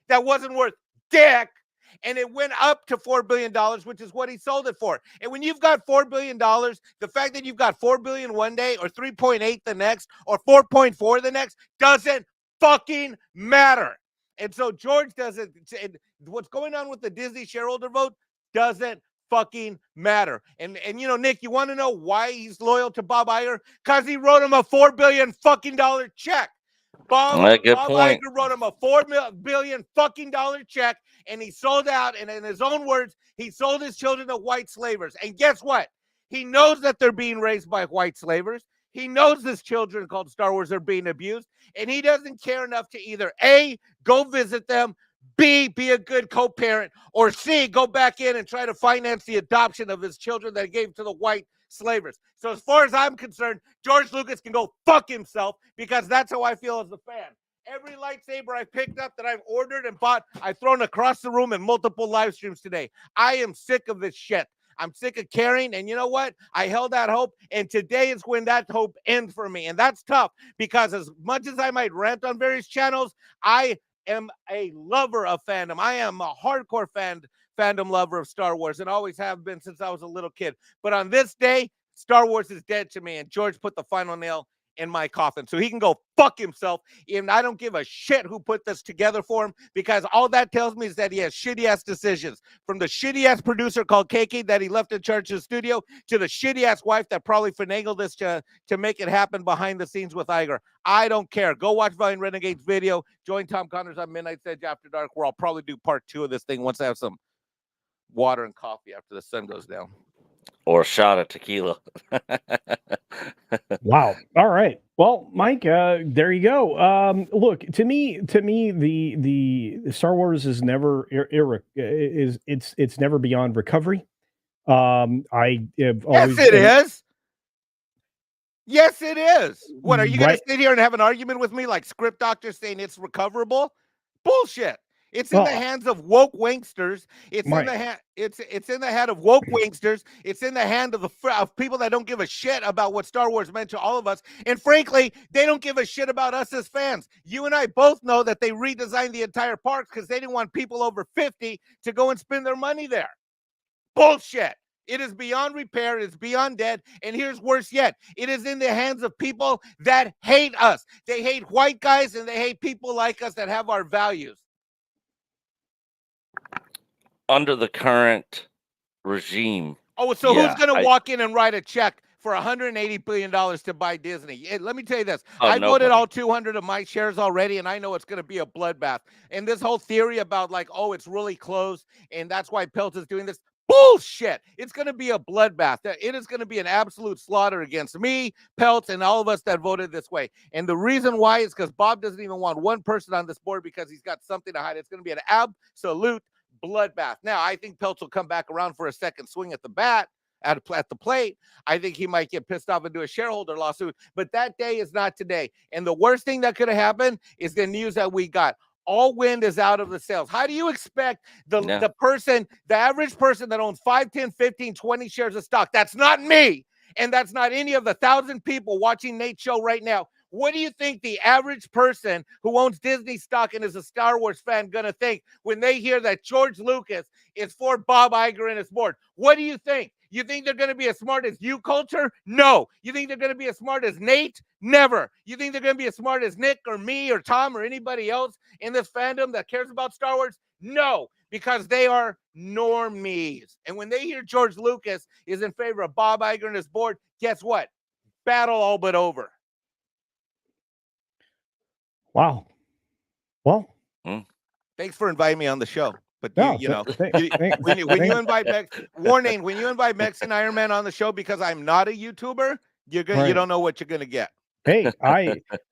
that wasn't worth dick, and it went up to $4 billion, which is what he sold it for. And when you've got $4 billion, the fact that you've got $4 billion one day or 3.8 the next or 4.4 the next doesn't fucking matter. And so George doesn't, what's going on with the Disney shareholder vote doesn't fucking matter. And Nick, you want to know why he's loyal to Bob Iger? Because he wrote him a $4 billion fucking dollar check. Bob Iger wrote him a $4 billion fucking dollar check, and he sold out. And in his own words, he sold his children to white slavers. And guess what? He knows that they're being raised by white slavers. He knows his children called Star Wars are being abused, and he doesn't care enough to either A, go visit them, B, be a good co-parent, or C, go back in and try to finance the adoption of his children that he gave to the white slavers. So as far as I'm concerned, George Lucas can go fuck himself because that's how I feel as a fan. Every lightsaber I picked up that I've ordered and bought, I've thrown across the room in multiple live streams today. I am sick of this shit. I'm sick of caring, and you know what? I held that hope, and today is when that hope ends for me, and that's tough because as much as I might rant on various channels, I am a lover of fandom. I am a hardcore fandom lover of Star Wars and always have been since I was a little kid. But on this day, Star Wars is dead to me, and George put the final nail in my coffin. So he can go fuck himself. And I don't give a shit who put this together for him, because all that tells me is that he has shitty ass decisions, from the shitty ass producer called KK that he left in charge of the studio, to the shitty ass wife that probably finagled this to make it happen behind the scenes with Iger. I don't care. Go watch Valiant Renegade's video. Join Tom Connors on Midnight Edge After Dark, where I'll probably do part 2 of this thing once I have some water and coffee after the sun goes down. Or a shot of tequila. Wow. All right. Well, Mike, there you go. Look, to me, the Star Wars is never it's never beyond recovery. I have always Yes, it is. Yes, it is. What, are you going Right. to sit here and have an argument with me like script doctors saying it's recoverable? Bullshit. It's in the Well, hands of woke wanksters. It's in Right. the hand. It's in the hand of woke wanksters. It's in the hand of of people that don't give a shit about what Star Wars meant to all of us. And frankly, they don't give a shit about us as fans. You and I both know that they redesigned the entire park because they didn't want people over 50 to go and spend their money there. Bullshit. It is beyond repair. It's beyond dead. And here's worse yet. It is in the hands of people that hate us. They hate white guys and they hate people like us that have our values. Under the current regime. Oh, so Yeah, who's going to I- walk in and write a check for $180 billion to buy Disney? Let me tell you this. Oh, I voted nobody. all 200 of my shares already, and I know it's going to be a bloodbath. And this whole theory about like, oh, it's really close, and that's why Pelt is doing this. Bullshit. It's going to be a bloodbath. It is going to be an absolute slaughter against me, Peltz, and all of us that voted this way. And the reason why is because Bob doesn't even want one person on this board because he's got something to hide. It's going to be an absolute bloodbath. Now, I think Peltz will come back around for a second swing at the bat, at the plate. I think he might get pissed off and do a shareholder lawsuit, but that day is not today. And the worst thing that could have happened is the news that we got. All wind is out of the sails. How do you expect the average person that owns 5, 10, 15, 20 shares of stock? That's not me. And that's not any of the 1,000 people watching Nate's show right now. What do you think the average person who owns Disney stock and is a Star Wars fan going to think when they hear that George Lucas is for Bob Iger and his board? What do you think? You think they're going to be as smart as you, Culture? No. You think they're going to be as smart as Nate? Never. You think they're going to be as smart as Nick or me or Tom or anybody else in this fandom that cares about Star Wars? No, because they are normies. And when they hear George Lucas is in favor of Bob Iger and his board, guess what? Battle all but over. Wow. Well, Thanks for inviting me on the show. But no, you know, thank- when you invite warning, when you invite Mexican Iron Man on the show, because I'm not a YouTuber, you Right. don't know what you're gonna get. Hey,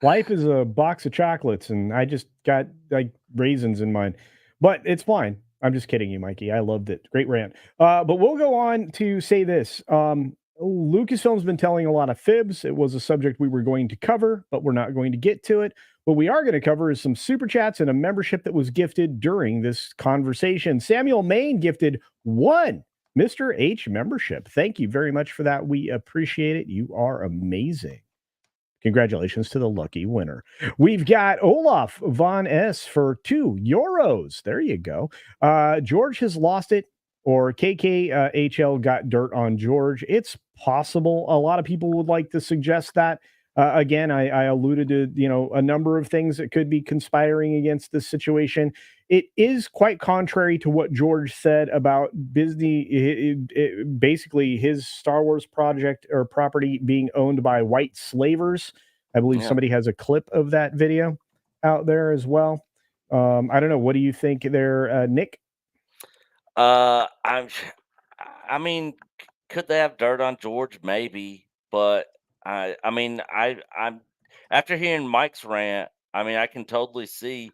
life is a box of chocolates, and I just got like raisins in mine, but it's fine. I'm just kidding you, Mikey. I loved it. Great rant. But we'll go on to say this. Lucasfilm's been telling a lot of fibs. It was a subject we were going to cover, but we're not going to get to it. What we are going to cover is some super chats and a membership that was gifted during this conversation. Samuel Main gifted 1 Mr. H membership. Thank you very much for that. We appreciate it. You are amazing. Congratulations to the lucky winner. We've got Olaf Von S for €2. There you go. George has lost it, or KKHL got dirt on George. It's possible. A lot of people would like to suggest that. Again, I alluded to a number of things that could be conspiring against this situation. It is quite contrary to what George said about Disney, basically his Star Wars project or property being owned by white slavers. I believe somebody has a clip of that video out there as well. I don't know. What do you think there, Nick? I mean, could they have dirt on George? Maybe, but I'm after hearing Mike's rant, I can totally see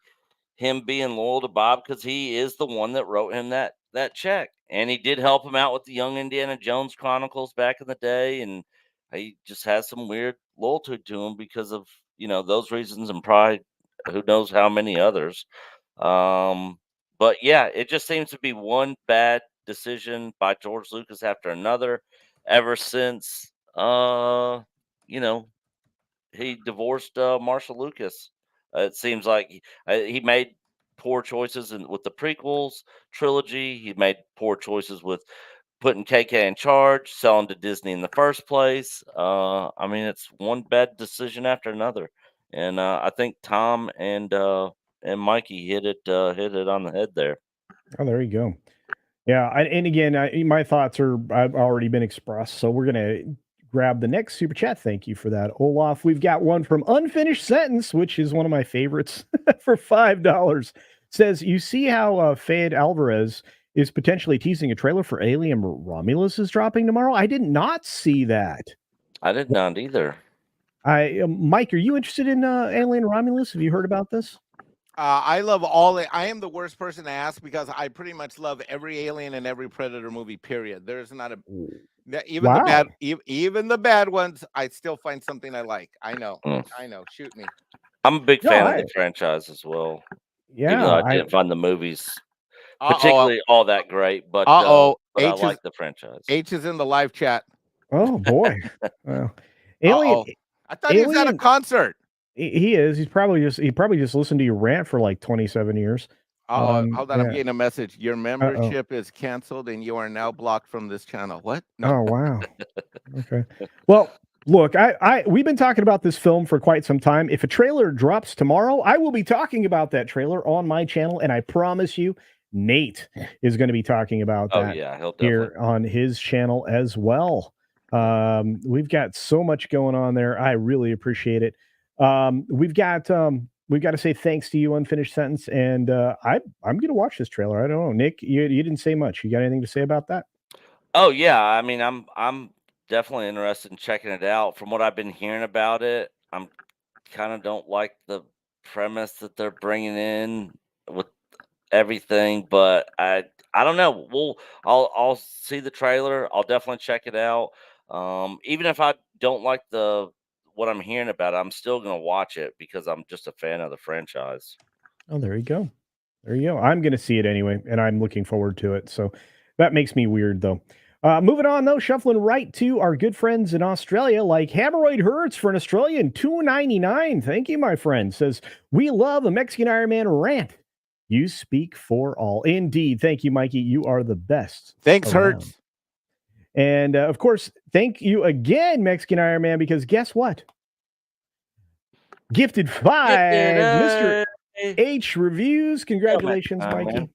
him being loyal to Bob because he is the one that wrote him that check, and he did help him out with the Young Indiana Jones Chronicles back in the day, and he just has some weird loyalty to him because of those reasons, and probably who knows how many others. But yeah, it just seems to be one bad decision by George Lucas after another ever since he divorced Marshall Lucas. It seems like he made poor choices with the prequels trilogy. He made poor choices with putting KK in charge, selling to Disney in the first place. I mean, it's one bad decision after another, and I think Tom and Mikey hit it on the head there. Oh, there you go. Yeah, and again, my thoughts I've already been expressed, so we're gonna grab the next super chat. Thank you for that, Olaf. We've got one from Unfinished Sentence, which is one of my favorites, for $5. Says, you see how Fayed Alvarez is potentially teasing a trailer for Alien Romulus is dropping tomorrow? I did not see that. I did not either. Mike, are you interested in Alien Romulus? Have you heard about this? I love I am the worst person to ask because I pretty much love every Alien and every Predator movie. Period. There's not even the bad, even the bad ones. I still find something I like. I know. I know. Shoot me. I'm a big fan of the franchise as well. Yeah, even though I didn't find the movies particularly all that great, but I like the franchise. H is in the live chat. Oh boy. Well, Alien. I thought he was at a concert. He is. He probably just listened to you rant for like 27 years. Hold on, I'm getting a message. Your membership is canceled and you are now blocked from this channel. What? No. Oh wow. Okay. Well, look, we've been talking about this film for quite some time. If a trailer drops tomorrow, I will be talking about that trailer on my channel, and I promise you, Nate is going to be talking about that here on his channel as well. We've got so much going on there. I really appreciate it. We've got to say thanks to you, Unfinished Sentence, and I'm going to watch this trailer. I don't know, Nick, you didn't say much. You got anything to say about that? Oh yeah, I mean, I'm definitely interested in checking it out. From what I've been hearing about it, I'm kind of don't like the premise that they're bringing in with everything, but I don't know. I'll see the trailer. I'll definitely check it out. Even if I don't like what I'm hearing about it, I'm still gonna watch it because I'm just a fan of the franchise. Oh, there you go. There you go. I'm gonna see it anyway, and I'm looking forward to it. So that makes me weird though. Moving on though, shuffling right to our good friends in Australia, like Hemorrhoid Hurts for an Australian $2.99. Thank you, my friend. Says, we love a Mexican Iron Man rant. You speak for all. Indeed. Thank you, Mikey. You are the best. Thanks, Hurts. And of course, thank you again, Mexican Iron Man, because guess what? Gifted 5, Mr. H Reviews. Congratulations, Mikey. Man.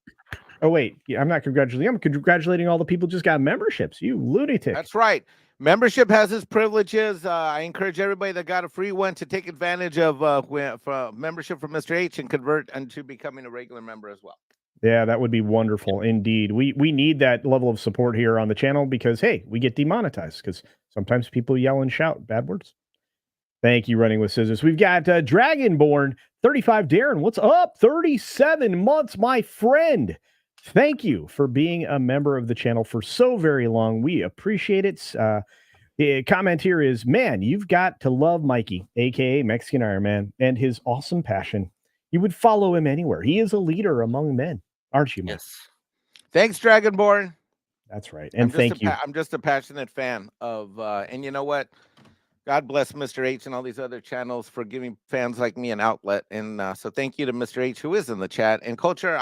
Oh, wait. Yeah, I'm not congratulating. I'm congratulating all the people who just got memberships. You lunatic. That's right. Membership has its privileges. I encourage everybody that got a free one to take advantage of membership from Mr. H and convert into becoming a regular member as well. Yeah, that would be wonderful. Indeed. We need that level of support here on the channel because, hey, we get demonetized because sometimes people yell and shout bad words. Thank you, Running with Scissors. We've got Dragonborn, 35 Darren. What's up? 37 months, my friend. Thank you for being a member of the channel for so very long. We appreciate it. The comment here is, man, you've got to love Mikey, a.k.a. Mexican Iron Man, and his awesome passion. You would follow him anywhere. He is a leader among men, aren't you, Mike? Yes. Thanks, Dragonborn. That's right. And thank you. I'm just a passionate fan of, and you know what? God bless Mr. H and all these other channels for giving fans like me an outlet. And so thank you to Mr. H, who is in the chat. And Culture,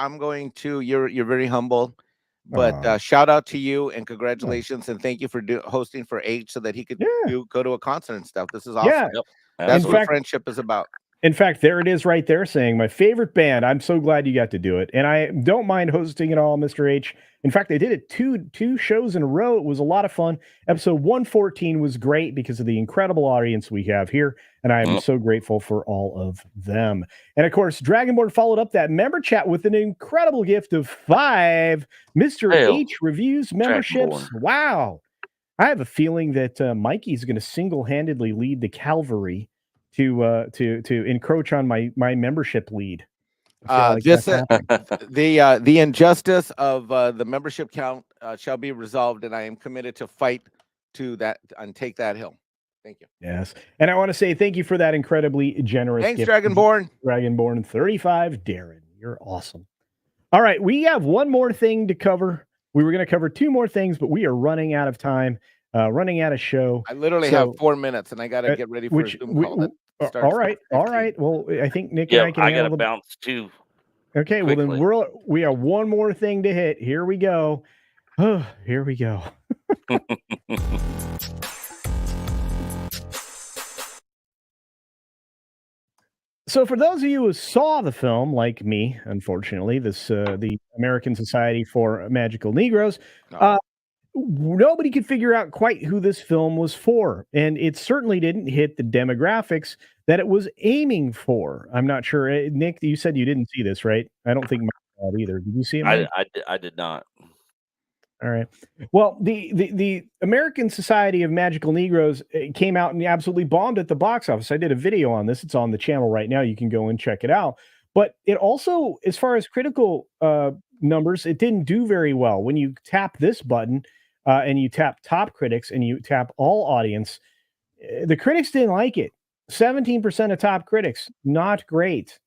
you're very humble, but shout out to you and congratulations. And thank you for hosting for H so that he could go to a concert and stuff. This is awesome. Yeah. Yep. That's what friendship is about. In fact, there it is right there saying my favorite band. I'm so glad you got to do it. And I don't mind hosting it all, Mr. H. In fact, I did it two shows in a row. It was a lot of fun. Episode 114 was great because of the incredible audience we have here. And I am so grateful for all of them. And of course, Dragonborn followed up that member chat with an incredible gift of 5 Mr. H Reviews memberships. Dragonborn. Wow. I have a feeling that Mikey's going to single-handedly lead the cavalry to encroach on my membership lead. The injustice of the membership count shall be resolved, and I am committed to fight to that and take that hill. Thank you. Yes, and I want to say thank you for that incredibly generous gift. Thanks, Dragonborn. Dragonborn 35, Darren. You're awesome. All right, we have one more thing to cover. We were going to cover 2 more things, but we are running out of time. Running out of show. I literally have 4 minutes, and I got to get ready for a Zoom call. All right. Well, I think Nick and I can. I got to bounce too. Okay, quickly. Well then we have one more thing to hit. Here we go. Oh, here we go. So, for those of you who saw the film, like me, unfortunately, the American Society for Magical Negroes, No. nobody could figure out quite who this film was for, and it certainly didn't hit the demographics that it was aiming for. I'm not sure, Nick. You said you didn't see this, right? I don't think Mike saw it either. Did you see it, Mike? I did not. All right. Well, the American Society of Magical Negroes came out and absolutely bombed at the box office. I did a video on this. It's on the channel right now. You can go and check it out. But it also, as far as critical numbers, it didn't do very well. When you tap this button and you tap top critics and you tap all audience, the critics didn't like it. 17% of top critics, not great.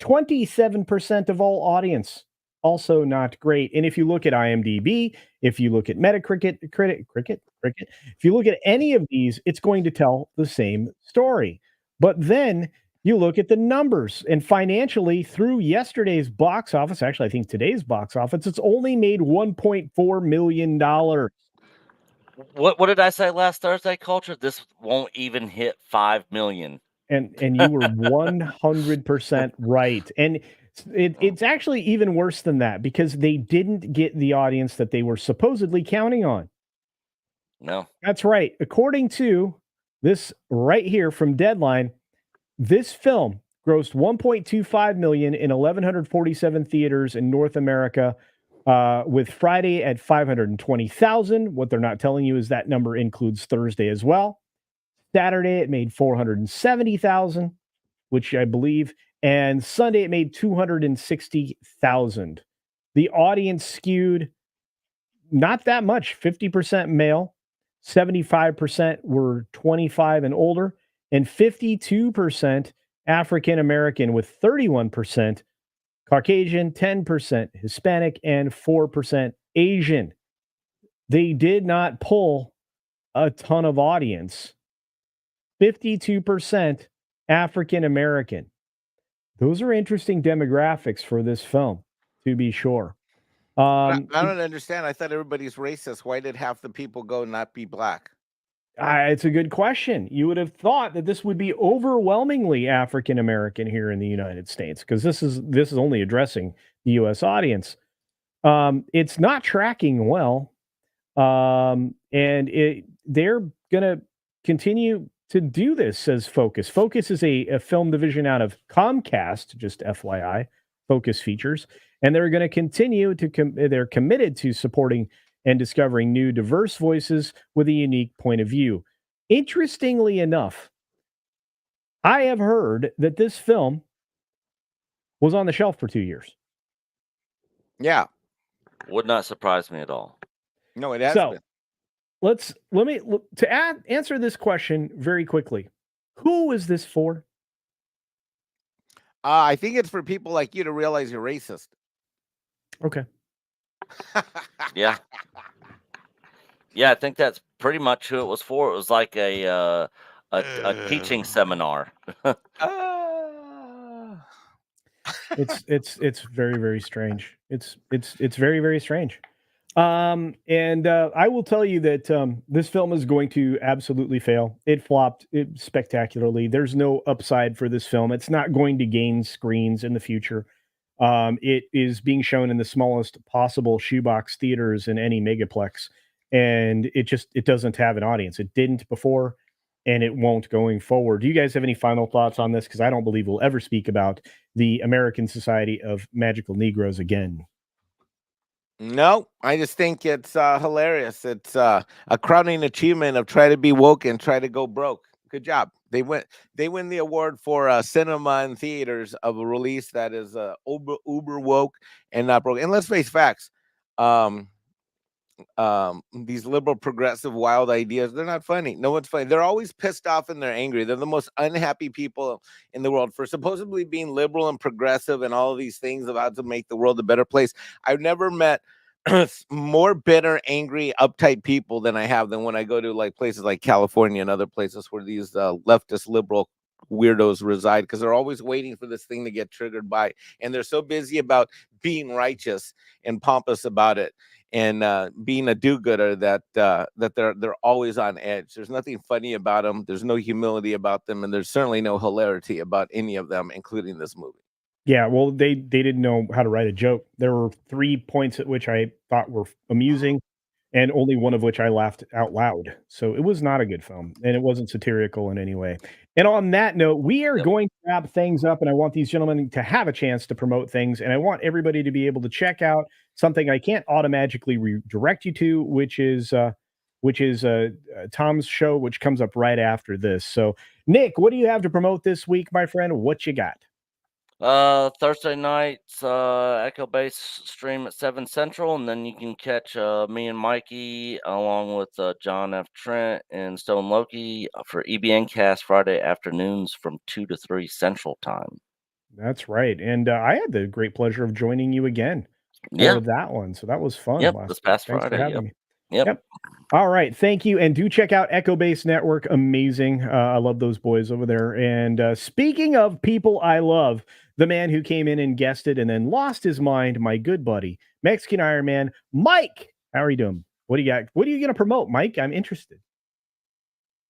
27% of all audience, also not great. And if you look at IMDb, if you look at Metacritic, if you look at any of these, it's going to tell the same story. But then you look at the numbers, and financially, through yesterday's box office, actually, I think today's box office, it's only made $1.4 million. What did I say last Thursday, Culture? This won't even hit 5 million. And you were 100% right. And it's actually even worse than that because they didn't get the audience that they were supposedly counting on. No. That's right. According to this right here from Deadline, this film grossed 1.25 million in 1,147 theaters in North America, with Friday at 520,000. What they're not telling you is that number includes Thursday as well. Saturday, it made 470,000, which I believe, and Sunday it made 260,000. The audience skewed not that much, 50% male, 75% were 25 and older, and 52% African American, with 31% Caucasian, 10% Hispanic, and 4% Asian. They did not pull a ton of audience. 52% African American. Those are interesting demographics for this film, to be sure. I don't understand. I thought everybody's racist. Why did half the people go not be black? It's a good question. You would have thought that this would be overwhelmingly African American here in the United States, because this is only addressing the U.S. audience. It's not tracking well, and they're going to continue to do this, says Focus. Focus is a film division out of Comcast, just FYI, Focus Features. And they're going to continue to, they're committed to supporting and discovering new diverse voices with a unique point of view. Interestingly enough, I have heard that this film was on the shelf for 2 years. Yeah. Would not surprise me at all. No, it has So, been. answer this question very quickly. Who is this for? I think it's for people like you to realize you're racist. Okay. Yeah. Yeah, I think that's pretty much who it was for. It was like a teaching seminar. It's very, very strange. It's very, very strange. And I will tell you that this film is going to absolutely fail. It flopped spectacularly. There's no upside for this film. It's not going to gain screens in the future. It is being shown in the smallest possible shoebox theaters in any megaplex, and it doesn't have an audience. It didn't before, and it won't going forward. Do you guys have any final thoughts on this? Because I don't believe we'll ever speak about the American Society of Magical Negroes again. No, I just think it's hilarious. It's a crowning achievement of try to be woke and try to go broke. Good job. They win the award for cinema and theaters of a release that is uber woke and not broke. And let's face facts. These liberal progressive wild ideas, they're not funny. No one's funny. They're always pissed off and they're angry. They're the most unhappy people in the world for supposedly being liberal and progressive and all of these things about to make the world a better place. I've never met more bitter, angry, uptight people than I have when I go to like places like California and other places where these leftist liberal weirdos reside, because they're always waiting for this thing to get triggered by, and they're so busy about being righteous and pompous about it. and being a do-gooder that they're always on edge. There's nothing funny about them. There's no humility about them, and there's certainly no hilarity about any of them, including this movie. Yeah, well, they didn't know how to write a joke. There were 3 points at which I thought were amusing, and only one of which I laughed out loud. So it was not a good film, and it wasn't satirical in any way. And on that note, we are Yep. going to wrap things up, and I want these gentlemen to have a chance to promote things, and I want everybody to be able to check out something I can't automatically redirect you to, which is Tom's show, which comes up right after this. So, Nick, what do you have to promote this week, my friend? What you got? Thursday nights, Echo Base stream at 7 Central, and then you can catch me and Mikey along with John F. Trent and Stone Loki for EBN Cast Friday afternoons from 2 to 3 Central Time. That's right. And I had the great pleasure of joining you again Yeah, for that one. So that was fun yep, last this week. past Thanks for Friday. having me. Yep. All right. Thank you. And do check out Echo Base Network. Amazing. I love those boys over there. And speaking of people I love, the man who came in and guested and then lost his mind, my good buddy, Mexican Iron Man, Mike. How are you doing? What do you got? What are you going to promote, Mike? I'm interested.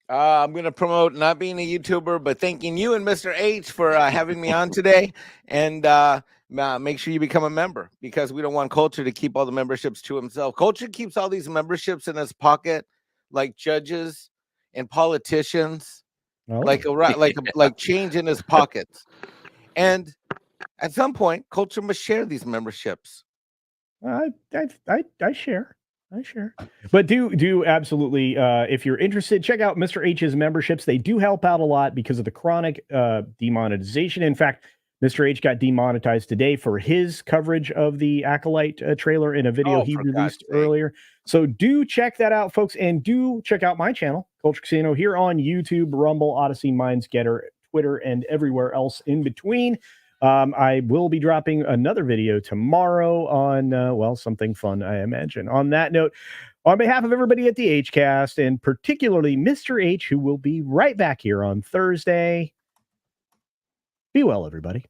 I'm going to promote not being a YouTuber, but thanking you and Mr. H for having me on today. And make sure you become a member, because we don't want Culture to keep all the memberships to himself. Culture keeps all these memberships in his pocket, like judges and politicians, Oh. like change in his pockets. And at some point, Culture must share these memberships. I share. I share. But do absolutely, if you're interested, check out Mr. H's memberships. They do help out a lot because of the chronic demonetization. In fact, Mr. H got demonetized today for his coverage of the Acolyte trailer in a video he released earlier. So do check that out, folks, and do check out my channel, Culture Casino, here on YouTube, Rumble, Odyssey, Mindsgetter, Twitter, and everywhere else in between. I will be dropping another video tomorrow on, something fun, I imagine. On that note, on behalf of everybody at the HCast, and particularly Mr. H, who will be right back here on Thursday, be well, everybody.